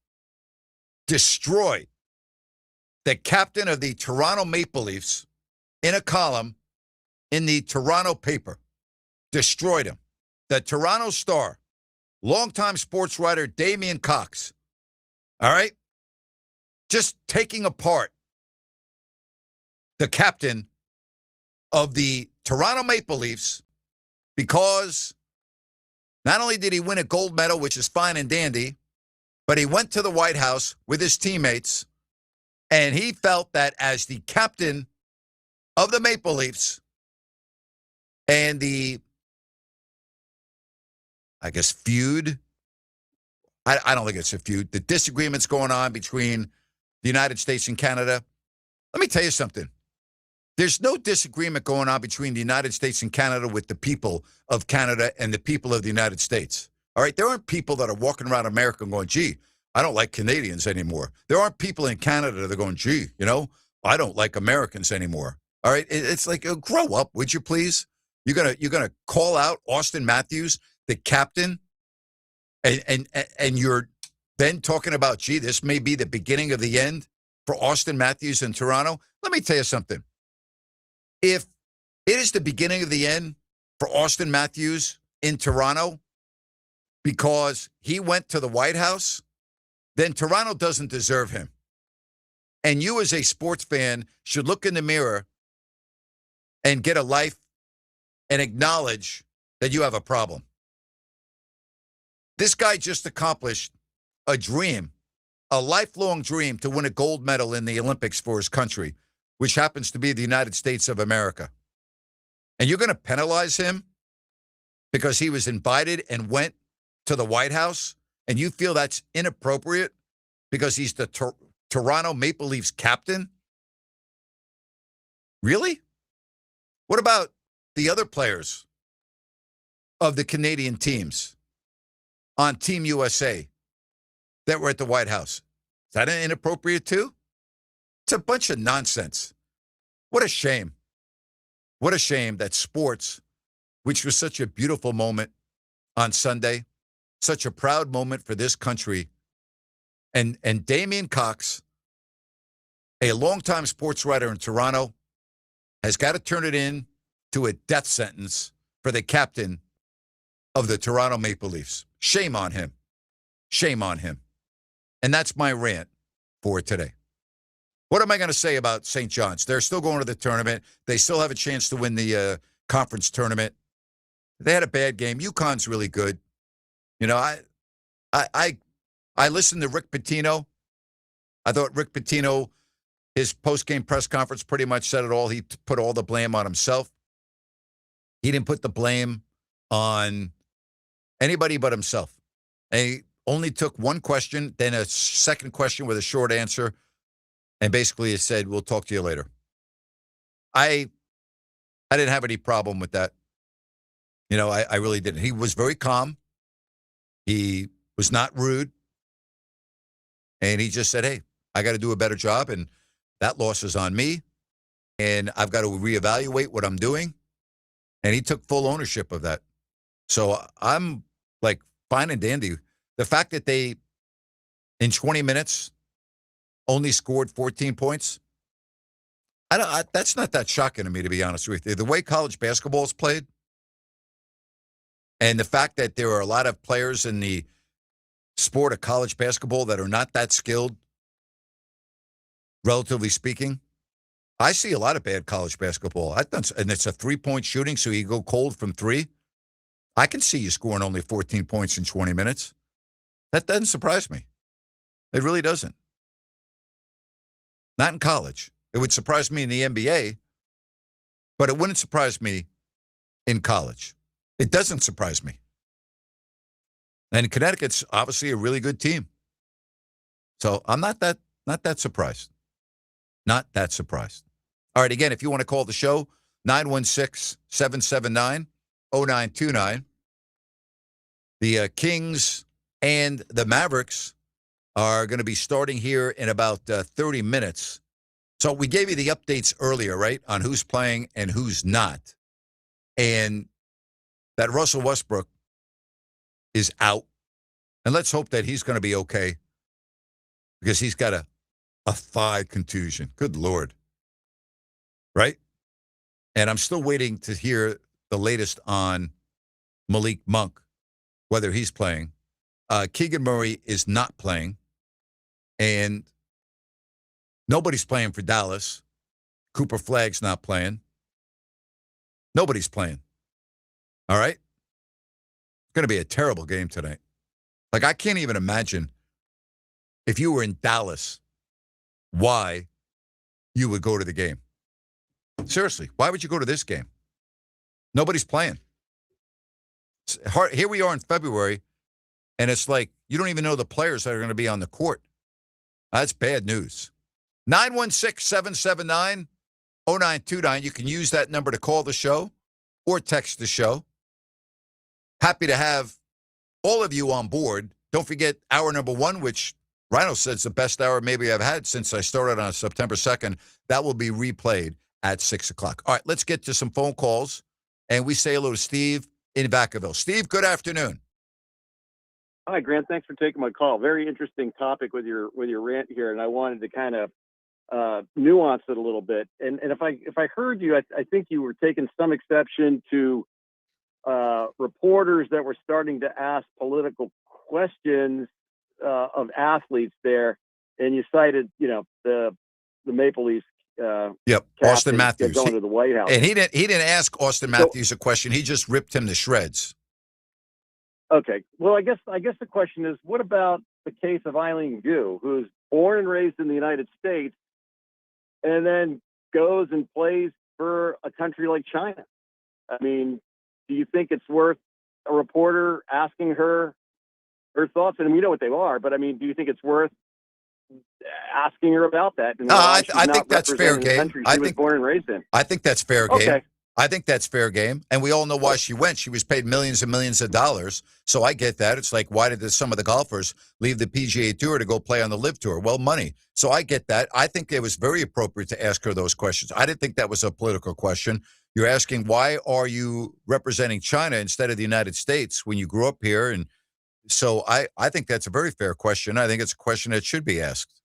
destroyed the captain of the Toronto Maple Leafs in a column in the Toronto paper. Destroyed him. The Toronto Star, longtime sports writer Damian Cox, all right, just taking apart the captain of the Toronto Maple Leafs because not only did he win a gold medal, which is fine and dandy, but he went to the White House with his teammates, and he felt that as the captain of the Maple Leafs and the feud. I don't think it's a feud. The disagreements going on between the United States and Canada. Let me tell you something. There's no disagreement going on between the United States and Canada with the people of Canada and the people of the United States. All right? There aren't people that are walking around America going, gee, I don't like Canadians anymore. There aren't people in Canada that are going, gee, I don't like Americans anymore. All right? It's like, grow up, would you please? You're gonna call out Austin Matthews, the captain, and you're then talking about, gee, this may be the beginning of the end for Austin Matthews in Toronto. Let me tell you something. If it is the beginning of the end for Austin Matthews in Toronto because he went to the White House, then Toronto doesn't deserve him. And you as a sports fan should look in the mirror and get a life and acknowledge that you have a problem. This guy just accomplished a dream, a lifelong dream to win a gold medal in the Olympics for his country, which happens to be the United States of America. And you're going to penalize him because he was invited and went to the White House, and you feel that's inappropriate because he's the Toronto Maple Leafs captain? Really? What about the other players of the Canadian teams on Team USA that were at the White House? Is that inappropriate too? It's a bunch of nonsense. What a shame. What a shame that sports, which was such a beautiful moment on Sunday, such a proud moment for this country, and Damian Cox, a longtime sports writer in Toronto, has got to turn it in to a death sentence for the captain of the Toronto Maple Leafs. Shame on him. Shame on him. And that's my rant for today. What am I going to say about St. John's? They're still going to the tournament. They still have a chance to win the conference tournament. They had a bad game. UConn's really good. You know, I listened to Rick Pitino. I thought Rick Pitino, his post-game press conference pretty much said it all. He put all the blame on himself. He didn't put the blame on anybody but himself. He only took one question, then a second question with a short answer, and basically it said, we'll talk to you later. I didn't have any problem with that. You know, I really didn't. He was very calm. He was not rude. And he just said, hey, I got to do a better job, and that loss is on me, and I've got to reevaluate what I'm doing. And he took full ownership of that. So I'm like fine and dandy. The fact that they, in 20 minutes, only scored 14 points, that's not that shocking to me, to be honest with you. The way college basketball is played, and the fact that there are a lot of players in the sport of college basketball that are not that skilled, relatively speaking. I see a lot of bad college basketball. And it's a three-point shooting, so you go cold from three. I can see you scoring only 14 points in 20 minutes. That doesn't surprise me. It really doesn't. Not in college. It would surprise me in the NBA, but it wouldn't surprise me in college. It doesn't surprise me. And Connecticut's obviously a really good team. So I'm not that surprised. Not that surprised. All right, again, if you want to call the show, 916-779-0929. The Kings and the Mavericks are going to be starting here in about 30 minutes. So we gave you the updates earlier, right, on who's playing and who's not. And that Russell Westbrook is out. And let's hope that he's going to be okay, because he's got a thigh contusion. Good Lord. Right? And I'm still waiting to hear the latest on Malik Monk, whether he's playing. Keegan Murray is not playing. And nobody's playing for Dallas. Cooper Flagg's not playing. Nobody's playing. All right? It's going to be a terrible game tonight. Like, I can't even imagine if you were in Dallas, why you would go to the game. Seriously, why would you go to this game? Nobody's playing. Here we are in February, and it's like you don't even know the players that are going to be on the court. That's bad news. 916-779-0929. You can use that number to call the show or text the show. Happy to have all of you on board. Don't forget hour number one, which Rhino says the best hour maybe I've had since I started on September 2nd. That will be replayed at 6 o'clock. All right, let's get to some phone calls, and we say hello to Steve in Vacaville. Steve, good afternoon. Hi, Grant. Thanks for taking my call. Very interesting topic with your rant here, and I wanted to kind of nuance it a little bit. And if I heard you, I think you were taking some exception to reporters that were starting to ask political questions of athletes there, and you cited, the Maple Leafs. Yep, Austin Matthews going to the White House, and he didn't ask Austin Matthews a question. He just ripped him to shreds. Okay, well, I guess the question is, what about the case of Eileen Gu, who's born and raised in the United States, and then goes and plays for a country like China? I mean, do you think it's worth a reporter asking her thoughts? And we know what they are, but I mean, do you think it's worth asking her about that? And I think that's fair game. She was born and raised in. I think that's fair game. Okay. I think that's fair game. And we all know why she went. She was paid millions and millions of dollars. So I get that. It's like, why did some of the golfers leave the PGA Tour to go play on the LIV Tour? Well, money. So I get that. I think it was very appropriate to ask her those questions. I didn't think that was a political question. You're asking, why are you representing China instead of the United States when you grew up here? And so I think that's a very fair question. I think it's a question that should be asked.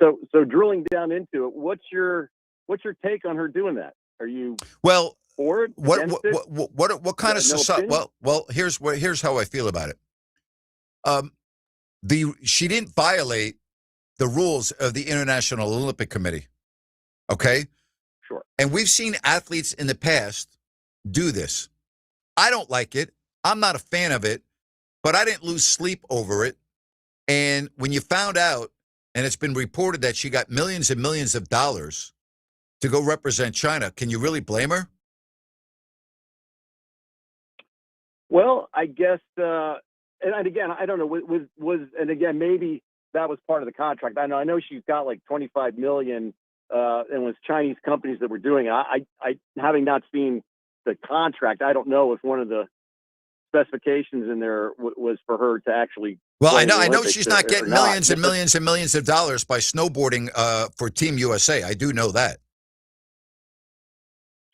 So drilling down into it, what's your take on her doing that? Are you for it? What kind of well here's how I feel about it. She didn't violate the rules of the International Olympic Committee. Okay? Sure. And we've seen athletes in the past do this. I don't like it. I'm not a fan of it, but I didn't lose sleep over it. And when you found out, and it's been reported that she got millions and millions of dollars to go represent China, can you really blame her? Well, I guess, and again, I don't know, and again, maybe that was part of the contract. I know she's got like $25 million, and it was Chinese companies that were doing it. I having not seen the contract, I don't know if one of the specifications in there was for her to actually. Well, I know she's not getting millions and millions and millions of dollars by snowboarding for Team USA. I do know that.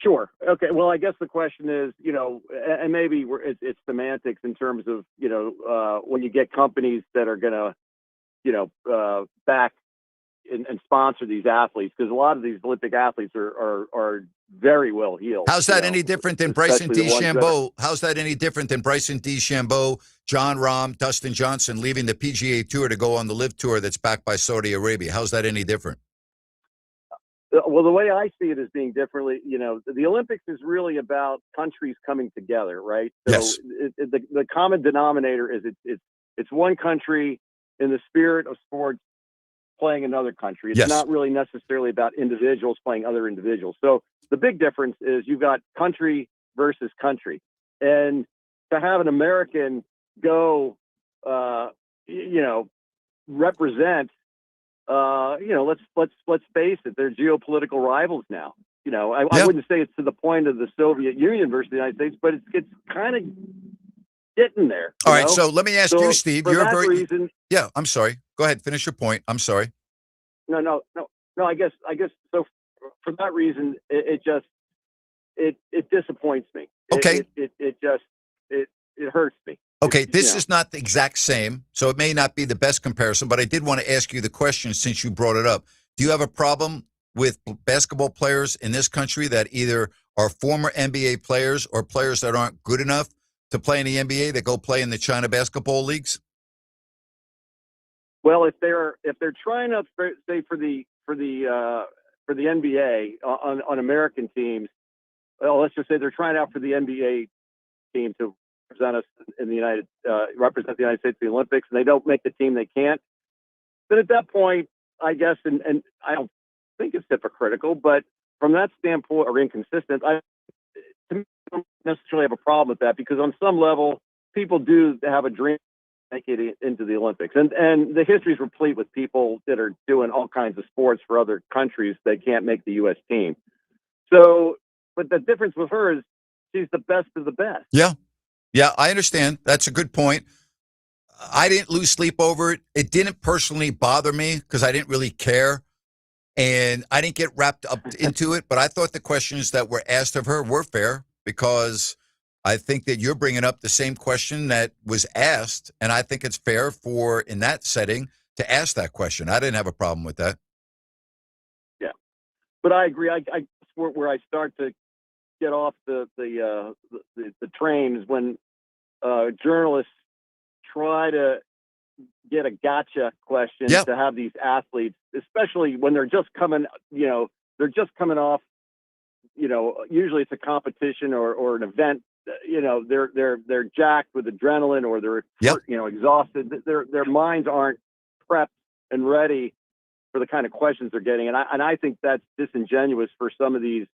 Sure. Okay. Well, I guess the question is, and maybe it's semantics in terms of, when you get companies that are going to, back and sponsor these athletes, because a lot of these Olympic athletes are very well heeled. How's that any different than Bryson DeChambeau? How's that any different than Bryson DeChambeau, John Rahm, Dustin Johnson leaving the PGA Tour to go on the LIV Tour that's backed by Saudi Arabia? How's that any different? Well, the way I see it as being differently, the Olympics is really about countries coming together, right? So yes. The common denominator is it's one country in the spirit of sports playing another country. It's not really necessarily about individuals playing other individuals. So the big difference is you've got country versus country. And to have an American go, represent, let's face it, they're geopolitical rivals now. I wouldn't say it's to the point of the Soviet Union versus the United States, but it's kind of getting there. All right, so let me ask you, Steve. For that reason, yeah, I'm sorry. Go ahead, finish your point. I'm sorry. No. I guess so. For that reason, it disappoints me. Okay. It hurts me. Okay, this is not the exact same, so it may not be the best comparison, but I did want to ask you the question since you brought it up. Do you have a problem with basketball players in this country that either are former NBA players or players that aren't good enough to play in the NBA that go play in the China basketball leagues? Well, if they're trying out, say for the NBA on American teams, well, let's just say they're trying out for the NBA team to represent us in the represent the United States in the Olympics, and they don't make the team, they can't. Then at that point, I guess, and I don't think it's hypocritical, but from that standpoint, or inconsistent, I don't necessarily have a problem with that, because on some level, people do have a dream to make it into the Olympics, and the history is replete with people that are doing all kinds of sports for other countries that can't make the U.S. team. So, but the difference with her is she's the best of the best. Yeah, I understand. That's a good point. I didn't lose sleep over it. It didn't personally bother me because I didn't really care. And I didn't get wrapped up into it. But I thought the questions that were asked of her were fair, because I think that you're bringing up the same question that was asked. And I think it's fair for, in that setting, to ask that question. I didn't have a problem with that. Yeah. But I agree. I where I start to get off the train is when journalists try to get a gotcha question to have these athletes, especially when they're just coming off, usually it's a competition or an event, they're jacked with adrenaline, or they're exhausted. Their minds aren't prepped and ready for the kind of questions they're getting. And I think that's disingenuous for some of these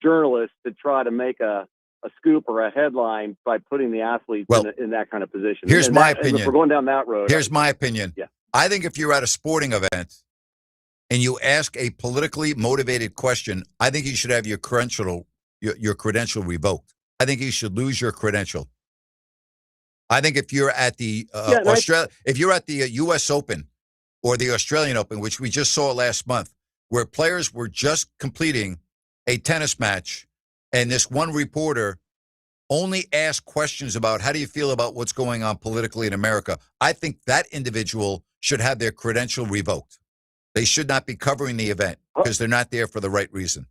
journalists to try to make a a scoop or a headline by putting the athletes in that kind of position. Here's my opinion. If we're going down that road. Here's my opinion. Yeah. I think if you're at a sporting event and you ask a politically motivated question, I think you should have your credential revoked. I think you should lose your credential. I think if you're at the if you're at the U.S. Open or the Australian Open, which we just saw last month, where players were just completing a tennis match, and this one reporter only asked questions about how do you feel about what's going on politically in America, I think that individual should have their credential revoked. They should not be covering the event because they're not there for the right reason.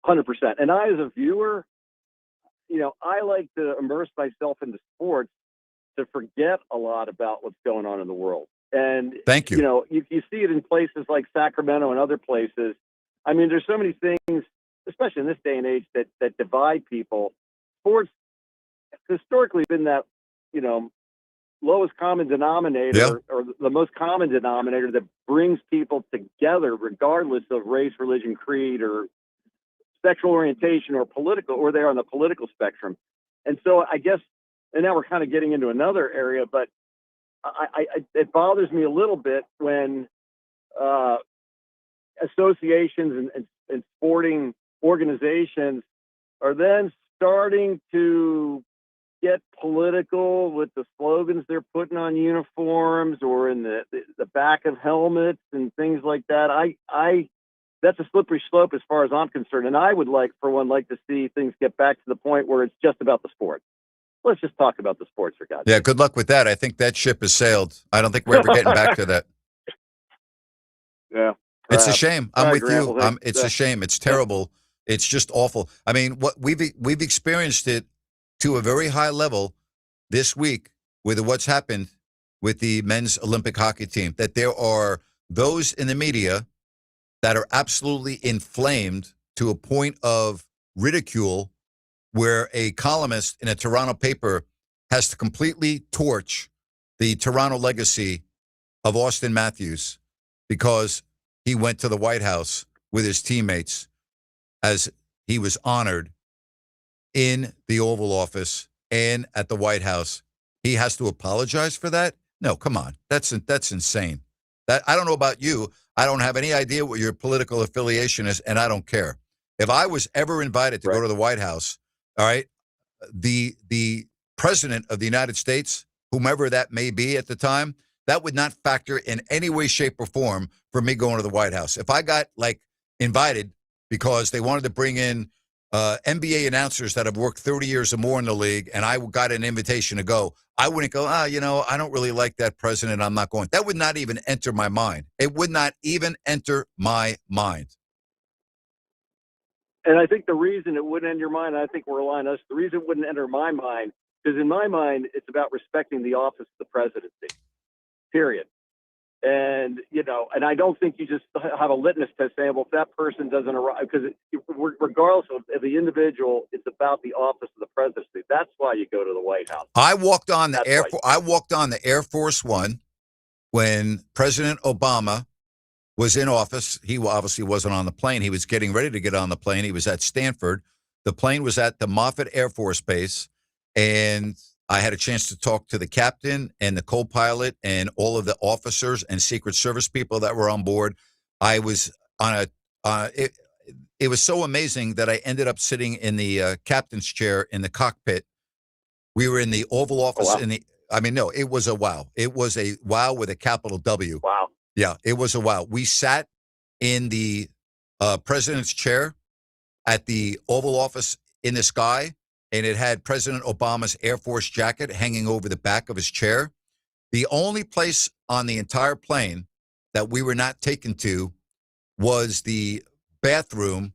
100%. And I, as a viewer, I like to immerse myself into sports to forget a lot about what's going on in the world. And thank you. You see it in places like Sacramento and other places. I mean, there's so many things, especially in this day and age, that divide people. Sports historically been that, lowest common denominator or the most common denominator that brings people together regardless of race, religion, creed, or sexual orientation or political, or they're on the political spectrum. And so I guess, and now we're kind of getting into another area, but it bothers me a little bit when associations and sporting organizations are then starting to get political with the slogans they're putting on uniforms or in the back of helmets and things like that. That's a slippery slope as far as I'm concerned. And I would like to see things get back to the point where it's just about the sport. Let's just talk about the sports, for God's sake. Yeah, good luck with that. I think that ship has sailed. I don't think we're ever getting back to that. Yeah. It's a shame. I'm with you. Grant, It's a shame. It's terrible. It's just awful. I mean, what we've experienced it to a very high level this week with what's happened with the men's Olympic hockey team, that there are those in the media that are absolutely inflamed to a point of ridicule, where a columnist in a Toronto paper has to completely torch the Toronto legacy of Austin Matthews because he went to the White House with his teammates as he was honored in the Oval Office and at the White House. He has to apologize for that? No, come on. That's insane. That, I don't know about you. I don't have any idea what your political affiliation is, and I don't care. If I was ever invited to go to the White House, all right, the president of the United States, whomever that may be at the time, that would not factor in any way, shape, or form for me going to the White House. If I got invited because they wanted to bring in NBA announcers that have worked 30 years or more in the league, and I got an invitation to go, I wouldn't go, I don't really like that president, I'm not going. That would not even enter my mind. It would not even enter my mind. And I think the reason it wouldn't enter your mind, I think we're aligned us, the reason it wouldn't enter my mind, because in my mind, it's about respecting the office of the presidency, period. And, and I don't think you just have a litmus test saying, well, if that person doesn't arrive, because regardless of the individual, it's about the office of the presidency. That's why you go to the White House. I walked on the Air Force One when President Obama was in office. He obviously wasn't on the plane. He was getting ready to get on the plane. He was at Stanford. The plane was at the Moffett Air Force Base, and I had a chance to talk to the captain and the co-pilot and all of the officers and Secret Service people that were on board. I was on it was so amazing that I ended up sitting in the captain's chair in the cockpit. We were in the Oval Office. Oh, wow. It was a wow. It was a wow with a capital W. Wow. Yeah, it was a wow. We sat in the president's chair at the Oval Office in the sky, and it had President Obama's Air Force jacket hanging over the back of his chair. The only place on the entire plane that we were not taken to was the bathroom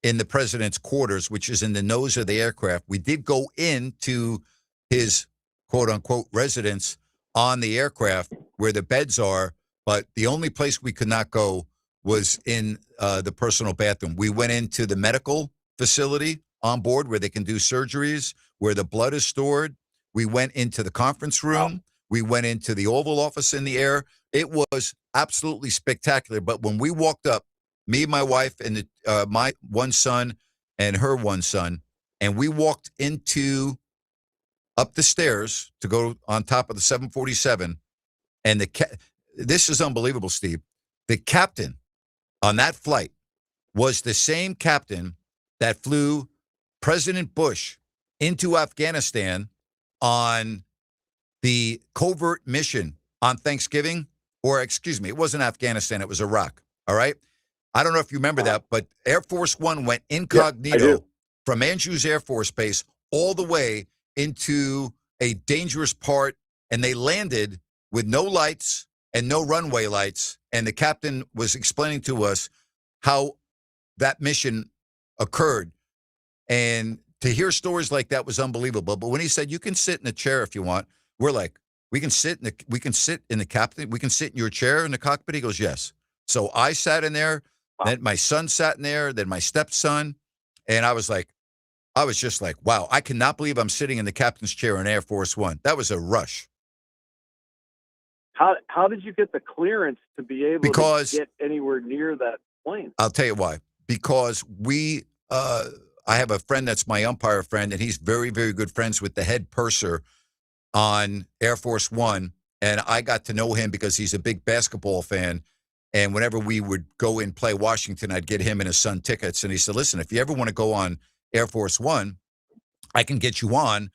in the president's quarters, which is in the nose of the aircraft. We did go into his quote-unquote residence on the aircraft where the beds are, but the only place we could not go was in the personal bathroom. We went into the medical facility on board where they can do surgeries, where the blood is stored. We went into the conference room. Wow. We went into the Oval Office in the air. It was absolutely spectacular. But when we walked up, me, my wife, and my one son and her one son, and we walked up the stairs to go on top of the 747, and this is unbelievable, Steve. The captain on that flight was the same captain that flew President Bush into Afghanistan on the covert mission on Thanksgiving, or excuse me, it wasn't Afghanistan, it was Iraq, all right? I don't know if you remember that, but Air Force One went incognito from Andrews Air Force Base all the way into a dangerous part, and they landed with no lights and no runway lights, and the captain was explaining to us how that mission occurred. And to hear stories like that was unbelievable. But when he said, you can sit in a chair if you want, we're like, we can sit in the captain, we can sit in your chair in the cockpit. He goes, yes. So I sat in there, then my son sat in there, then my stepson, and I was just like, wow, I cannot believe I'm sitting in the captain's chair in Air Force One. That was a rush. How did you get the clearance to be able to get anywhere near that plane? I'll tell you why. Because I have a friend that's my umpire friend, and he's very, very good friends with the head purser on Air Force One. And I got to know him because he's a big basketball fan. And whenever we would go and play Washington, I'd get him and his son tickets. And he said, listen, if you ever want to go on Air Force One, I can get you on.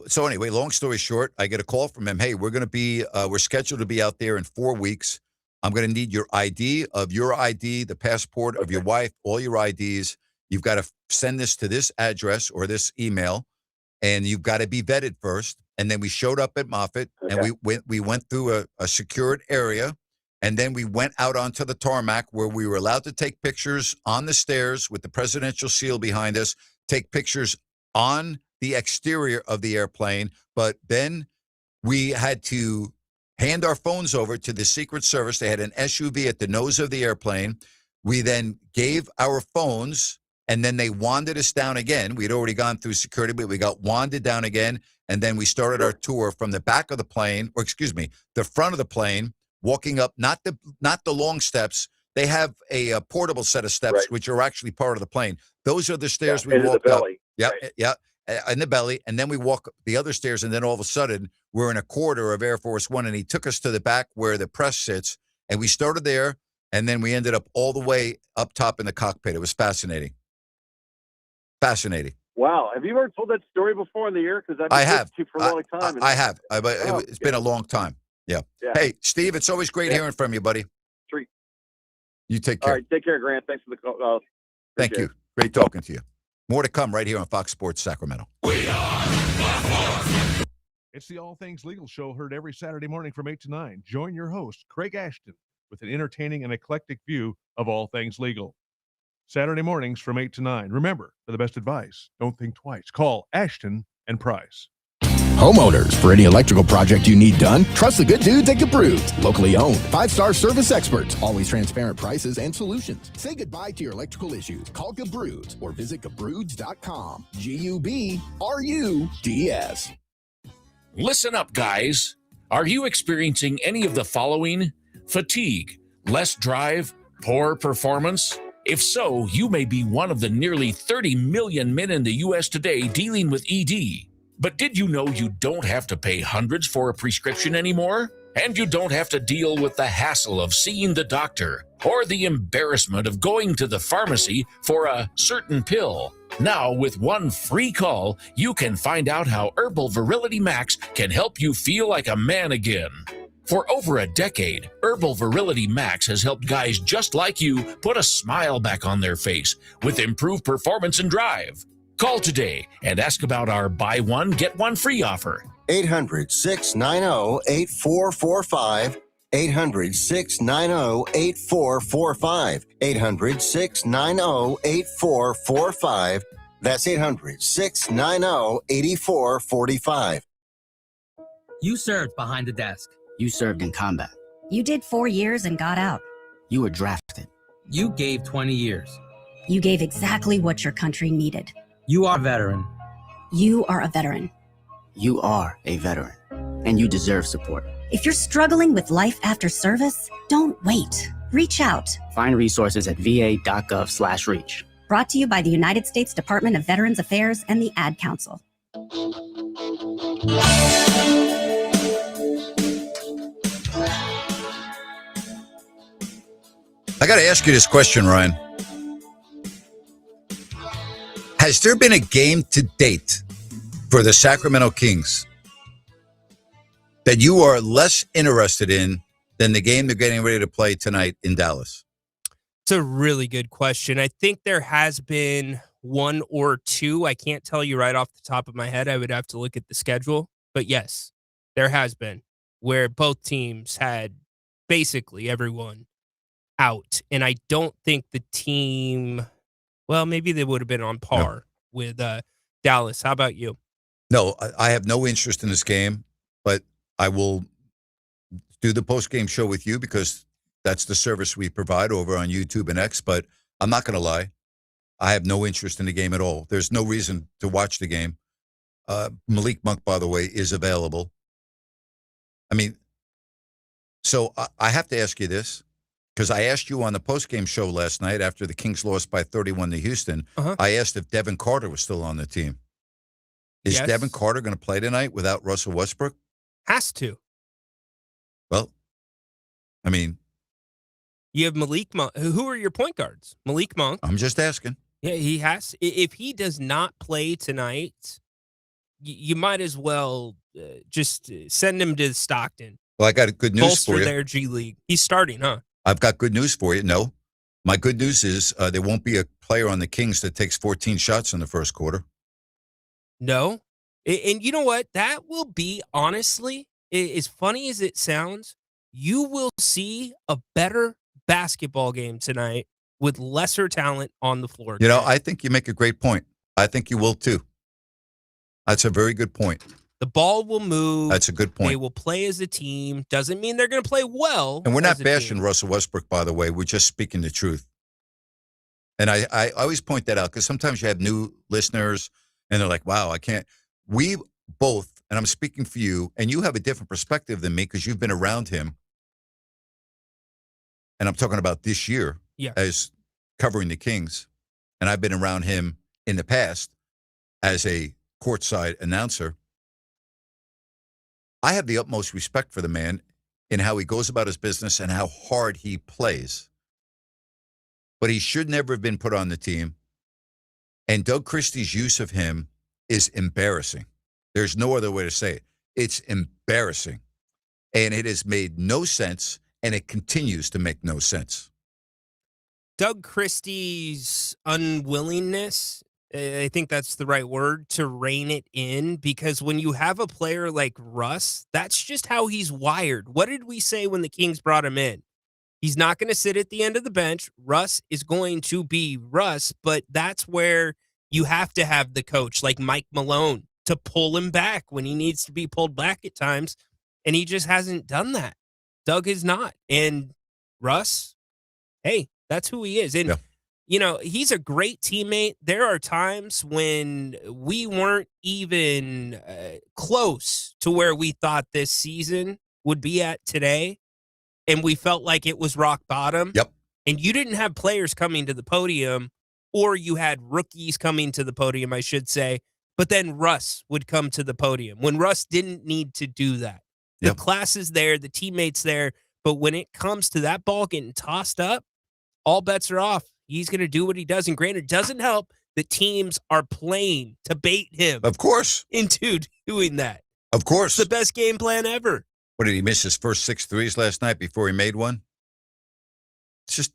So anyway, long story short, I get a call from him. Hey, we're scheduled to be out there in 4 weeks. I'm going to need your ID, the passport of your wife, all your IDs. You've got to send this to this address or this email, and you've got to be vetted first. And then we showed up at Moffett, and we went through a secured area, and then we went out onto the tarmac where we were allowed to take pictures on the stairs with the presidential seal behind us, take pictures on the exterior of the airplane. But then we had to hand our phones over to the Secret Service. They had an SUV at the nose of the airplane. We then gave our phones, and then they wanded us down again. We'd already gone through security, but we got wanded down again. And then we started our tour from the back of the plane, or excuse me, the front of the plane, walking up, not the long steps. They have a portable set of steps, which are actually part of the plane. Those are the stairs we walked up. Yeah, in the belly. And then we walk the other stairs, and then all of a sudden, we're in a corridor of Air Force One, and he took us to the back where the press sits, and we started there, and then we ended up all the way up top in the cockpit. It was fascinating. Fascinating. Wow. Have you ever told that story before in the air? Because I've been listening to you for a long time. I have. It's been a long time. Yeah. Hey, Steve, it's always great hearing from you, buddy. Treat. You take care. All right. Take care, Grant. Thanks for the call. Thank you. Great talking to you. More to come right here on Fox Sports Sacramento. It's the All Things Legal Show, heard every Saturday morning from 8 to 9. Join your host, Craig Ashton, with an entertaining and eclectic view of all things legal. Saturday mornings from 8 to 9. Remember, for the best advice, don't think twice. Call Ashton and Price. Homeowners, for any electrical project you need done, trust the good dudes at Gabrew's. Locally owned, 5-star service experts, always transparent prices and solutions. Say goodbye to your electrical issues. Call Gabrew's or visit Gabrew's.com. GUBRUDS. Listen up, guys. Are you experiencing any of the following? Fatigue, less drive, poor performance? If so, you may be one of the nearly 30 million men in the U.S. today dealing with ED. But did you know you don't have to pay hundreds for a prescription anymore? And you don't have to deal with the hassle of seeing the doctor or the embarrassment of going to the pharmacy for a certain pill. Now, with one free call, you can find out how Herbal Virility Max can help you feel like a man again. For over a decade, Herbal Virility Max has helped guys just like you put a smile back on their face with improved performance and drive. Call today and ask about our buy one, get one free offer. 800-690-8445. 800-690-8445. 800-690-8445. That's 800-690-8445. You served behind the desk. You served in combat. You did 4 years and got out. You were drafted. You gave 20 years. You gave exactly what your country needed. You are a veteran. You are a veteran. You are a veteran, and you deserve support. If you're struggling with life after service, don't wait. Reach out. Find resources at va.gov/reach. Brought to you by the United States Department of Veterans Affairs and the Ad Council. I got to ask you this question, Ryan. Has there been a game to date for the Sacramento Kings that you are less interested in than the game they're getting ready to play tonight in Dallas? It's a really good question. I think there has been one or two. I can't tell you right off the top of my head. I would have to look at the schedule. But yes, there has been where both teams had basically everyone out. And I don't think the team, well, maybe they would have been on par with Dallas. How about you? No, I have no interest in this game, but I will do the post-game show with you because that's the service we provide over on YouTube and X. But I'm not going to lie. I have no interest in the game at all. There's no reason to watch the game. Malik Monk, by the way, is available. I mean, so I have to ask you this because I asked you on the post-game show last night after the Kings lost by 31 to Houston. I asked if Devin Carter was still on the team. Is Devin Carter going to play tonight without Russell Westbrook? Has to. Well, I mean, you have Malik Monk. Who are your point guards? Malik Monk. I'm just asking. Yeah, he has. If he does not play tonight, you might as well just send him to Stockton. Well, I got good news Bolster for you. their G League. He's starting, huh? I've got good news for you. No. My good news is there won't be a player on the Kings that takes 14 shots in the first quarter. No. And you know what? That will be, honestly, as funny as it sounds, you will see a better basketball game tonight with lesser talent on the floor. You know, I think you make a great point. I think you will too. That's a very good point. The ball will move. That's a good point. They will play as a team. Doesn't mean they're going to play well. And we're not as a bashing team. Russell Westbrook, by the way. We're just speaking the truth. And I always point that out because sometimes you have new listeners and they're like, wow, I can't. We both, and I'm speaking for you, and you have a different perspective than me because you've been around him. And I'm talking about this year as covering the Kings. And I've been around him in the past as a courtside announcer. I have the utmost respect for the man in how he goes about his business and how hard he plays. But he should never have been put on the team. And Doug Christie's use of him is embarrassing. There's no other way to say it. It's embarrassing. And it has made no sense, and it continues to make no sense. Doug Christie's unwillingness, I think that's the right word, to rein it in, because when you have a player like Russ, that's just how he's wired. What did we say when the Kings brought him in? He's not going to sit at the end of the bench. Russ is going to be Russ, but that's where you have to have the coach like Mike Malone to pull him back when he needs to be pulled back at times, and he just hasn't done that. Doug is not. And Russ, hey, that's who he is. And you know, he's a great teammate. There are times when we weren't even close to where we thought this season would be at today, and we felt like it was rock bottom. Yep. And you didn't have players coming to the podium, or you had rookies coming to the podium, I should say, but then Russ would come to the podium when Russ didn't need to do that. The class is there, the teammates there, but when it comes to that ball getting tossed up, all bets are off. He's going to do what he does. And granted, it doesn't help that teams are playing to bait him. Of course. Into doing that. Of course. It's the best game plan ever. What, did he miss his first 6 threes last night before he made one? It's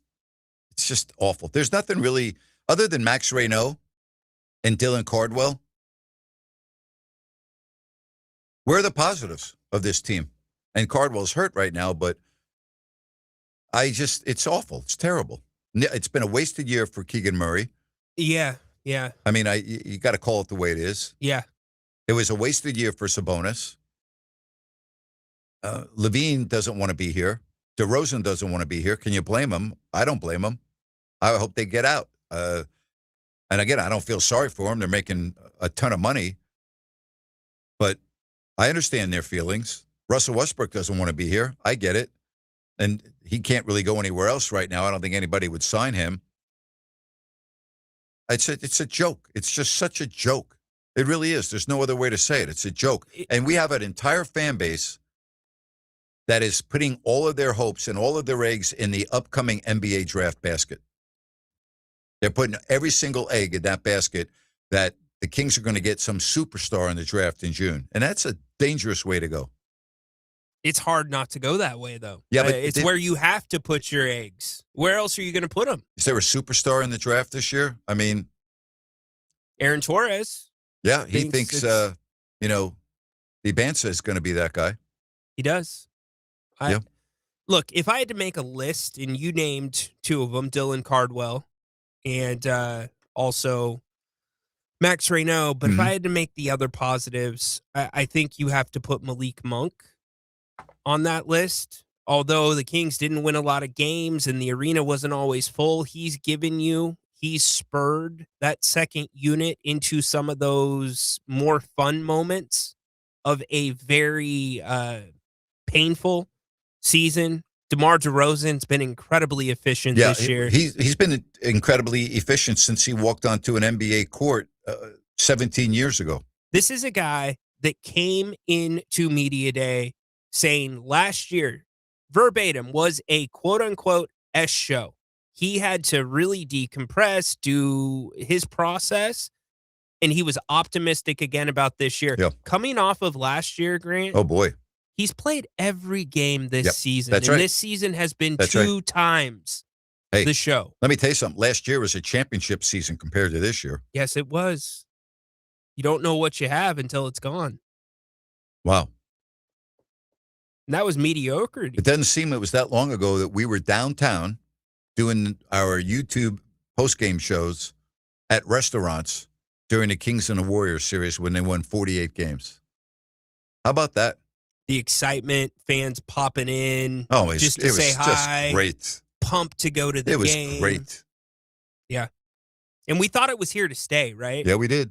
just awful. There's nothing really, other than Max Reynaud and Dylan Cardwell. Where are the positives of this team? And Cardwell's hurt right now, but it's awful. It's terrible. It's been a wasted year for Keegan Murray. Yeah. I mean, you got to call it the way it is. Yeah. It was a wasted year for Sabonis. Levine doesn't want to be here. DeRozan doesn't want to be here. Can you blame him? I don't blame him. I hope they get out. And again, I don't feel sorry for them. They're making a ton of money. But I understand their feelings. Russell Westbrook doesn't want to be here. I get it. And he can't really go anywhere else right now. I don't think anybody would sign him. It's a joke. It's just such a joke. It really is. There's no other way to say it. It's a joke. And we have an entire fan base that is putting all of their hopes and all of their eggs in the upcoming NBA draft basket. They're putting every single egg in that basket that the Kings are going to get some superstar in the draft in June. And that's a dangerous way to go. It's hard not to go that way, though. Yeah, but it's where you have to put your eggs. Where else are you going to put them? Is there a superstar in the draft this year? I mean, Aaron Torres. Yeah, he thinks Ibanza is going to be that guy. He does. Yeah. Look, if I had to make a list, and you named two of them, Dylan Cardwell and also Max Reynaud, but if I had to make the other positives, I think you have to put Malik Monk on that list. Although the Kings didn't win a lot of games and the arena wasn't always full, he's spurred that second unit into some of those more fun moments of a very painful season. DeMar DeRozan's been incredibly efficient this year. He's been incredibly efficient since he walked onto an NBA court 17 years ago. This is a guy that came into Media Day saying last year, verbatim, was a quote-unquote S show. He had to really decompress, do his process, and he was optimistic again about this year. Yeah. Coming off of last year, Grant. Oh, boy. He's played every game this season. That's and right. This season has been That's two right. times Hey, the show. Let me tell you something. Last year was a championship season compared to this year. Yes, it was. You don't know what you have until it's gone. Wow. And that was mediocrity. It doesn't seem it was that long ago that we were downtown doing our YouTube post-game shows at restaurants during the Kings and the Warriors series when they won 48 games. How about that? The excitement, fans popping in Just great. Pumped to go to the game. It was great. Yeah. And we thought it was here to stay, right? Yeah, we did.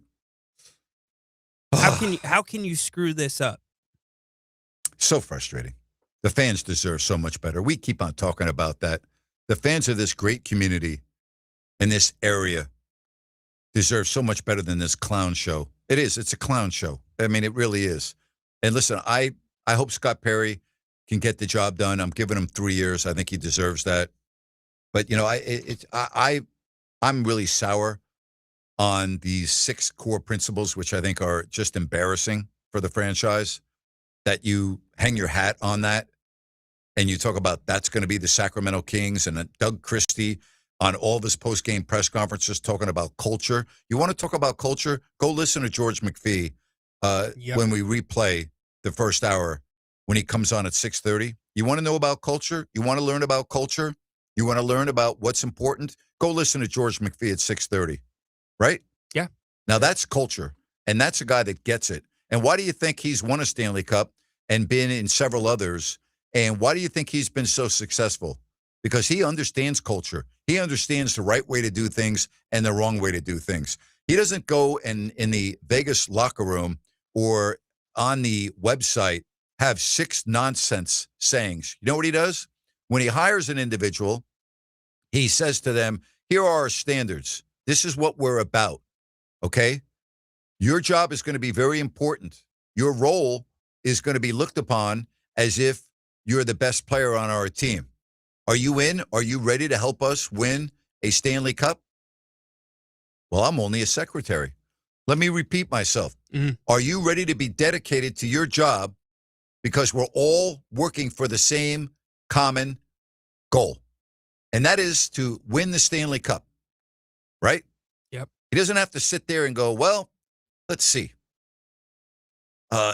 How can you screw this up? So frustrating. The fans deserve so much better. We keep on talking about that. The fans of this great community in this area deserve so much better than this clown show. It is. It's a clown show. I mean, it really is. And listen, I hope Scott Perry can get the job done. I'm giving him 3 years. I think he deserves that. But, I'm really sour on these 6 core principles, which I think are just embarrassing for the franchise, that you hang your hat on that and you talk about that's going to be the Sacramento Kings, and Doug Christie on all of his post-game press conferences talking about culture. You want to talk about culture? Go listen to George McPhee when we replay the first hour when he comes on at 6:30. You want to know about culture? You want to learn about culture? You want to learn about what's important? Go listen to George McPhee at 6:30, right? Yeah. Now that's culture, and that's a guy that gets it. And why do you think he's won a Stanley Cup and been in several others? And why do you think he's been so successful? Because he understands culture. He understands the right way to do things and the wrong way to do things. He doesn't go in the Vegas locker room or on the website have 6 nonsense sayings. You know what he does? When he hires an individual, he says to them, here are our standards. This is what we're about, okay? Your job is going to be very important. Your role is going to be looked upon as if you're the best player on our team. Are you in? Are you ready to help us win a Stanley Cup? Well, I'm only a secretary. Let me repeat myself. Are you ready to be dedicated to your job because we're all working for the same common goal? And that is to win the Stanley Cup, right? Yep. He doesn't have to sit there and go, well, let's see.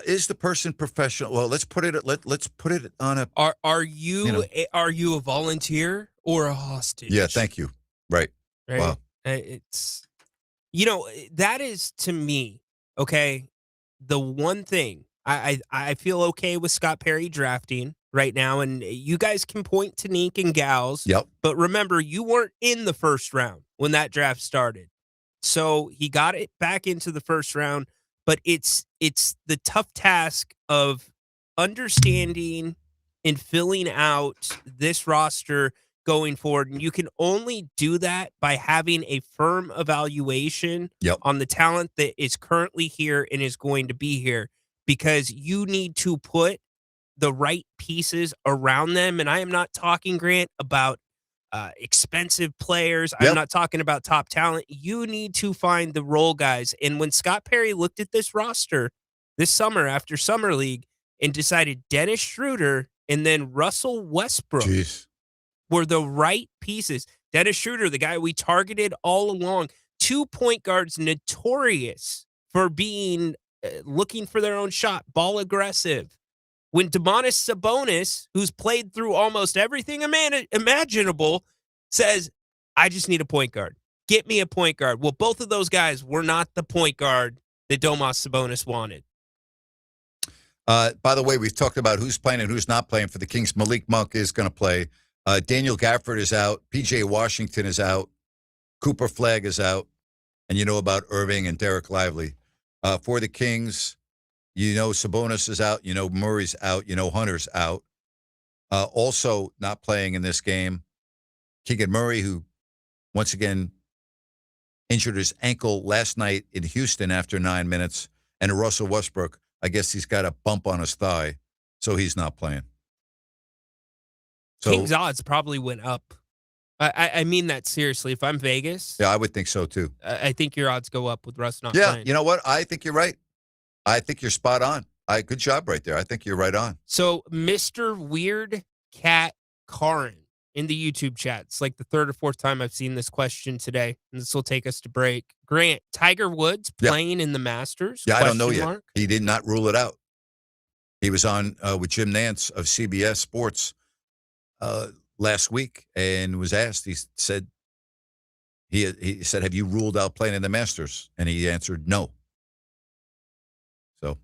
Is the person professional? Well, let's put it on a. Are you a volunteer or a hostage? Yeah, thank you. Right. Wow. It's that is, to me, okay, the one thing I feel okay with Scott Perry drafting right now, and you guys can point to Neek and gals. Yep. But remember, you weren't in the first round when that draft started, so he got it back into the first round. But it's the tough task of understanding and filling out this roster going forward. And you can only do that by having a firm evaluation on the talent that is currently here and is going to be here, because you need to put the right pieces around them. And I am not talking, Grant, about expensive players. I'm not talking about top talent. You need to find the role guys. And when Scott Perry looked at this roster this summer after Summer League and decided Dennis Schroeder and then Russell Westbrook were the right pieces. Dennis Schroeder, the guy we targeted all along, 2 point guards notorious for being looking for their own shot, ball aggressive. When Domantas Sabonis, who's played through almost everything imaginable, says, I just need a point guard. Get me a point guard. Well, both of those guys were not the point guard that Domantas Sabonis wanted. By the way, we've talked about who's playing and who's not playing for the Kings. Malik Monk is going to play. Daniel Gafford is out. P.J. Washington is out. Cooper Flagg is out. And you know about Irving and Derek Lively. For the Kings, you know Sabonis is out. You know Murray's out. You know Hunter's out. Also not playing in this game, Keegan Murray, who once again injured his ankle last night in Houston after 9 minutes. And Russell Westbrook, I guess he's got a bump on his thigh, so he's not playing. So, Kings odds probably went up. I mean that seriously. If I'm Vegas, yeah, I would think so too. I think your odds go up with Russ not playing. You know what? I think you're right. I think you're spot on. Good job right there. I think you're right on. So, Mr. Weird Cat Karin in the YouTube chat. It's like the third or fourth time I've seen this question today, and this will take us to break. Grant, Tiger Woods playing in the Masters? Yeah, I don't know yet. Mark? He did not rule it out. He was on with Jim Nantz of CBS Sports last week and was asked. He said, "Have you ruled out playing in the Masters?" And he answered, "No." So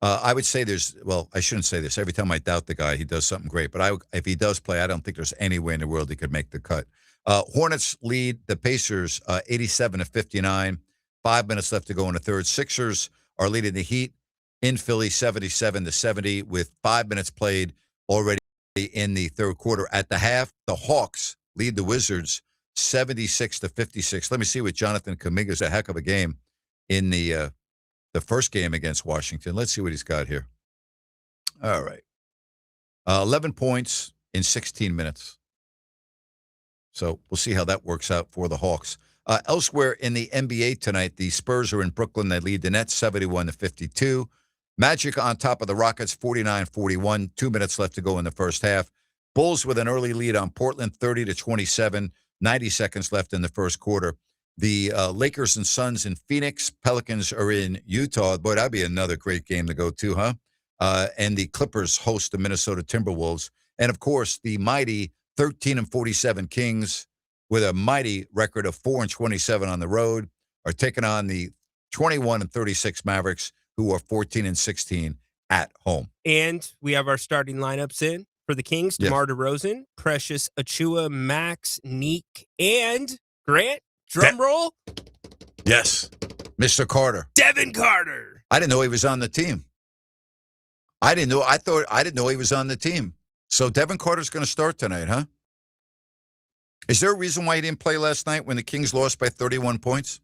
I would say I shouldn't say this. Every time I doubt the guy, he does something great. But if he does play, I don't think there's any way in the world he could make the cut. Hornets lead the Pacers 87-59. 5 minutes left to go in the third. Sixers are leading the Heat in Philly 77-70 with 5 minutes played already in the third quarter. At the half, the Hawks lead the Wizards 76-56. Let me see what Jonathan Kuminga's a heck of a game in the first game against Washington. Let's see what he's got here. All right. 11 points in 16 minutes. So we'll see how that works out for the Hawks. Elsewhere in the NBA tonight, the Spurs are in Brooklyn. They lead the Nets 71-52. Magic on top of the Rockets 49-41. 2 minutes left to go in the first half. Bulls with an early lead on Portland 30-27. 90 seconds left in the first quarter. The Lakers and Suns in Phoenix. Pelicans are in Utah. Boy, that'd be another great game to go to, huh? And the Clippers host the Minnesota Timberwolves. And, of course, the mighty 13-47 Kings with a mighty record of 4-27 on the road are taking on the 21-36 Mavericks, who are 14-16 at home. And we have our starting lineups in for the Kings: DeMar DeRozan, Precious Achiuwa, Max Neek, and Grant. Drum roll. Yes, Mr. Carter. Devin Carter. I didn't know he was on the team. I didn't know he was on the team. So Devin Carter's going to start tonight, huh? Is there a reason why he didn't play last night when the Kings lost by 31 points?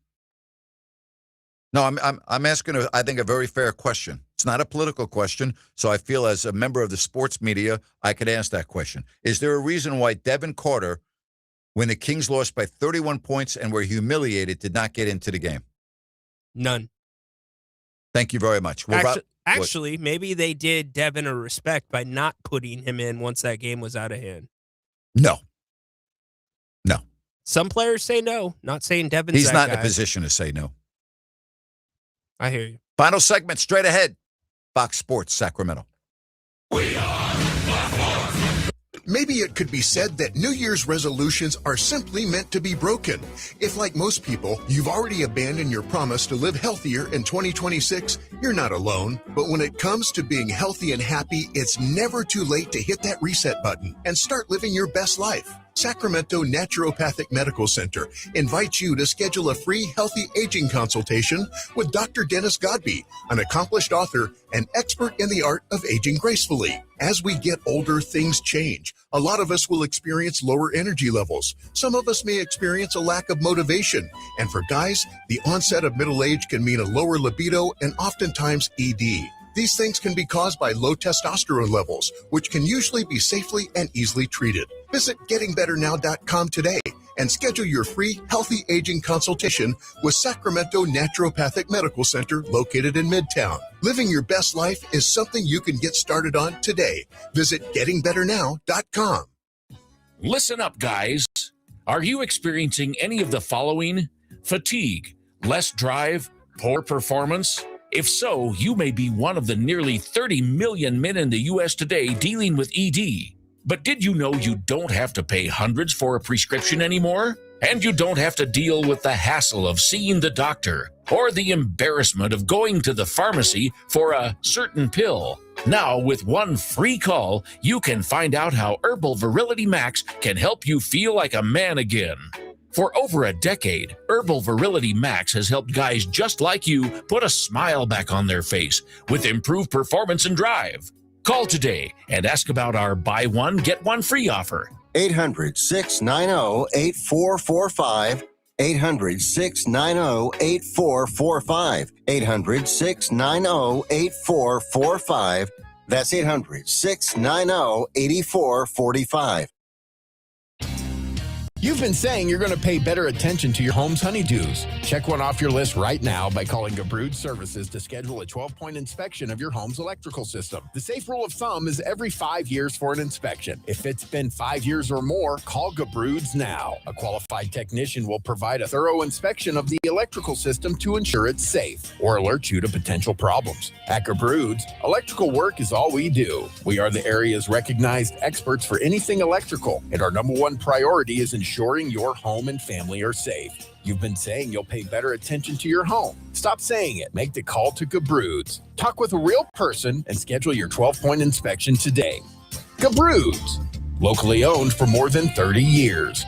No, I'm asking, I think, a very fair question. It's not a political question, so I feel as a member of the sports media, I could ask that question. Is there a reason why Devin Carter, when the Kings lost by 31 points and were humiliated, did not get into the game? None. Thank you very much. Actually, maybe they did Devin a respect by not putting him in once that game was out of hand. No. Some players say no. Not saying Devin's He's not guy. in a position to say no. I hear you. Final segment straight ahead. Fox Sports Sacramento. Maybe it could be said that New Year's resolutions are simply meant to be broken. If, like most people, you've already abandoned your promise to live healthier in 2026, you're not alone. But when it comes to being healthy and happy, it's never too late to hit that reset button and start living your best life. Sacramento Naturopathic Medical Center invites you to schedule a free healthy aging consultation with Dr. Dennis Godby, an accomplished author and expert in the art of aging gracefully. As we get older, things change. A lot of us will experience lower energy levels. Some of us may experience a lack of motivation. And for guys, the onset of middle age can mean a lower libido and oftentimes ED. These things can be caused by low testosterone levels, which can usually be safely and easily treated. Visit gettingbetternow.com today and schedule your free healthy aging consultation with Sacramento Naturopathic Medical Center located in Midtown. Living your best life is something you can get started on today. Visit gettingbetternow.com. Listen up, guys. Are you experiencing any of the following? Fatigue, less drive, poor performance? If so, you may be one of the nearly 30 million men in the U.S. today dealing with ED. But did you know you don't have to pay hundreds for a prescription anymore? And you don't have to deal with the hassle of seeing the doctor or the embarrassment of going to the pharmacy for a certain pill. Now, with one free call, you can find out how Herbal Virility Max can help you feel like a man again. For over a decade, Herbal Virility Max has helped guys just like you put a smile back on their face with improved performance and drive. Call today and ask about our buy one, get one free offer. 800-690-8445. 800-690-8445. 800-690-8445. That's 800-690-8445. You've been saying you're going to pay better attention to your home's honeydews. Check one off your list right now by calling Gabrud Services to schedule a 12-point inspection of your home's electrical system. The safe rule of thumb is every 5 years for an inspection. If it's been 5 years or more, call Gabrud's now. A qualified technician will provide a thorough inspection of the electrical system to ensure it's safe or alert you to potential problems. At Gabrud's, electrical work is all we do. We are the area's recognized experts for anything electrical, and our number one priority is ensuring your home and family are safe. You've been saying you'll pay better attention to your home. Stop saying it. Make the call to Gabrud's. Talk with a real person and schedule your 12-point inspection today. Gabrud's, locally owned for more than 30 years.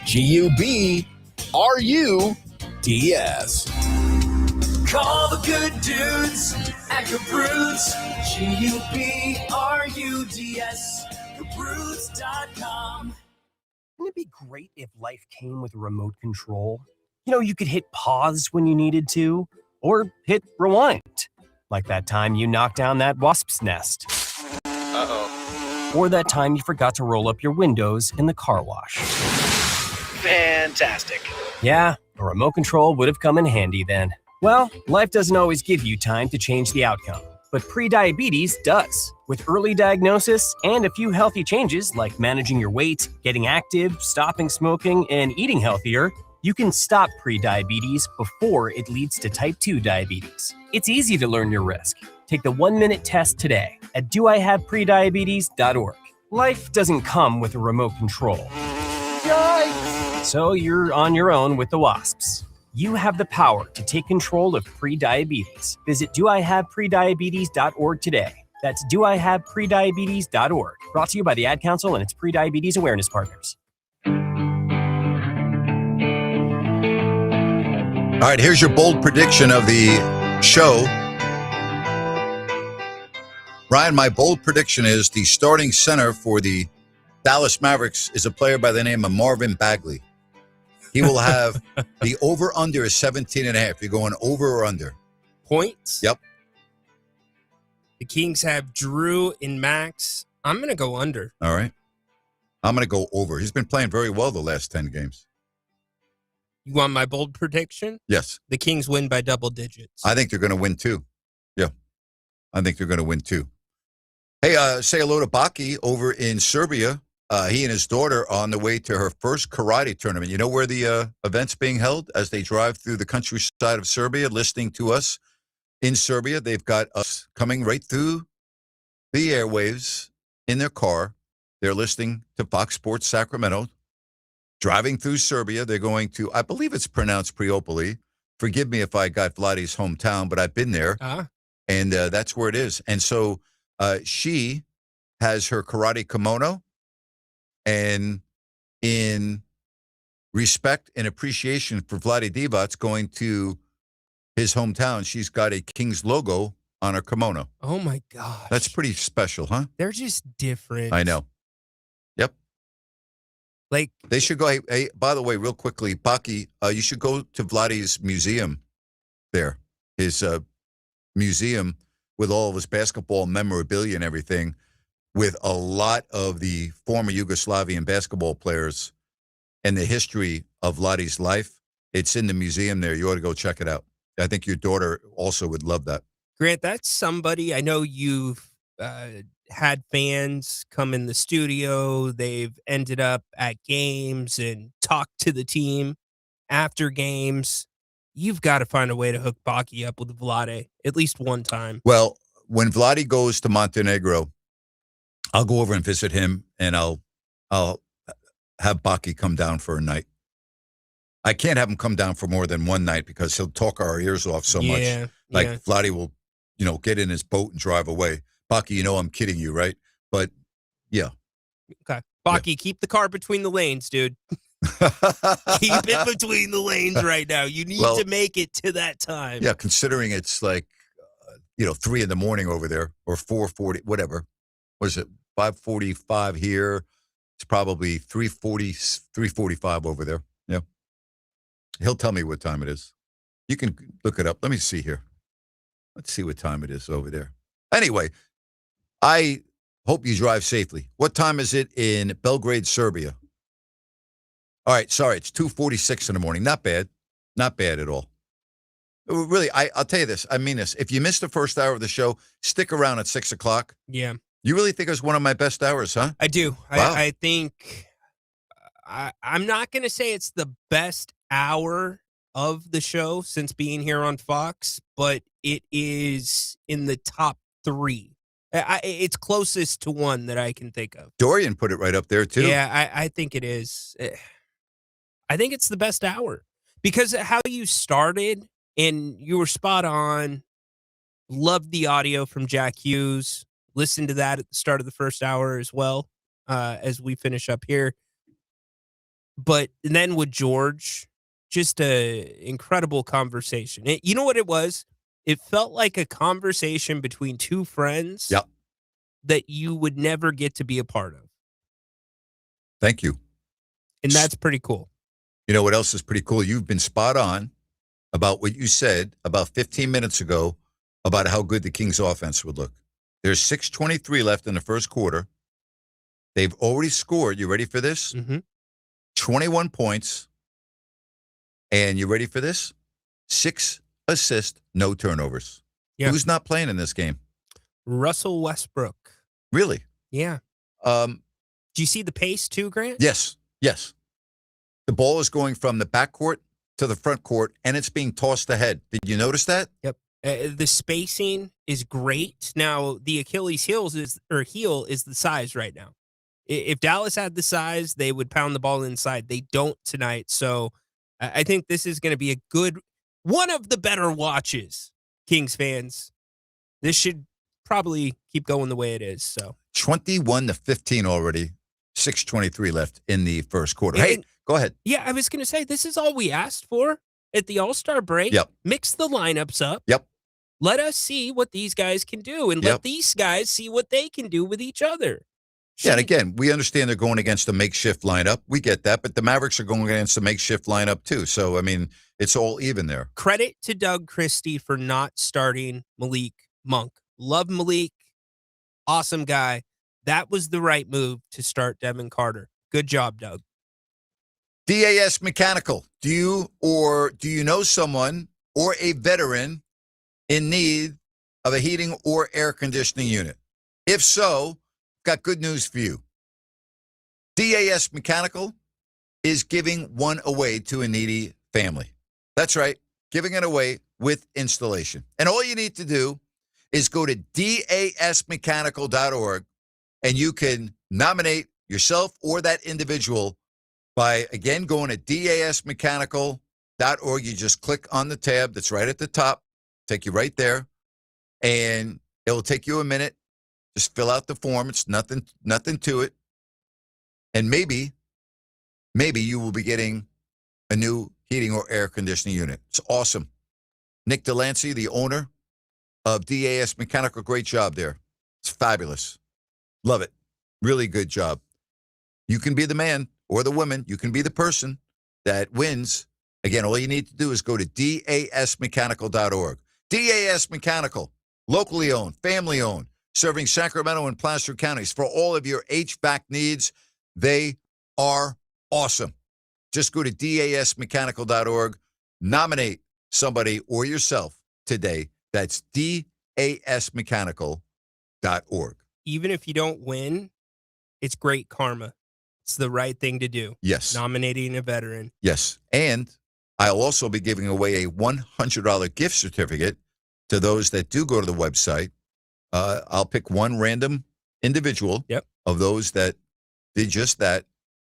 Gubrud's. Call the good dudes at Gabrud's. Gubrud's. Gabrud's.com. Wouldn't it be great if life came with a remote control? You know, you could hit pause when you needed to, or hit rewind. Like that time you knocked down that wasp's nest. Uh-oh. Or that time you forgot to roll up your windows in the car wash. Fantastic. Yeah, a remote control would have come in handy then. Well, life doesn't always give you time to change the outcome, but prediabetes does. With early diagnosis and a few healthy changes like managing your weight, getting active, stopping smoking, and eating healthier, you can stop prediabetes before it leads to type 2 diabetes. It's easy to learn your risk. Take the 1-minute test today at doihaveprediabetes.org. Life doesn't come with a remote control. Yikes! So you're on your own with the wasps. You have the power to take control of prediabetes. Visit doihaveprediabetes.org today. That's doihaveprediabetes.org. Brought to you by the Ad Council and its prediabetes awareness partners. All right, here's your bold prediction of the show. Ryan, my bold prediction is the starting center for the Dallas Mavericks is a player by the name of Marvin Bagley. He will have the over-under is 17.5. You're going over or under? Points? Yep. The Kings have Drew and Max. I'm going to go under. All right. I'm going to go over. He's been playing very well the last 10 games. You want my bold prediction? Yes. The Kings win by double digits. I think they're going to win too. Yeah. I think they're going to win too. Hey, say hello to Baki over in Serbia. He and his daughter are on the way to her first karate tournament. You know where the event's being held as they drive through the countryside of Serbia, listening to us in Serbia. They've got us coming right through the airwaves in their car. They're listening to Fox Sports Sacramento. Driving through Serbia, they're going to, I believe it's pronounced Priopoli. Forgive me if I got Vladi's hometown, but I've been there. And that's where it is. And so she has her karate kimono. And in respect and appreciation for Vlade Divac going to his hometown. She's got a Kings logo on her kimono. Oh, my gosh. That's pretty special, huh? They're just different. I know. Yep. Like, they should go. Hey, by the way, real quickly, Baki, you should go to Vlade's museum there. His museum with all of his basketball memorabilia and everything, with a lot of the former Yugoslavian basketball players and the history of Vlade's life. It's in the museum there. You ought to go check it out. I think your daughter also would love that. Grant, that's somebody, I know you've had fans come in the studio. They've ended up at games and talked to the team after games. You've got to find a way to hook Baki up with Vlade at least one time. Well, when Vlade goes to Montenegro, I'll go over and visit him, and I'll have Baki come down for a night. I can't have him come down for more than one night because he'll talk our ears off so much. Like Vlade will, get in his boat and drive away. Baki, I'm kidding you, right? But yeah. Okay. Baki, keep the car between the lanes, dude. Keep it between the lanes right now. You need to make it to that time. Yeah, considering it's like, 3 in the morning over there, or 4:40, whatever. What is it? 5:45 here. It's probably 3:45 over there. Yeah. He'll tell me what time it is. You can look it up. Let me see here. Let's see what time it is over there. Anyway, I hope you drive safely. What time is it in Belgrade, Serbia? All right, sorry, it's 2:46 in the morning. Not bad. Not bad at all. Really, I'll tell you this. I mean this. If you missed the first hour of the show, stick around at 6 o'clock. Yeah. You really think it was one of my best hours, huh? I do. Wow. I think I'm not going to say it's the best hour of the show since being here on Fox, but it is in the top 3. It's closest to one that I can think of. Dorian put it right up there, too. Yeah, I think it is. I think it's the best hour because of how you started, and you were spot on. Loved the audio from Jack Hughes. Listen to that at the start of the first hour as well, as we finish up here. But then with George, just a incredible conversation. You know what it was? It felt like a conversation between two friends that you would never get to be a part of. Thank you. And that's pretty cool. You know what else is pretty cool? You've been spot on about what you said about 15 minutes ago about how good the Kings offense would look. There's 6:23 left in the first quarter. They've already scored. You ready for this? 21 points. And you ready for this? 6 assists, no turnovers. Yeah. Who's not playing in this game? Russell Westbrook. Really? Yeah. Do you see the pace too, Grant? Yes. Yes. The ball is going from the backcourt to the front court, and it's being tossed ahead. Did you notice that? Yep. The spacing is great. Now, the Achilles heel is the size right now. If Dallas had the size, they would pound the ball inside. They don't tonight. So I think this is going to be one of the better watches, Kings fans. This should probably keep going the way it is. So 21-15 already. 6:23 left in the first quarter. Hey, go ahead. Yeah, I was going to say, this is all we asked for at the All-Star break. Yep. Mix the lineups up. Yep. Let us see what these guys can do, and let these guys see what they can do with each other. Yeah, and again, we understand they're going against a makeshift lineup. We get that, but the Mavericks are going against a makeshift lineup too. So, I mean, it's all even there. Credit to Doug Christie for not starting Malik Monk. Love Malik. Awesome guy. That was the right move to start Devin Carter. Good job, Doug. DAS Mechanical. Do you know someone or a veteran in need of a heating or air conditioning unit? If so, got good news for you. DAS Mechanical is giving one away to a needy family. That's right, giving it away with installation. And all you need to do is go to dasmechanical.org, and you can nominate yourself or that individual by, again, going to dasmechanical.org. You just click on the tab that's right at the top, take you right there, and it will take you a minute. Just fill out the form. It's nothing to it. And maybe maybe you will be getting a new heating or air conditioning unit. It's awesome. Nick Delancey, the owner of DAS Mechanical, great job there. It's fabulous. Love it. Really good job. You can be the man or the woman. You can be the person that wins. Again, all you need to do is go to dasmechanical.org. DAS Mechanical, locally owned, family owned, serving Sacramento and Placer counties for all of your HVAC needs. They are awesome. Just go to dasmechanical.org, nominate somebody or yourself today. That's dasmechanical.org. Even if you don't win, it's great karma. It's the right thing to do. Yes. Nominating a veteran. Yes. And I'll also be giving away a $100 gift certificate to those that do go to the website. I'll pick one random individual of those that did just that,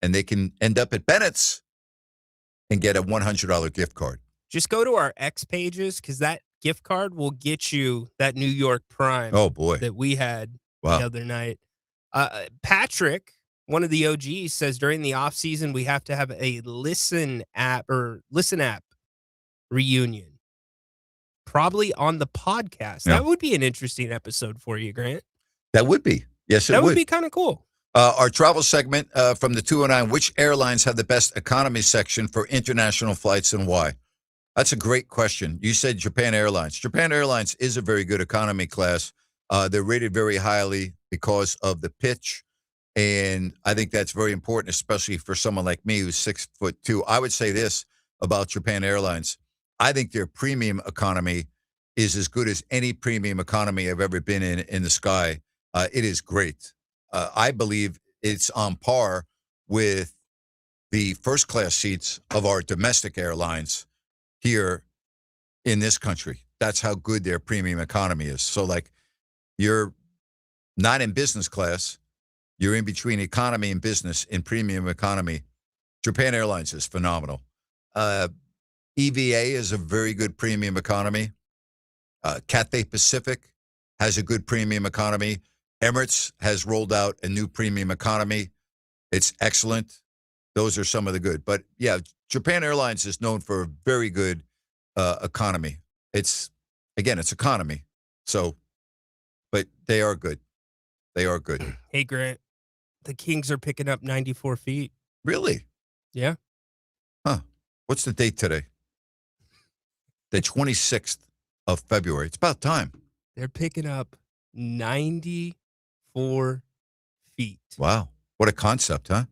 and they can end up at Bennett's and get a $100 gift card. Just go to our X pages, because that gift card will get you that New York Prime. Oh, boy. That we had the Wow. other night. Patrick, one of the OGs, says during the off season we have to have a listen app reunion, probably on the podcast. Yeah. That would be an interesting episode for you, Grant. That would be. Yes, it That would. would be kind of cool. Our travel segment from the 209, which airlines have the best economy section for international flights and why? That's a great question. You said Japan Airlines. Japan Airlines is a very good economy class. They're rated very highly because of the pitch. And I think that's very important, especially for someone like me who's 6'2". I would say this about Japan Airlines. I think their premium economy is as good as any premium economy I've ever been in the sky. It is great. I believe it's on par with the first class seats of our domestic airlines here in this country. That's how good their premium economy is. So, like, you're not in business class. You're in between economy and business in premium economy. Japan Airlines is phenomenal. EVA is a very good premium economy. Cathay Pacific has a good premium economy. Emirates has rolled out a new premium economy. It's excellent. Those are some of the good. But, yeah, Japan Airlines is known for a very good economy. It's economy. So, but they are good. They are good. Hey, Grant, the Kings are picking up 94 feet. Really? Yeah. Huh. What's the date today? The 26th of February. It's about time. They're picking up 94 feet. Wow. What a concept, huh?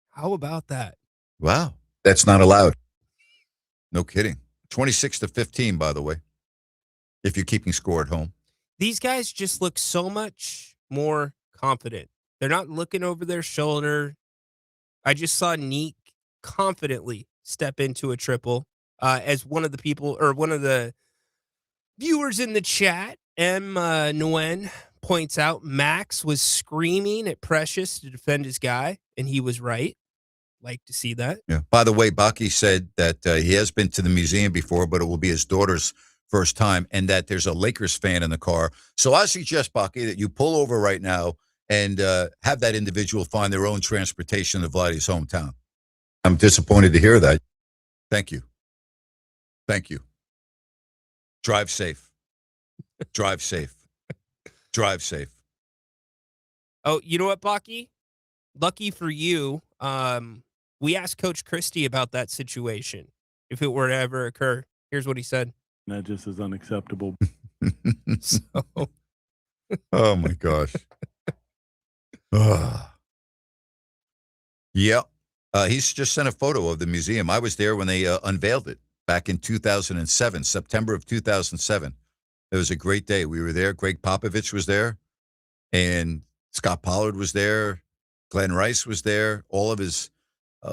How about that? Wow. That's not allowed. No kidding. 26 to 15, by the way, if you're keeping score at home. These guys just look so much more confident. They're not looking over their shoulder. I just saw Neek confidently step into a triple as one of the people, or one of the viewers in the chat, M. Nguyen, points out Max was screaming at Precious to defend his guy, and he was right. Like to see that. Yeah. By the way, Baki said that he has been to the museum before, but it will be his daughter's first time, and that there's a Lakers fan in the car. So I suggest, Baki, that you pull over right now and have that individual find their own transportation to Vladdy's hometown. I'm disappointed to hear that. Thank you. Thank you. Drive safe. Drive safe. Drive safe. Oh, you know what, Baki? Lucky for you, we asked Coach Christie about that situation, if it were to ever occur. Here's what he said. That just is unacceptable. So. Oh, my gosh. Yeah. He's just sent a photo of the museum. I was there when they unveiled it back in 2007, September of 2007. It was a great day. We were there. Greg Popovich was there, and Scott Pollard was there. Glenn Rice was there. All of his,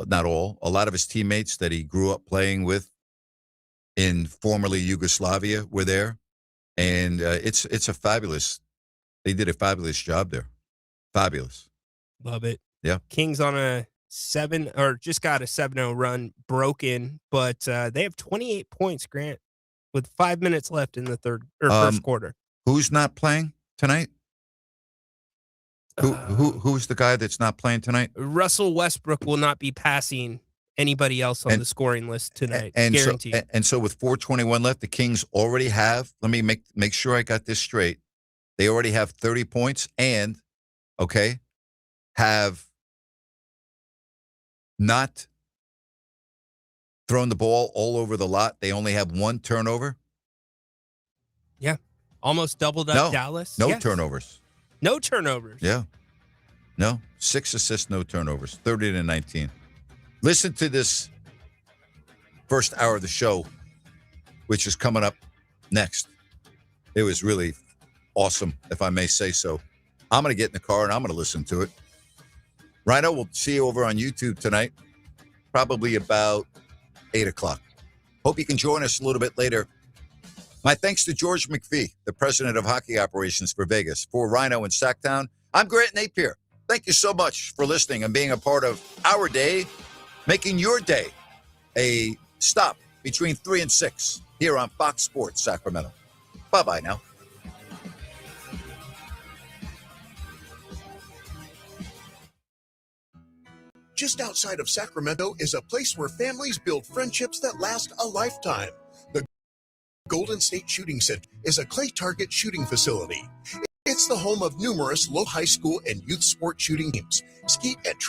not all, a lot of his teammates that he grew up playing with in formerly Yugoslavia were there. And it's a fabulous, they did a fabulous job there. Fabulous. Love it. Yeah. Kings on a just got a 7-0 run, broken, but they have 28 points, Grant, with 5 minutes left in the first quarter. Who's not playing tonight? Who's the guy that's not playing tonight? Russell Westbrook will not be passing anybody else on the scoring list tonight. And Guaranteed. so with 4:21 left, the Kings already have, let me make sure I got this straight. They already have 30 points and, okay, have not thrown the ball all over the lot. They only have one turnover. Yeah. Almost doubled up Dallas. No Yes. turnovers. No turnovers. Yeah. No. 6 assists, no turnovers. 30-19. Listen to this first hour of the show, which is coming up next. It was really awesome, if I may say so. I'm going to get in the car and I'm going to listen to it. Rhino, we'll see you over on YouTube tonight, probably about 8 o'clock. Hope you can join us a little bit later. My thanks to George McPhee, the president of hockey operations for Vegas. For Rhino and Sacktown, I'm Grant Napear. Thank you so much for listening and being a part of our day, making your day a stop between 3 and 6 here on Fox Sports Sacramento. Bye-bye now. Just outside of Sacramento is a place where families build friendships that last a lifetime. The Golden State Shooting Center is a clay target shooting facility. It's the home of numerous low high school and youth sport shooting teams. Skeet at